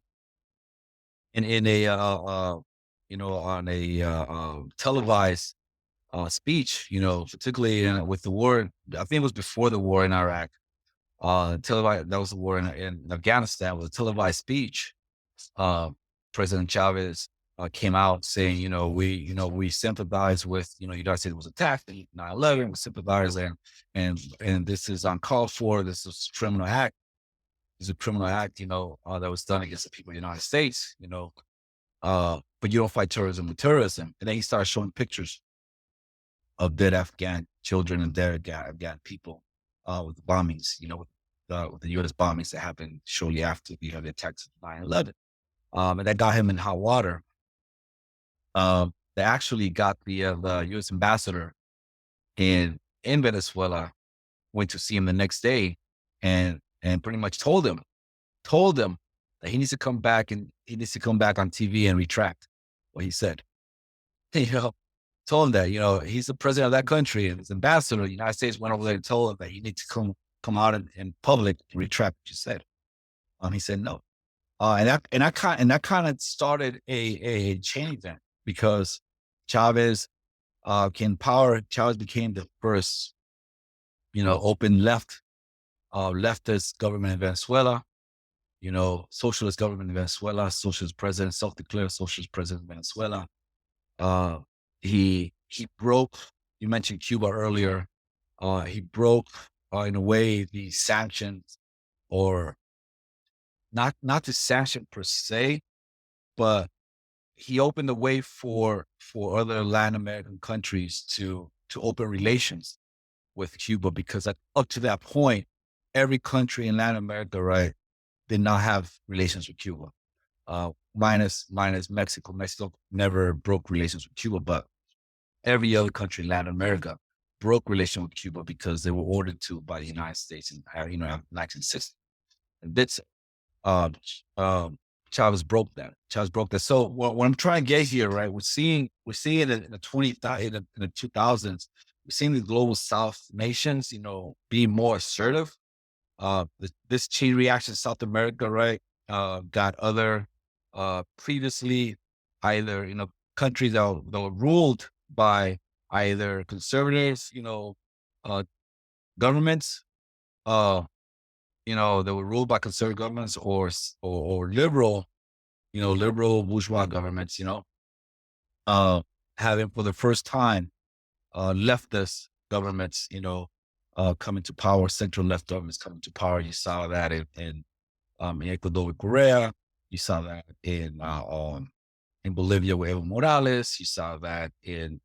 on a televised speech, particularly with the war, I think it was before the war in Iraq, televised, that was the war in Afghanistan, was a televised speech. President Chavez came out saying, we sympathize with, United States was attacked in 9/11, we sympathize, and this is uncalled for. This is a criminal act. It's a criminal act, that was done against the people of the United States, but you don't fight terrorism with terrorism. And then he started showing pictures of dead Afghan children and dead Afghan people with the bombings, with the U.S. bombings that happened shortly after the attacks of 9/11. And that got him in hot water. They actually got the U.S. ambassador in Venezuela, went to see him the next day, and pretty much told him that he needs to come back on TV and retract what he said. Told him that, he's the president of that country, and his ambassador, the United States, went over there and told him that he needs to come out in public and retract what you said. He said no. And that kind of started a chain event, because Chavez came power. Chavez became the first, open leftist government in Venezuela, socialist government in Venezuela, socialist president, self-declared socialist president of Venezuela. He broke, you mentioned Cuba earlier. He broke, in a way, the sanctions, or not the sanction per se, but he opened the way for other Latin American countries to open relations with Cuba, because up to that point, every country in Latin America, right, did not have relations with Cuba, minus Mexico. Mexico never broke relations with Cuba, but every other country in Latin America broke relations with Cuba because they were ordered to by the United States in 1960. And did so. Chavez broke that. So what I'm trying to get here, right? We're seeing it in the 2000s. We're seeing the global South nations, being more assertive. This chain reaction in South America, right? Got other previously either countries that were ruled by either conservatives, governments, that were ruled by conservative governments, or liberal, liberal bourgeois governments, having for the first time leftist governments, coming to power, central left governments coming to power. You saw that in Ecuador with Correa. You saw that in Bolivia with Evo Morales. You saw that in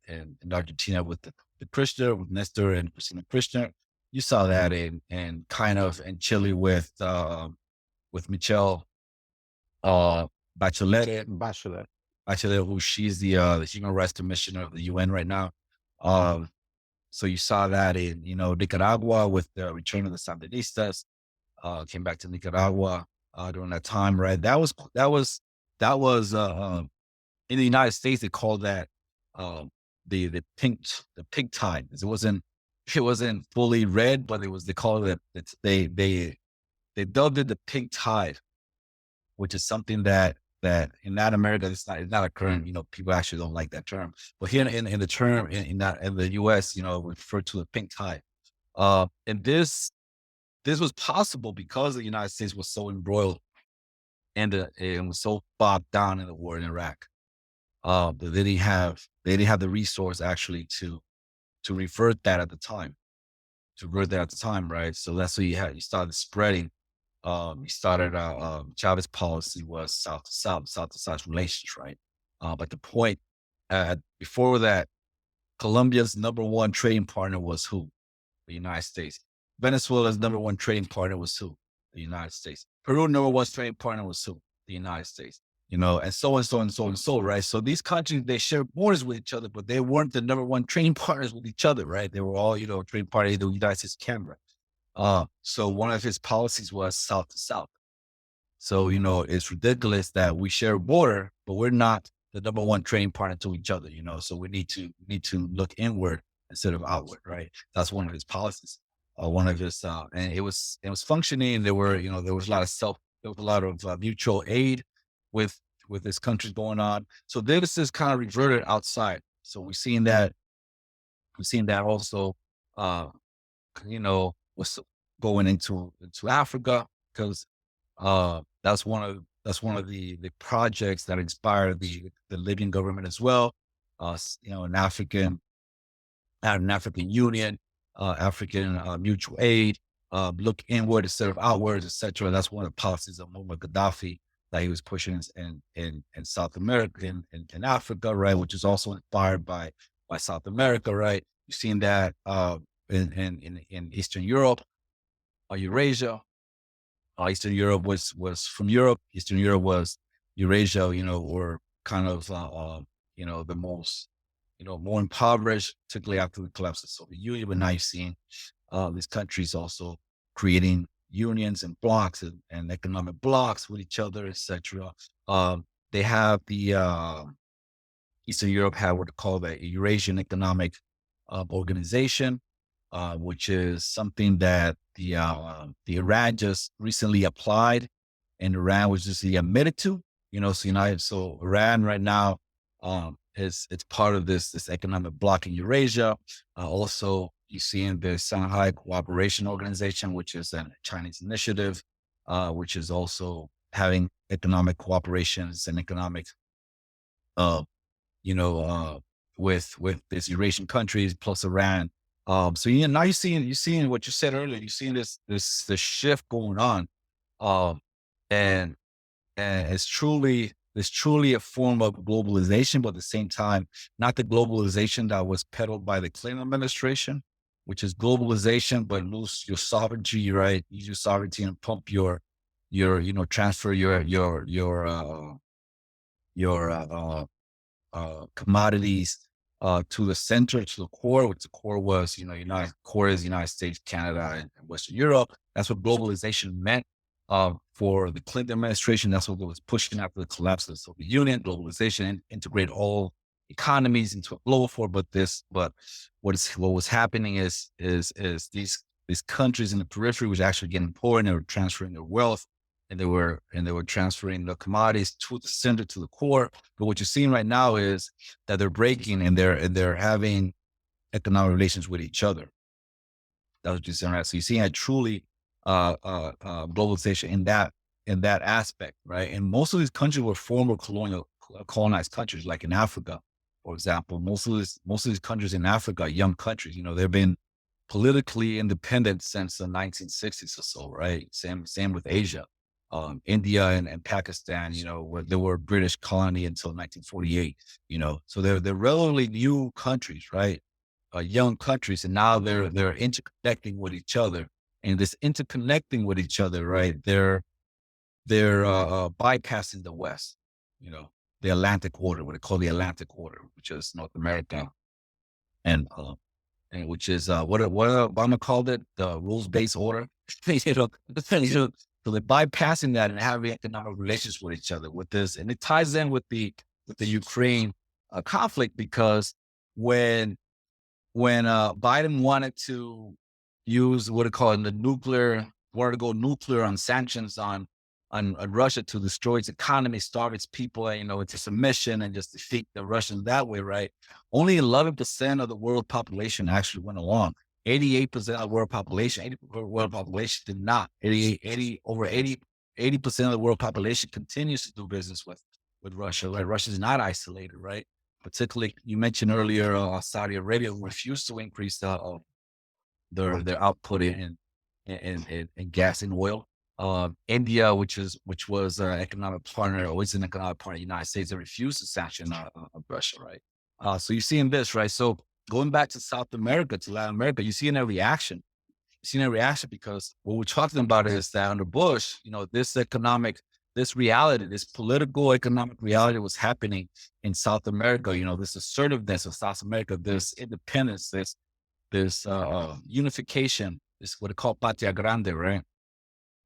Argentina with the Kirchner, with Nestor and Cristina Kirchner. You saw that in Chile with Michelle Bachelet, who she's the Human Rights Commissioner of the UN right now. So you saw that in Nicaragua with the return of the Sandinistas. Came back to Nicaragua during that time, right? That was in the United States, they called that the pink tide. It wasn't fully red, but they called it, they dubbed it the pink tide, which is something that in Latin America, it's not a current, people actually don't like that term. But here in the term in the US, we refer to the pink tide. And this was possible because the United States was so embroiled and was so bogged down in the war in Iraq. That they didn't have the resource actually to revert that at the time. Right? So that's what you started spreading. Chavez policy was south to south relations, right? But the point, before that, Colombia's number one trading partner was who? The United States. Venezuela's number one trading partner was who? The United States. Peru's number one trading partner was who? The United States. and so and so and so and so, right? So these countries, they share borders with each other, but they weren't the number one trading partners with each other, right? They were all, trading partners of the United States, Canada. So one of his policies was south to south. So, it's ridiculous that we share a border, but we're not the number one trading partner to each other, so we need to look inward instead of outward, right? That's one of his policies. One of his, and it was functioning. There was a lot of mutual aid with, this country going on. So this is kind of reverted outside. So we're seeing that also, uh, what's going into Africa, because that's one of the projects that inspired the Libyan government as well. An African Union, African mutual aid, look inward instead of outwards, etc. That's one of the policies of Muammar Gaddafi that he was pushing in South America, in Africa, right, which is also inspired by South America, right. You've seen that in Eastern Europe, Eurasia. Eastern Europe was from Europe. Eastern Europe was Eurasia, or kind of, the most, more impoverished, particularly after the collapse of the Soviet Union. But now you're seeing these countries also creating unions and blocks and economic blocks with each other, etc. They have Eastern Europe had what they call the Eurasian Economic Organization, which is something that the Iran just recently applied, and Iran was just admitted to. So Iran right now, it's part of this economic bloc in Eurasia. Also, you see in the Shanghai Cooperation Organization, which is a Chinese initiative, which is also having economic cooperations and economic, uh, you know, with these Eurasian countries plus Iran. So now you're seeing what you said earlier. You're seeing this shift going on, um, and it's truly a form of globalization, but at the same time, not the globalization that was peddled by the Clinton administration, which is globalization, but lose your sovereignty, right? Use your sovereignty and pump transfer your commodities to the center, to the core, which the core was, core is United States, Canada, and Western Europe. That's what globalization meant for the Clinton administration. That's what it was pushing after the collapse of the Soviet Union. Globalization and integrate all economies into a global form. But what was happening is these countries in the periphery was actually getting poor, and they were transferring their wealth, and they were transferring the commodities to the center, to the core. But what you're seeing right now is that they're breaking, and they're having economic relations with each other. That's what you're seeing, right? So you're seeing a truly globalization in that aspect, right? And most of these countries were former colonized countries, like in Africa, for example. Most of these countries in Africa are young countries. They've been politically independent since the 1960s or so, right? Same with Asia. India and Pakistan, they were British colony until 1948, so they're relatively new countries, right? Young countries, and now they're interconnecting with each other, and this interconnecting with each other, right? They're bypassing the West, the Atlantic Order, what they call the Atlantic Order, which is North America, and which is what Obama called it, the rules-based order. you know, so they're bypassing that and having economic relations with each other with this, and it ties in with the Ukraine conflict, because when Biden wanted to use what they call it, wanted to go nuclear on sanctions on Russia to destroy its economy, starve its people, into submission, and just defeat the Russians that way, right? Only 11% of the world population actually went along. 88% of the world population, 80% of the world population did not. 80% of the world population continues to do business with Russia, right? Russia is not isolated, right? Particularly, you mentioned earlier, Saudi Arabia refused to increase their output in gas and oil. India, which was an economic partner, or is an economic partner of the United States, that refused to sanction Russia, right? So you're seeing this, right? So going back to South America, to Latin America, you're seeing a reaction. You're seeing a reaction because what we're talking about is that under Bush, this economic this reality, this political, economic reality was happening in South America. This assertiveness of South America, this independence, this unification, this what they call Patria Grande, right?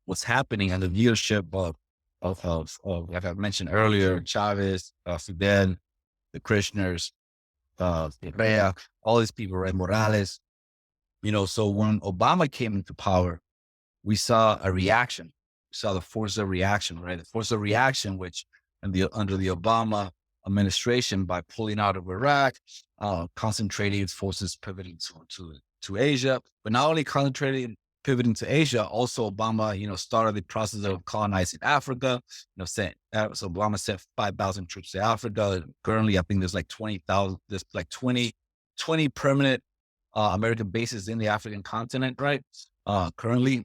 What's happening under the leadership of like I mentioned earlier, Chavez, Fidel, the Kirchners, Correa, all these people, right? Morales. So when Obama came into power, we saw a reaction. We saw the force of reaction, right? The force of reaction, which under the Obama administration, by pulling out of Iraq, concentrating its forces, pivoting to Asia, but not only concentrating, pivoting to Asia, also Obama, started the process of colonizing Africa. So Obama sent 5,000 troops to Africa. Currently, I think there's like 20,000. There's like 20 permanent American bases in the African continent, right? Currently,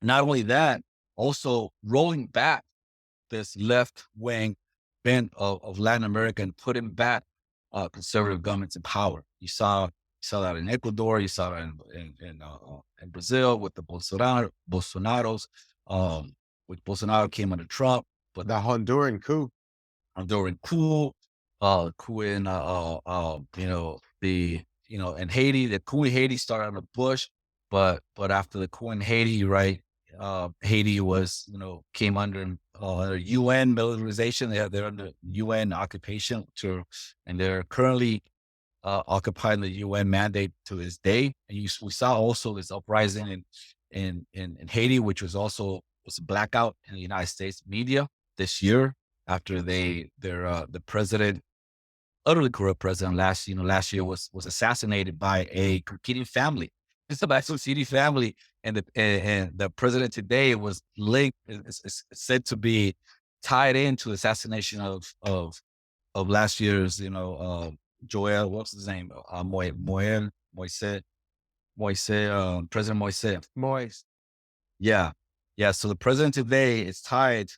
not only that, also rolling back this left wing bent of Latin America and putting back conservative governments in power. You saw that in Ecuador. You saw that in Brazil with the Bolsonaros, which Bolsonaro came under Trump, but The Honduran coup. coup in in Haiti. The coup in Haiti started under Bush, but after the coup in Haiti, right, Haiti was came under UN militarization. They're under UN occupation and they're currently occupying the UN mandate to this day. And we saw also this uprising in Haiti, which was a blackout in the United States media this year after the president, utterly corrupt president last year was assassinated by a competing family. It's a succeeding family, and the president today was linked, is said to be tied into the assassination of last year's, Joel, what's his name? President Moise. Moise. Yeah. Yeah. So the president today is said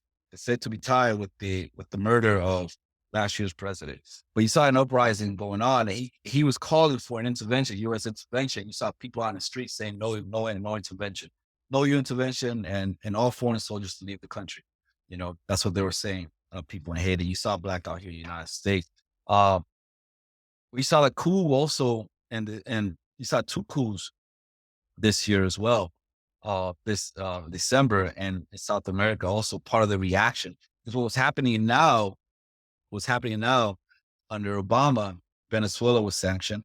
to be tied with the murder of last year's president. But you saw an uprising going on. And he was calling for an intervention, U.S. intervention. You saw people on the street saying no intervention, no intervention, and all foreign soldiers to leave the country. That's what they were saying. People in Haiti. You saw blackout here in the United States. We saw the coup also, and you saw 2 coups this year as well. This December, and in South America, also part of the reaction. Because what's happening now under Obama, Venezuela was sanctioned.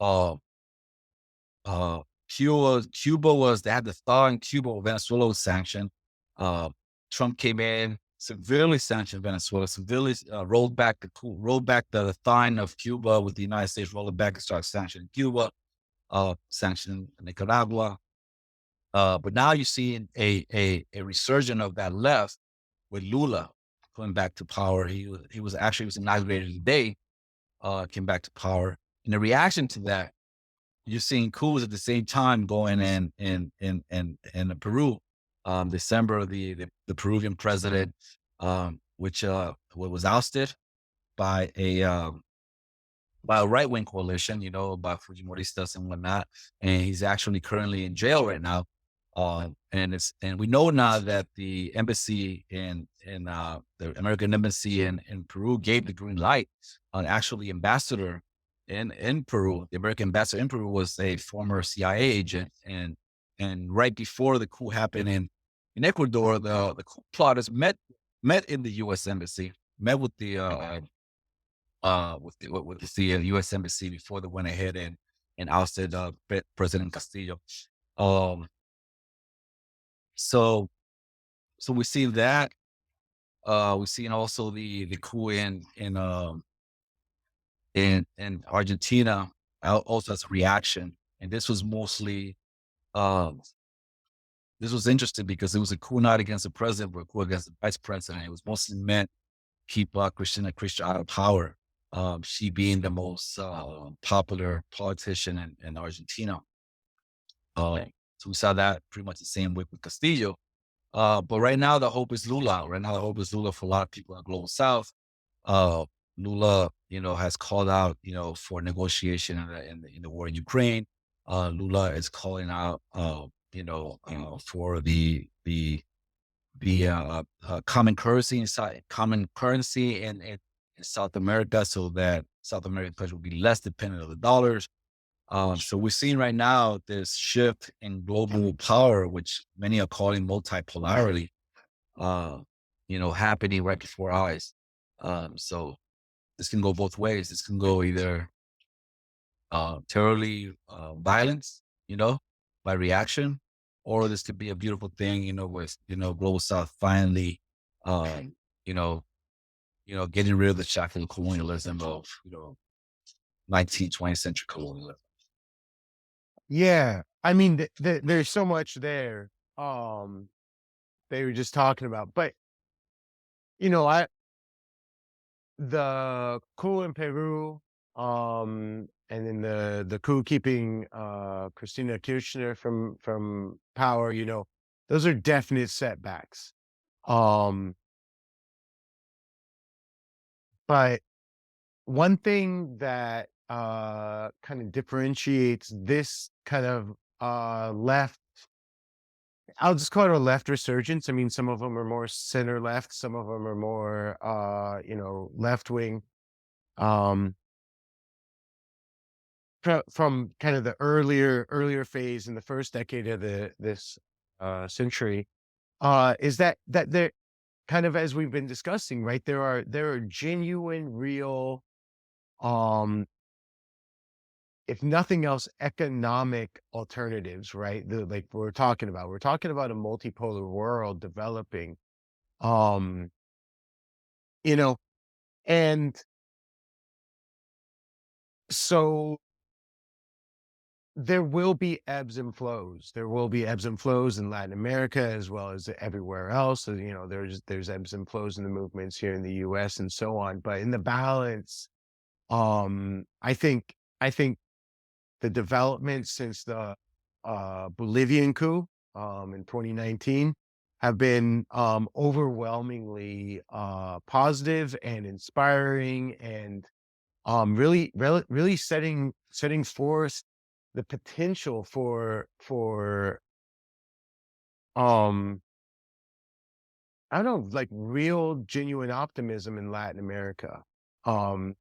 Cuba was, they had the thaw in Cuba. Venezuela was sanctioned. Trump came in, severely sanctioned Venezuela, severely rolled back the thawing of Cuba with the United States, rolled it back and started sanctioning Cuba, sanctioning Nicaragua. But now you're seeing a resurgence of that left with Lula coming back to power. He was inaugurated today, came back to power. And the reaction to that, you're seeing coups at the same time going in Peru. December, the Peruvian president, which was ousted by a right-wing coalition, by Fujimoristas and whatnot, and he's actually currently in jail right now. And we know now that the embassy the American embassy in Peru gave the green light. Actually, ambassador in Peru, the American ambassador in Peru was a former CIA agent, and right before the coup happened in Ecuador, the coup plotters met in the U.S. embassy, met with the U.S. embassy before they went ahead and ousted President Castillo. So we've seen that. We've seen also the coup in Argentina also as a reaction, and this was mostly this was interesting because it was a coup not against the president, but a coup against the vice president. It was mostly meant to keep Cristina out of power. She being the most popular politician in Argentina. So we saw that pretty much the same way with Castillo. But right now the hope is Lula. Right now the hope is Lula for a lot of people in the global south. Lula, has called out, for negotiation in the war in Ukraine. Lula is calling out, for the be common currency in South America, so that South American countries will be less dependent on the dollars. So we're seeing right now this shift in global power, which many are calling multipolarity, happening right before our eyes. So this can go both ways. This can go either terribly violence, by reaction, or this could be a beautiful thing, with global South finally, um, you know, getting rid of the shackles of colonialism of 19th, 20th century colonialism. Yeah. I mean, there's so much there, they were just talking about, but you know, the coup in Peru, and then the coup keeping Christina Kirchner from power, those are definite setbacks. Um, but one thing that kind of differentiates this kind of left, I'll just call it a left resurgence. I mean, some of them are more center left, some of them are more left wing. Um, from kind of the earlier phase in the first decade of this century, is that there, kind of as we've been discussing, right? There are genuine, real, um, if nothing else, economic alternatives, right? Like we're talking about a multipolar world developing, um, you know, and so there will be ebbs and flows. There will be ebbs and flows in Latin America as well as everywhere else. So, there's ebbs and flows in the movements here in the US and so on. But in the balance, I think the development since the Bolivian coup in 2019 have been overwhelmingly positive and inspiring, and really setting forth the potential for um I don't know, like real genuine optimism in Latin America. Um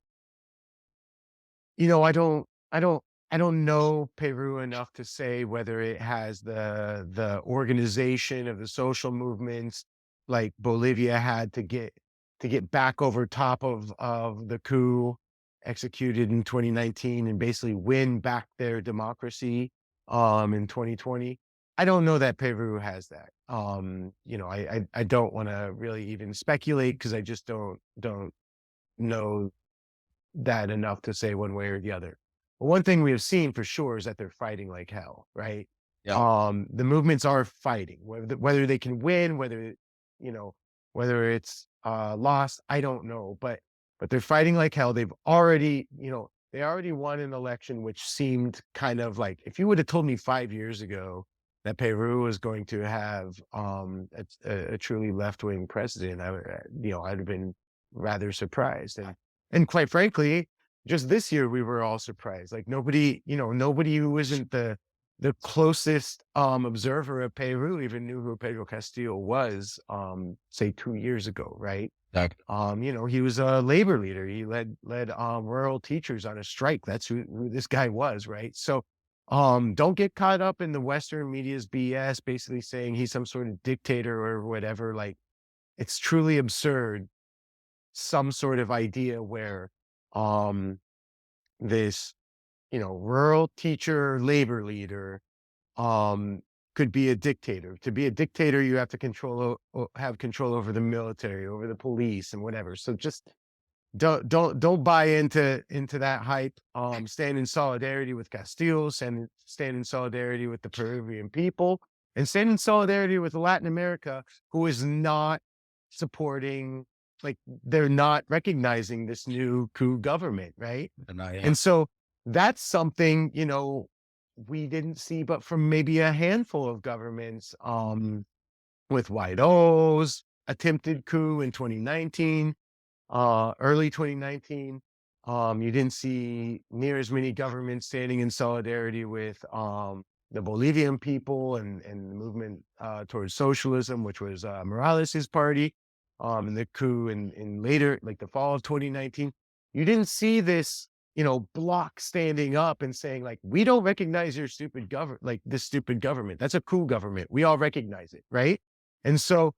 I don't know Peru enough to say whether it has the organization of the social movements like Bolivia had to get back over top of the coup executed in 2019 and basically win back their democracy in 2020. I don't know that Peru has that. I don't want to really even speculate because I just don't know that enough to say one way or the other. But one thing we have seen for sure is that they're fighting like hell, right? Yeah. The movements are fighting, whether they can win, you know, whether it's lost, I don't know, but they're fighting like hell. They already won an election, which seemed kind of like, if you would have told me 5 years ago that Peru was going to have a truly left wing president, I'd have been rather surprised. And quite frankly, just this year we were all surprised. Like nobody who isn't the closest observer of Peru even knew who Pedro Castillo was, say 2 years ago, right? Exactly. He was a labor leader. He led rural teachers on a strike. That's who this guy was, right? So don't get caught up in the Western media's BS, basically saying he's some sort of dictator or whatever. Like, it's truly absurd, some sort of idea where um this rural teacher labor leader could be a dictator. To be a dictator, you have to have control over the military, over the police, and whatever. So just don't buy into that hype. Stand in solidarity with Castillo, stand in solidarity with the Peruvian people, and stand in solidarity with Latin America, who is not supporting, like, they're not recognizing this new coup government, right? And so that's something, we didn't see, but from maybe a handful of governments, with Guaido's attempted coup in 2019, early 2019. You didn't see near as many governments standing in solidarity with the Bolivian people and the movement towards socialism, which was Morales's party, and the coup in later, like the fall of 2019. You didn't see this, bloc standing up and saying like, we don't recognize your stupid government, like this stupid government. That's a coup government. We all recognize it, right? And so,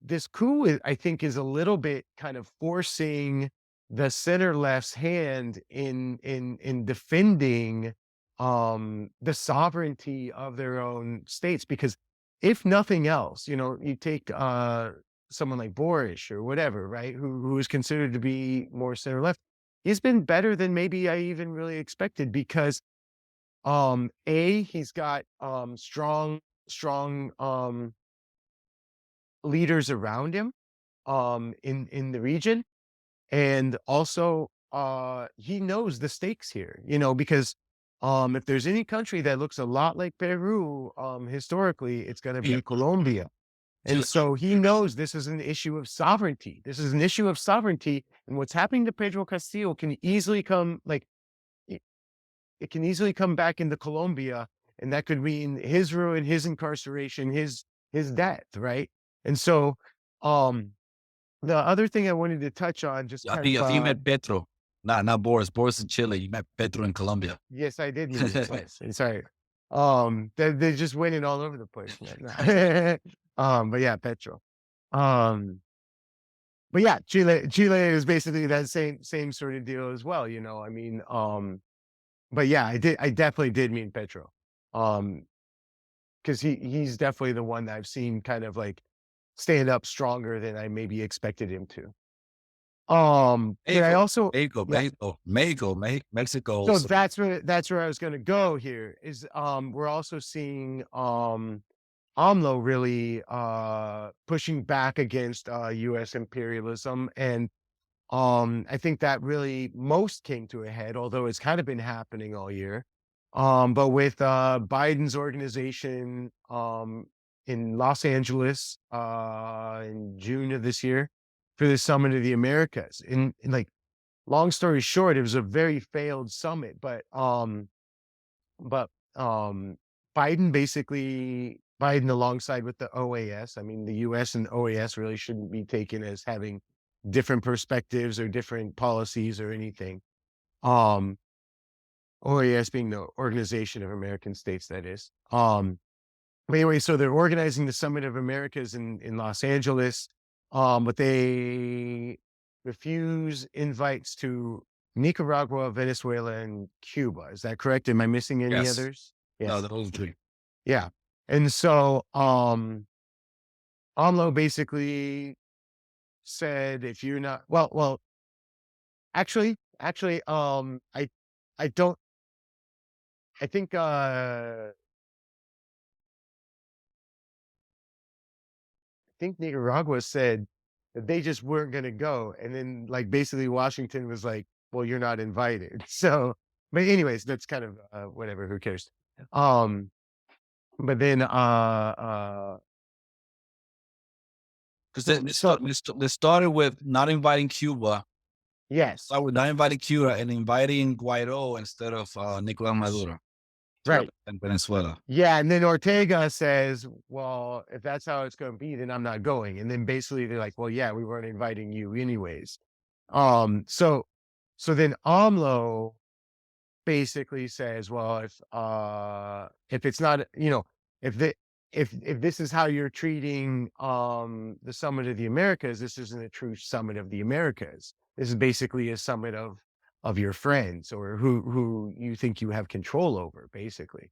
this coup, I think, is a little bit kind of forcing the center left's hand in defending the sovereignty of their own states, because if nothing else, you take someone like Boris or whatever, right, who is considered to be more center left, he's been better than maybe I even really expected, because he's got strong leaders around him in the region, and also he knows the stakes here, because if there's any country that looks a lot like Peru, historically, it's going to Yeah. be Colombia. And so he knows this is an issue of sovereignty. This is an issue of sovereignty. And what's happening to Pedro Castillo can easily come, like, it can easily come back into Colombia. And that could mean his ruin, his incarceration, his death, right? And so the other thing I wanted to touch on, just I kind think you of, met Petro. Not Boris. Boris in Chile. You met Petro in Colombia. yes, I did meet him twice. Sorry. They're just winning all over the place. Man. But yeah, Petro. But yeah, Chile is basically that same sort of deal as well. I mean, but yeah, I definitely did meet Petro. Because he's definitely the one that I've seen kind of like stand up stronger than I maybe expected him to. But I also, Mexico. so Also. that's where I was going to go here is, we're also seeing, AMLO really, pushing back against, US imperialism. And, I think that really most came to a head, although it's kind of been happening all year. But with, Biden's organization, in Los Angeles, in June of this year for the Summit of the Americas. And like, long story short, it was a very failed summit, but Biden alongside with the OAS, I mean, the US and OAS really shouldn't be taken as having different perspectives or different policies or anything. OAS being the Organization of American States, that is. But anyway, so they're organizing the Summit of Americas in Los Angeles, but they refuse invites to Nicaragua, Venezuela, and Cuba. Is that correct? Am I missing any Yes. others? No, those three. Yeah. And so AMLO basically said, if you're not, well, actually, I don't, I think, Nicaragua said that they just weren't going to go. And then like basically Washington was like, well, you're not invited. So, but anyways, that's kind of, whatever, who cares? But then, Because they started with not inviting Cuba. yes, Started with not inviting Cuba and inviting Guaido instead of Nicolás Maduro. right. And Venezuela. Yeah. And then Ortega says, well, if that's how it's going to be, then I'm not going. And then basically they're like, well, yeah, we weren't inviting you anyways. So then AMLO basically says, well, if it's not, if this is how you're treating the Summit of the Americas, this isn't a true Summit of the Americas. This is basically a summit of your friends or who you think you have control over, basically.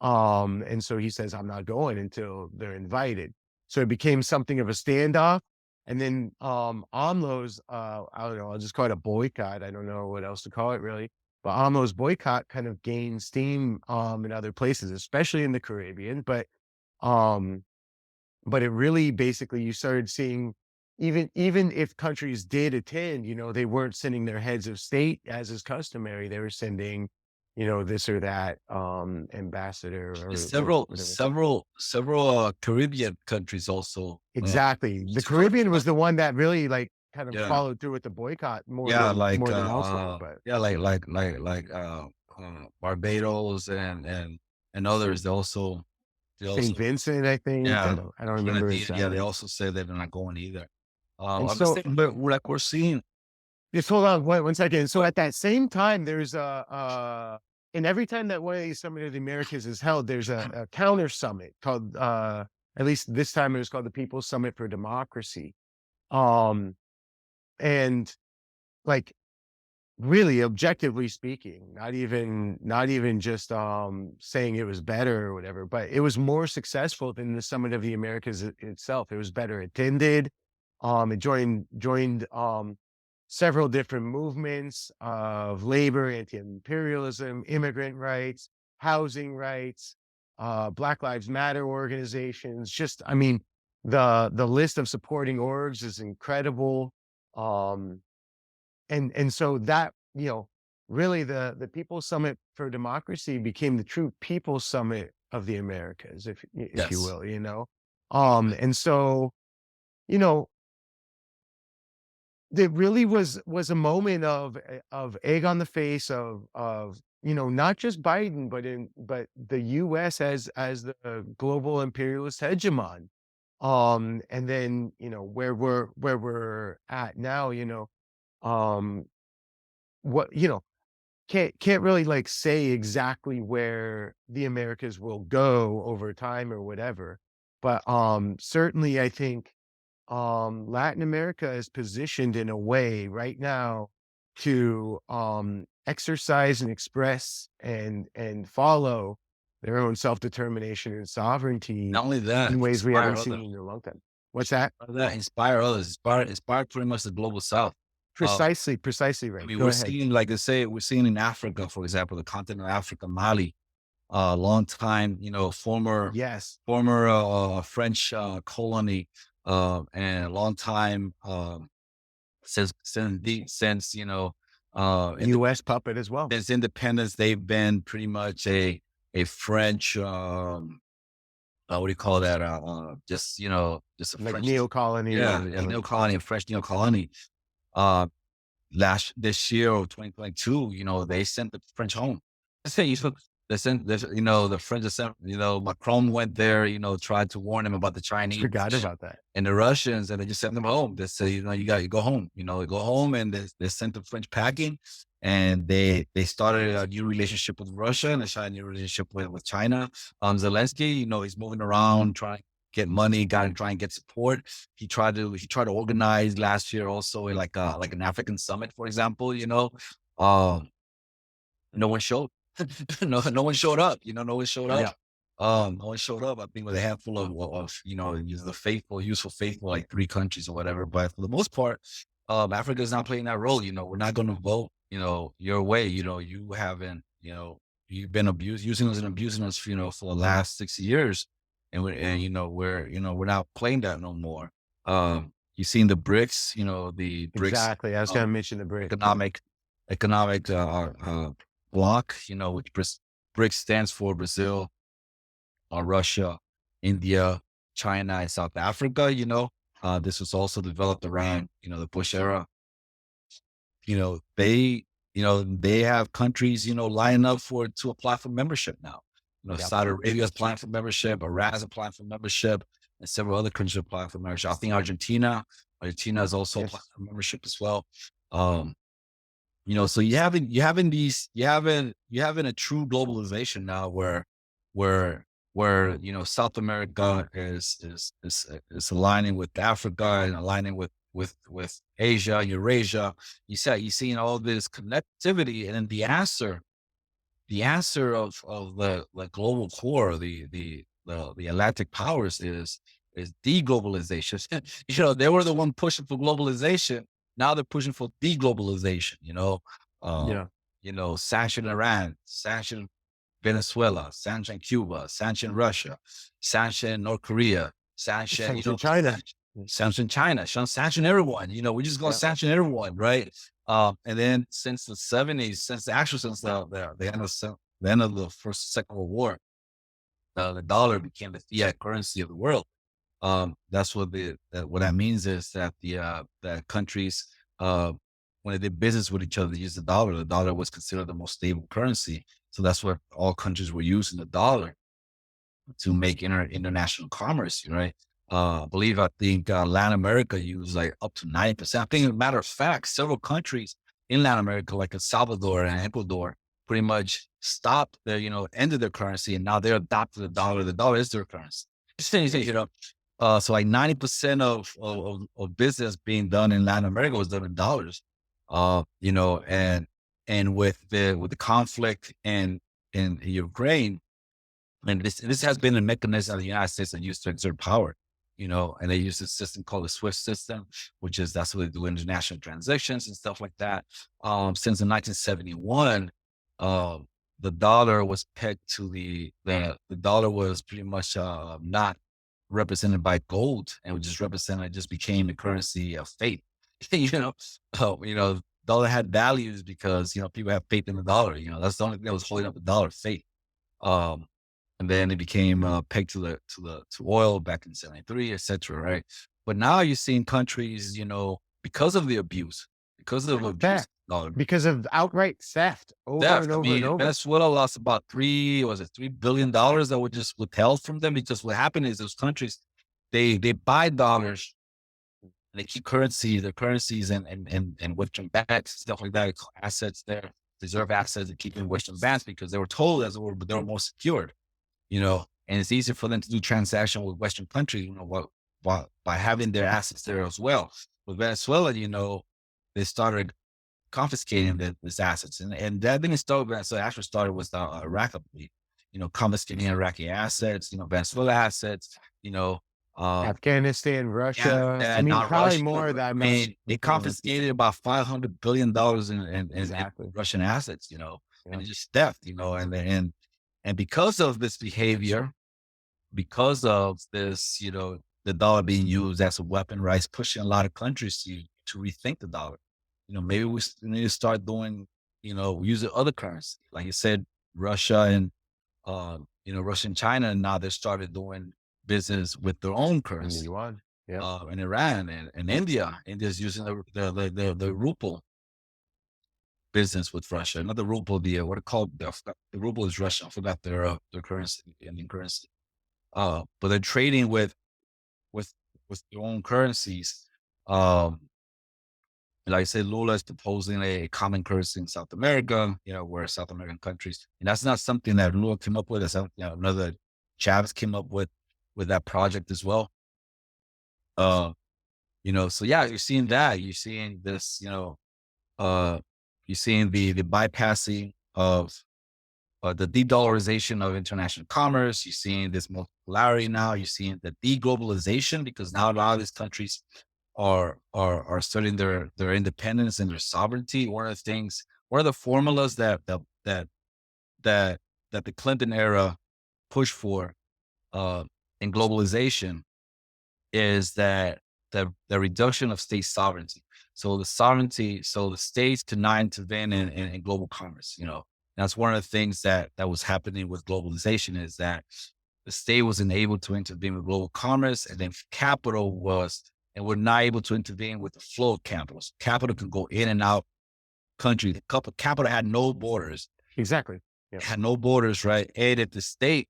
And so he says, I'm not going until they're invited. So it became something of a standoff. And then AMLO's, I don't know, I'll just call it a boycott. I don't know what else to call it really. But AMLO's boycott kind of gained steam in other places, especially in the Caribbean. But it really basically you started seeing even if countries did attend, they weren't sending their heads of state as is customary. They were sending, this or that ambassador or Several Caribbean countries also. Exactly. The Caribbean was the one that really like kind of Yeah. followed through with the boycott more Yeah, than like elsewhere. But yeah, like Barbados and others. They St. also, Vincent, I think. yeah, I don't remember Grenadine, yeah, they exactly. also say that they're not going either. And I'm just so, saying, but like we're seeing, just hold on one second. So at that same time, there's and every time that one of these Summit of the Americas is held, there's a counter summit called, at least this time it was called the People's Summit for Democracy. Um, and like really objectively speaking, not even just saying it was better or whatever, but it was more successful than the Summit of the Americas itself. It was better attended. It joined several different movements of labor, anti-imperialism, immigrant rights, housing rights, Black Lives Matter organizations. Just, I mean, the list of supporting orgs is incredible. Um, and so that, really the People's Summit for Democracy became the true People's Summit of the Americas, if you yes, will, and so, you know, there really was a moment of egg on the face of not just Biden, but the US as the global imperialist hegemon. And then, where we're at now, um what can't really like say exactly where the Americas will go over time or whatever. But certainly I think Latin America is positioned in a way right now to exercise and express and follow their own self-determination and sovereignty not only that, in ways we inspire haven't seen others. in a long time. What's that? Inspire others, inspire pretty much the global South. Uh, Precisely I right. mean, Go we're ahead. seeing, like they say, we're seeing in Africa, for example, the continent of Africa, Mali, long time, Yes. former French colony, and a long time since US puppet as well. since independence, they've been pretty much a French what do you call that? Just just a Like French, neo-colony yeah, or neo colony, a French neo colony. Uh, this year or 2022, they sent the French home. I say, they sent the French sent, Macron went there, tried to warn them about the Chinese forgot about that. and the Russians, and they just sent them home. They say, you got to go home, go home, and they sent the French packing, and they started a new relationship with Russia, and they started a new relationship with China. Zelensky, he's moving around trying to get money, got to try and get support. He tried to organize last year also like an African summit, for example. Uh, no one showed. No one showed up. No one showed up. Yeah. No one showed up. I think with a handful of the faithful, useful faithful, like 3 countries or whatever. But for the most part, Africa is not playing that role. We're not going to vote, your way. You haven't, you've been using us and abusing us, for the last 6 years, and we're not playing that no more. You've seen the BRICS, the BRICS Exactly. I was gonna mention the break. economic bloc, which BRICS stands for Brazil, Russia, India, China, and South Africa. This was also developed around, the Bush era. They, they have countries, lining up to apply for membership now. Yep. Saudi Arabia is applying for membership, Iran is applying for membership, and several other countries are applying for membership. I think Argentina is also applying Yes. for membership as well. So you having a true globalization now where South America is aligning with Africa and aligning with Asia, Eurasia. You seeing all this connectivity, and then the answer of the global core, the Atlantic powers is deglobalization. They were the one pushing for globalization. Now they're pushing for deglobalization. Um, Yeah. Sanction Iran, sanction Venezuela, sanction Cuba, sanction Russia, sanction North Korea, sanction Sanction China. sanction China, sanction everyone. We're just gonna Yeah. sanction everyone, right? And then since the 70s, since the end of the first Second World War, the dollar became the fiat currency of the world. That's what that means is that the countries when they did business with each other, they used the dollar. The dollar was considered the most stable currency. So that's what all countries were using the dollar to make international commerce, right? I think Latin America used like up to 90%. I think, as a matter of fact, several countries in Latin America, like El Salvador and Ecuador, pretty much stopped their, ended their currency, and now they're adopting the dollar. The dollar is their currency. So like 90% of business being done in Latin America was done in dollars. And with the conflict in Ukraine, and this has been a mechanism the United States that used to exert power, and they use a system called the SWIFT system, that's what they do international transactions and stuff like that. Since in 1971, the dollar was pegged to the dollar was pretty much not represented by gold, and was just represented, it just became the currency of faith. Dollar had values because people have faith in the dollar. That's the only thing that was holding up the dollar, faith. Um, and then it became pegged to oil back in '73, etc. Right, but now you're seeing countries, because of the abuse, because of abuse, Theft. dollar Because of outright theft over theft. and I over mean, and over. Venezuela lost about $3 billion that were just withheld from them, because what happened is those countries, they buy dollars, and they keep their currencies and Western banks, stuff like that, assets there, reserve assets, and keep in Western banks because they were told but they were more secured, and it's easier for them to do transaction with Western countries, by having their assets there as well. With Venezuela, they started confiscating these assets, and that didn't start. So it actually started with Iraq, I believe, confiscating Iraqi assets, Venezuela assets, Afghanistan, Russia. I mean, not probably Russia. more of that. I mean, they confiscated about $500 billion in Exactly. Russian assets, Yeah. and it's just theft, and because of this behavior, because of this, the dollar being used as a weapon, right, it's pushing a lot of countries to rethink the dollar. Maybe we need to start doing, using other currency. Like you said, Russia and, Russia and China, now they started doing business with their own And the currency. yuan. Yeah. And Iran and India. India's using the ruble business with Russia. Not the ruble, what it called, the ruble is Russian. I forgot their currency, Indian currency. But they're trading with their own currencies. Like I said, Lula is proposing a common currency in South America, where South American countries, and that's not something that Lula came up with. That's something, another Chavez came up with that project as well. So yeah, you're seeing that. You're seeing this, you're seeing the bypassing of the de-dollarization of international commerce. You're seeing this multipolarity now. You're seeing the de-globalization, because now a lot of these countries are asserting their independence and their sovereignty. One of the formulas that the Clinton era pushed for in globalization is that the reduction of state sovereignty. So the states to not intervene in global commerce. That's one of the things that was happening with globalization, is that the state wasn't able to intervene with global commerce, and then capital was, and we're not able to intervene with the flow of capital. So capital can go in and out country. Capital had no borders. Exactly. Yeah. Had no borders, right? And if the state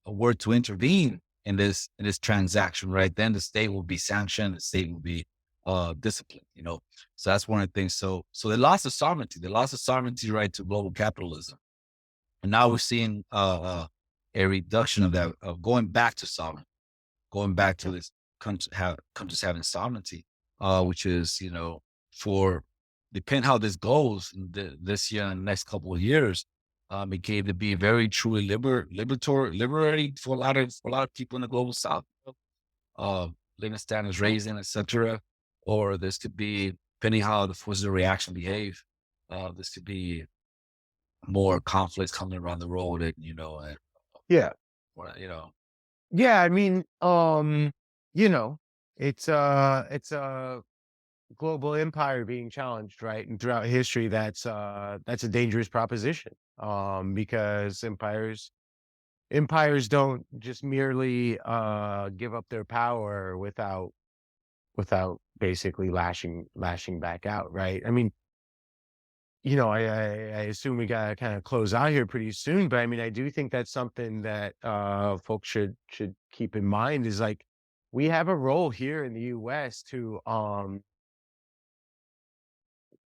were to intervene in this transaction, right, then the state will be sanctioned, the state will be disciplined, So that's one of the things. So they lost the sovereignty. They lost the sovereignty, right, to global capitalism. And now we're seeing a reduction of that, of going back to sovereignty, going back to this countries having sovereignty, which is, for depend how this goes this year and the next couple of years, it came to be very truly liberating for a lot of people in the global south. Living standards raising, etc. Or this could be, depending how the forces of reaction behave, this could be more conflicts coming around the road, and Yeah. you know, Yeah. I mean, it's a global empire being challenged, right? And throughout history, that's a dangerous proposition. Because empires don't just merely give up their power without basically lashing back out, right? I mean, I assume we gotta kind of close out here pretty soon, but I mean, I do think that's something that folks should keep in mind is like we have a role here in the U.S. to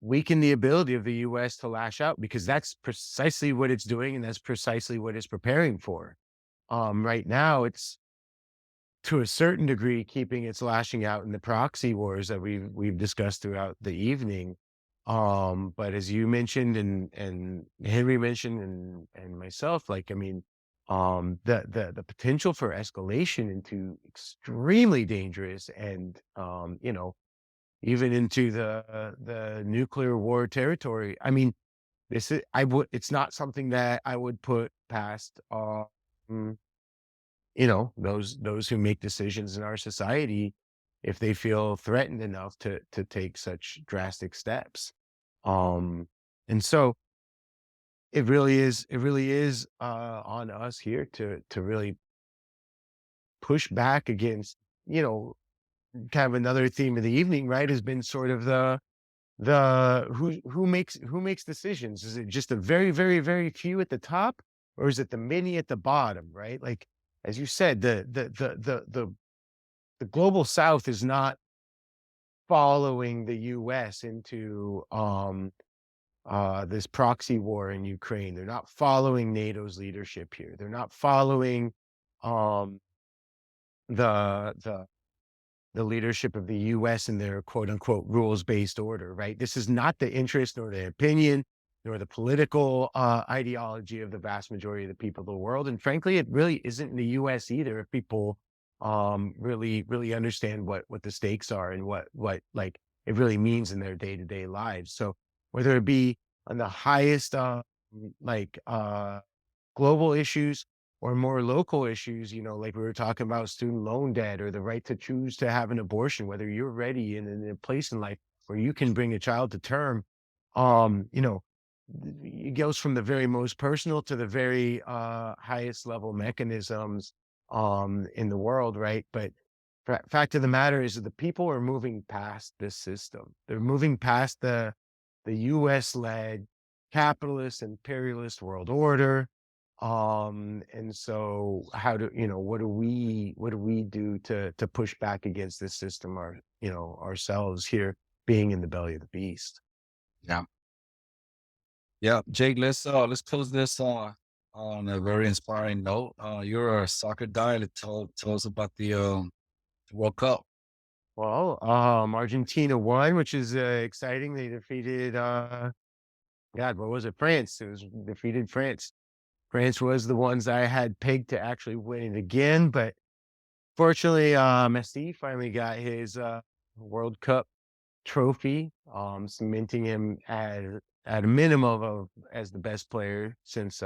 weaken the ability of the U.S. to lash out because that's precisely what it's doing and that's precisely what it's preparing for. Right now, it's to a certain degree keeping its lashing out in the proxy wars that we've discussed throughout the evening. But as you mentioned and Henry mentioned and myself, like I mean, the potential for escalation into extremely dangerous and even into the nuclear war territory. I mean, it's not something that I would put past mm, those who make decisions in our society if they feel threatened enough to take such drastic steps. Um and so it really is on us here to really push back against, you know, kind of another theme of the evening, right, has been sort of the who makes decisions? Is it just a very, very, very few at the top, or is it the many at the bottom, right? Like as you said, the global South is not following the US into this proxy war in Ukraine. They're not following NATO's leadership here. They're not following um the the leadership of the US and their quote unquote rules-based order, right? This is not the interest nor the opinion nor the political ideology of the vast majority of the people of the world. And frankly, it really isn't in the US either if people really understand what the stakes are and what like it really means in their day-to-day lives. So whether it be on the highest like global issues or more local issues, like we were talking about student loan debt or the right to choose to have an abortion, whether you're ready and in a place in life where you can bring a child to term, um, you know, it goes from the very most personal to the very highest level mechanisms in the world, right? But fact of the matter is that the people are moving past this system. They're moving past the US led capitalist imperialist world order. And so what do we do to push back against this system ourselves here being in the belly of the beast? Yeah. Yeah. Jake, let's close this on a very inspiring note. You're a soccer guy. Tell us about the World Cup. Well, Argentina won, which is exciting. They defeated God, what was it? France. It was defeated France. France was the ones I had pegged to actually win it again, but fortunately, Messi finally got his World Cup trophy, cementing him at a minimum of as the best player since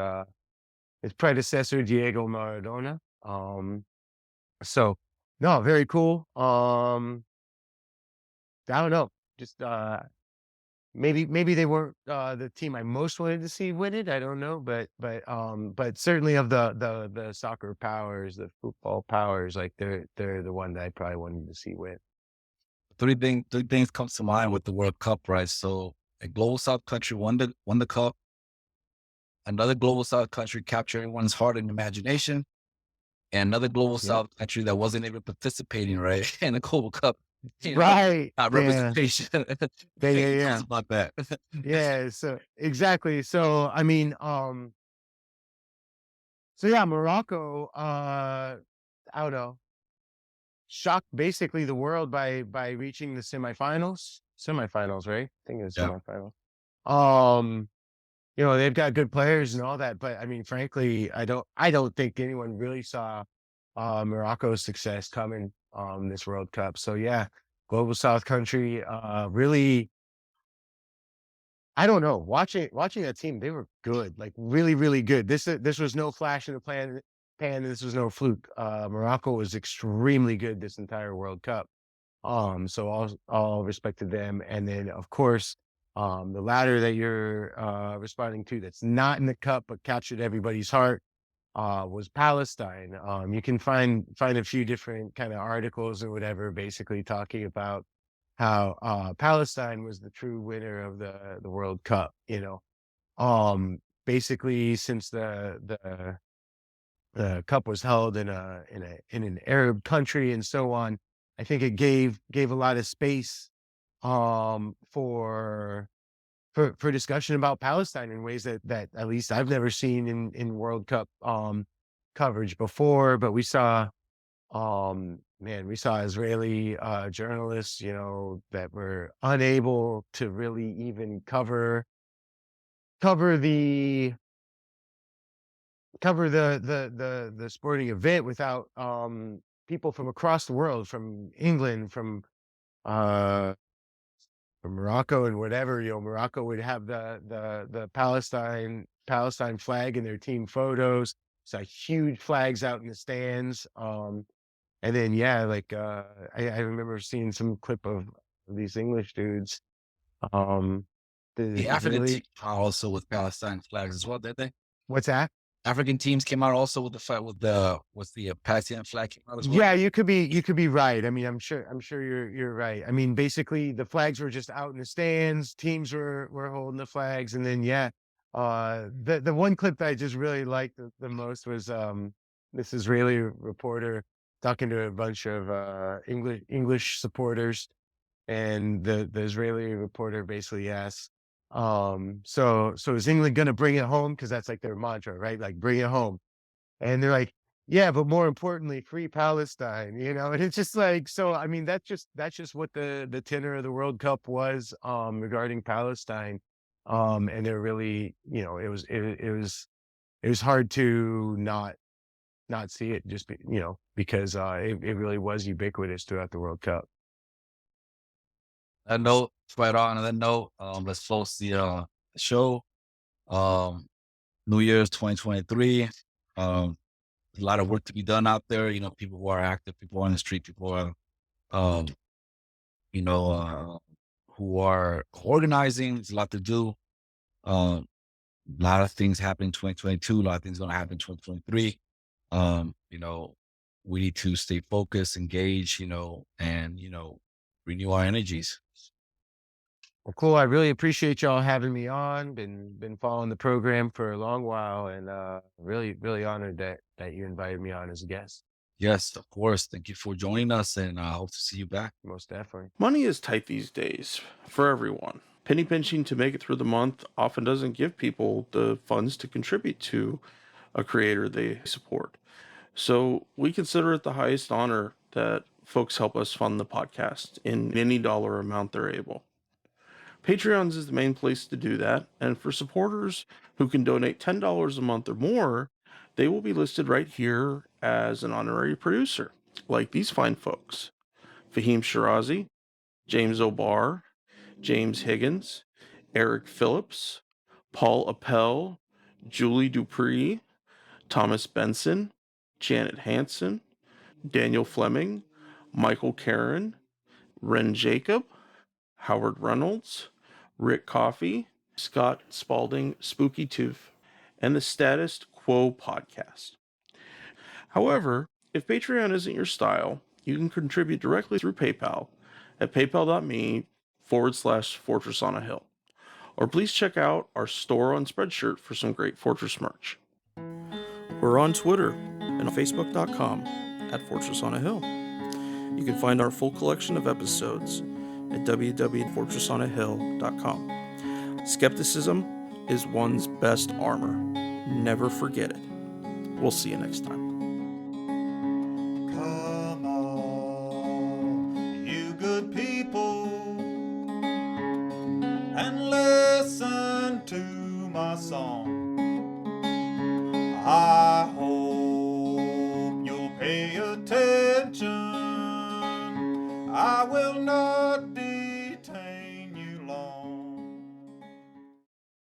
his predecessor Diego Maradona. So no, very cool. I don't know, just maybe they weren't the team I most wanted to see win it. I don't know, but certainly of the soccer powers, the football powers, like they're the one that I probably wanted to see win. Three things comes to mind with the World Cup, right? So a global South country won the cup. Another global South country captured everyone's heart and imagination. And another global Yeah. South country that wasn't even participating, right, in the Global Cup. Right. Not Yeah. representation. Yeah. Tell Yeah. us about that. Yeah. So exactly. So I mean, so yeah, Morocco, I don't know, shocked basically the world by reaching the semifinals. Semifinals, right? I think it was Yeah. semifinals. Um, they've got good players and all that, but I mean, frankly, I don't think anyone really saw Morocco's success coming this World Cup. So yeah, global South country, really, I don't know. Watching that team, they were good, like really, really good. This was no flash in the pan. This was no fluke. Morocco was extremely good this entire World Cup. So all respect to them. And then of course, the latter that you're responding to that's not in the cup but captured everybody's heart was Palestine. You can find a few different kind of articles or whatever, basically talking about Palestine was the true winner of the World Cup. Basically, since the cup was held in an Arab country and so on, I think it gave a lot of space for discussion about Palestine in ways that at least I've never seen in World Cup coverage before. But we saw Israeli journalists, that were unable to really even cover the the sporting event without people from across the world, from England, uh from Morocco and whatever. Morocco would have the Palestine flag in their team photos. It's like huge flags out in the stands. And then yeah, like I remember seeing some clip of these English dudes. The The African Israeli team are also with Palestine flags as well, did they? What's that? African teams came out also with the flag with the Palestinian flag came out as well. Yeah, you could be right. I mean, I'm sure you're right. I mean, basically the flags were just out in the stands, teams were holding the flags, and then yeah. The one clip that I just really liked the most was this Israeli reporter talking to a bunch of English supporters, and the Israeli reporter basically asks, so is England gonna bring it home? Because that's like their mantra, right? Like bring it home. And they're like, yeah, but more importantly, free Palestine, and it's just like, so, I mean, that's just what the tenor of the World Cup was, regarding Palestine. And they're really, it was hard to not see it because, it really was ubiquitous throughout the World Cup. That note, right on that note, let's close the show. New Year's 2023. A lot of work to be done out there. People who are active, people on the street, people are, um, who are organizing. There's a lot to do. A lot of things happening in 2022. A lot of things going to happen in 2023. We need to stay focused, engage, and, renew our energies. Well, cool. I really appreciate y'all having me on. Been following the program for a long while, and really, really honored that you invited me on as a guest. Yes, of course. Thank you for joining us, and I hope to see you back. Most definitely. Money is tight these days for everyone. Penny pinching to make it through the month often doesn't give people the funds to contribute to a creator they support. So we consider it the highest honor that folks help us fund the podcast in any dollar amount they're able. Patreons is the main place to do that, and for supporters who can donate $10 a month or more, they will be listed right here as an honorary producer, like these fine folks: Fahim Shirazi, James O'Barr, James Higgins, Eric Phillips, Paul Appel, Julie Dupree, Thomas Benson, Janet Hansen, Daniel Fleming, Michael Karen, Ren Jacob, Howard Reynolds, Rick Coffey, Scott Spalding, Spooky Tooth, and the Status Quo podcast. However, if Patreon isn't your style, you can contribute directly through PayPal at paypal.me/Fortress on a Hill. Or please check out our store on Spreadshirt for some great Fortress merch. We're on Twitter and on Facebook.com/Fortress on a Hill. You can find our full collection of episodes at www.fortressonahill.com. Skepticism is one's best armor. Never forget it. We'll see you next time. Come on, you good people, and listen to my song.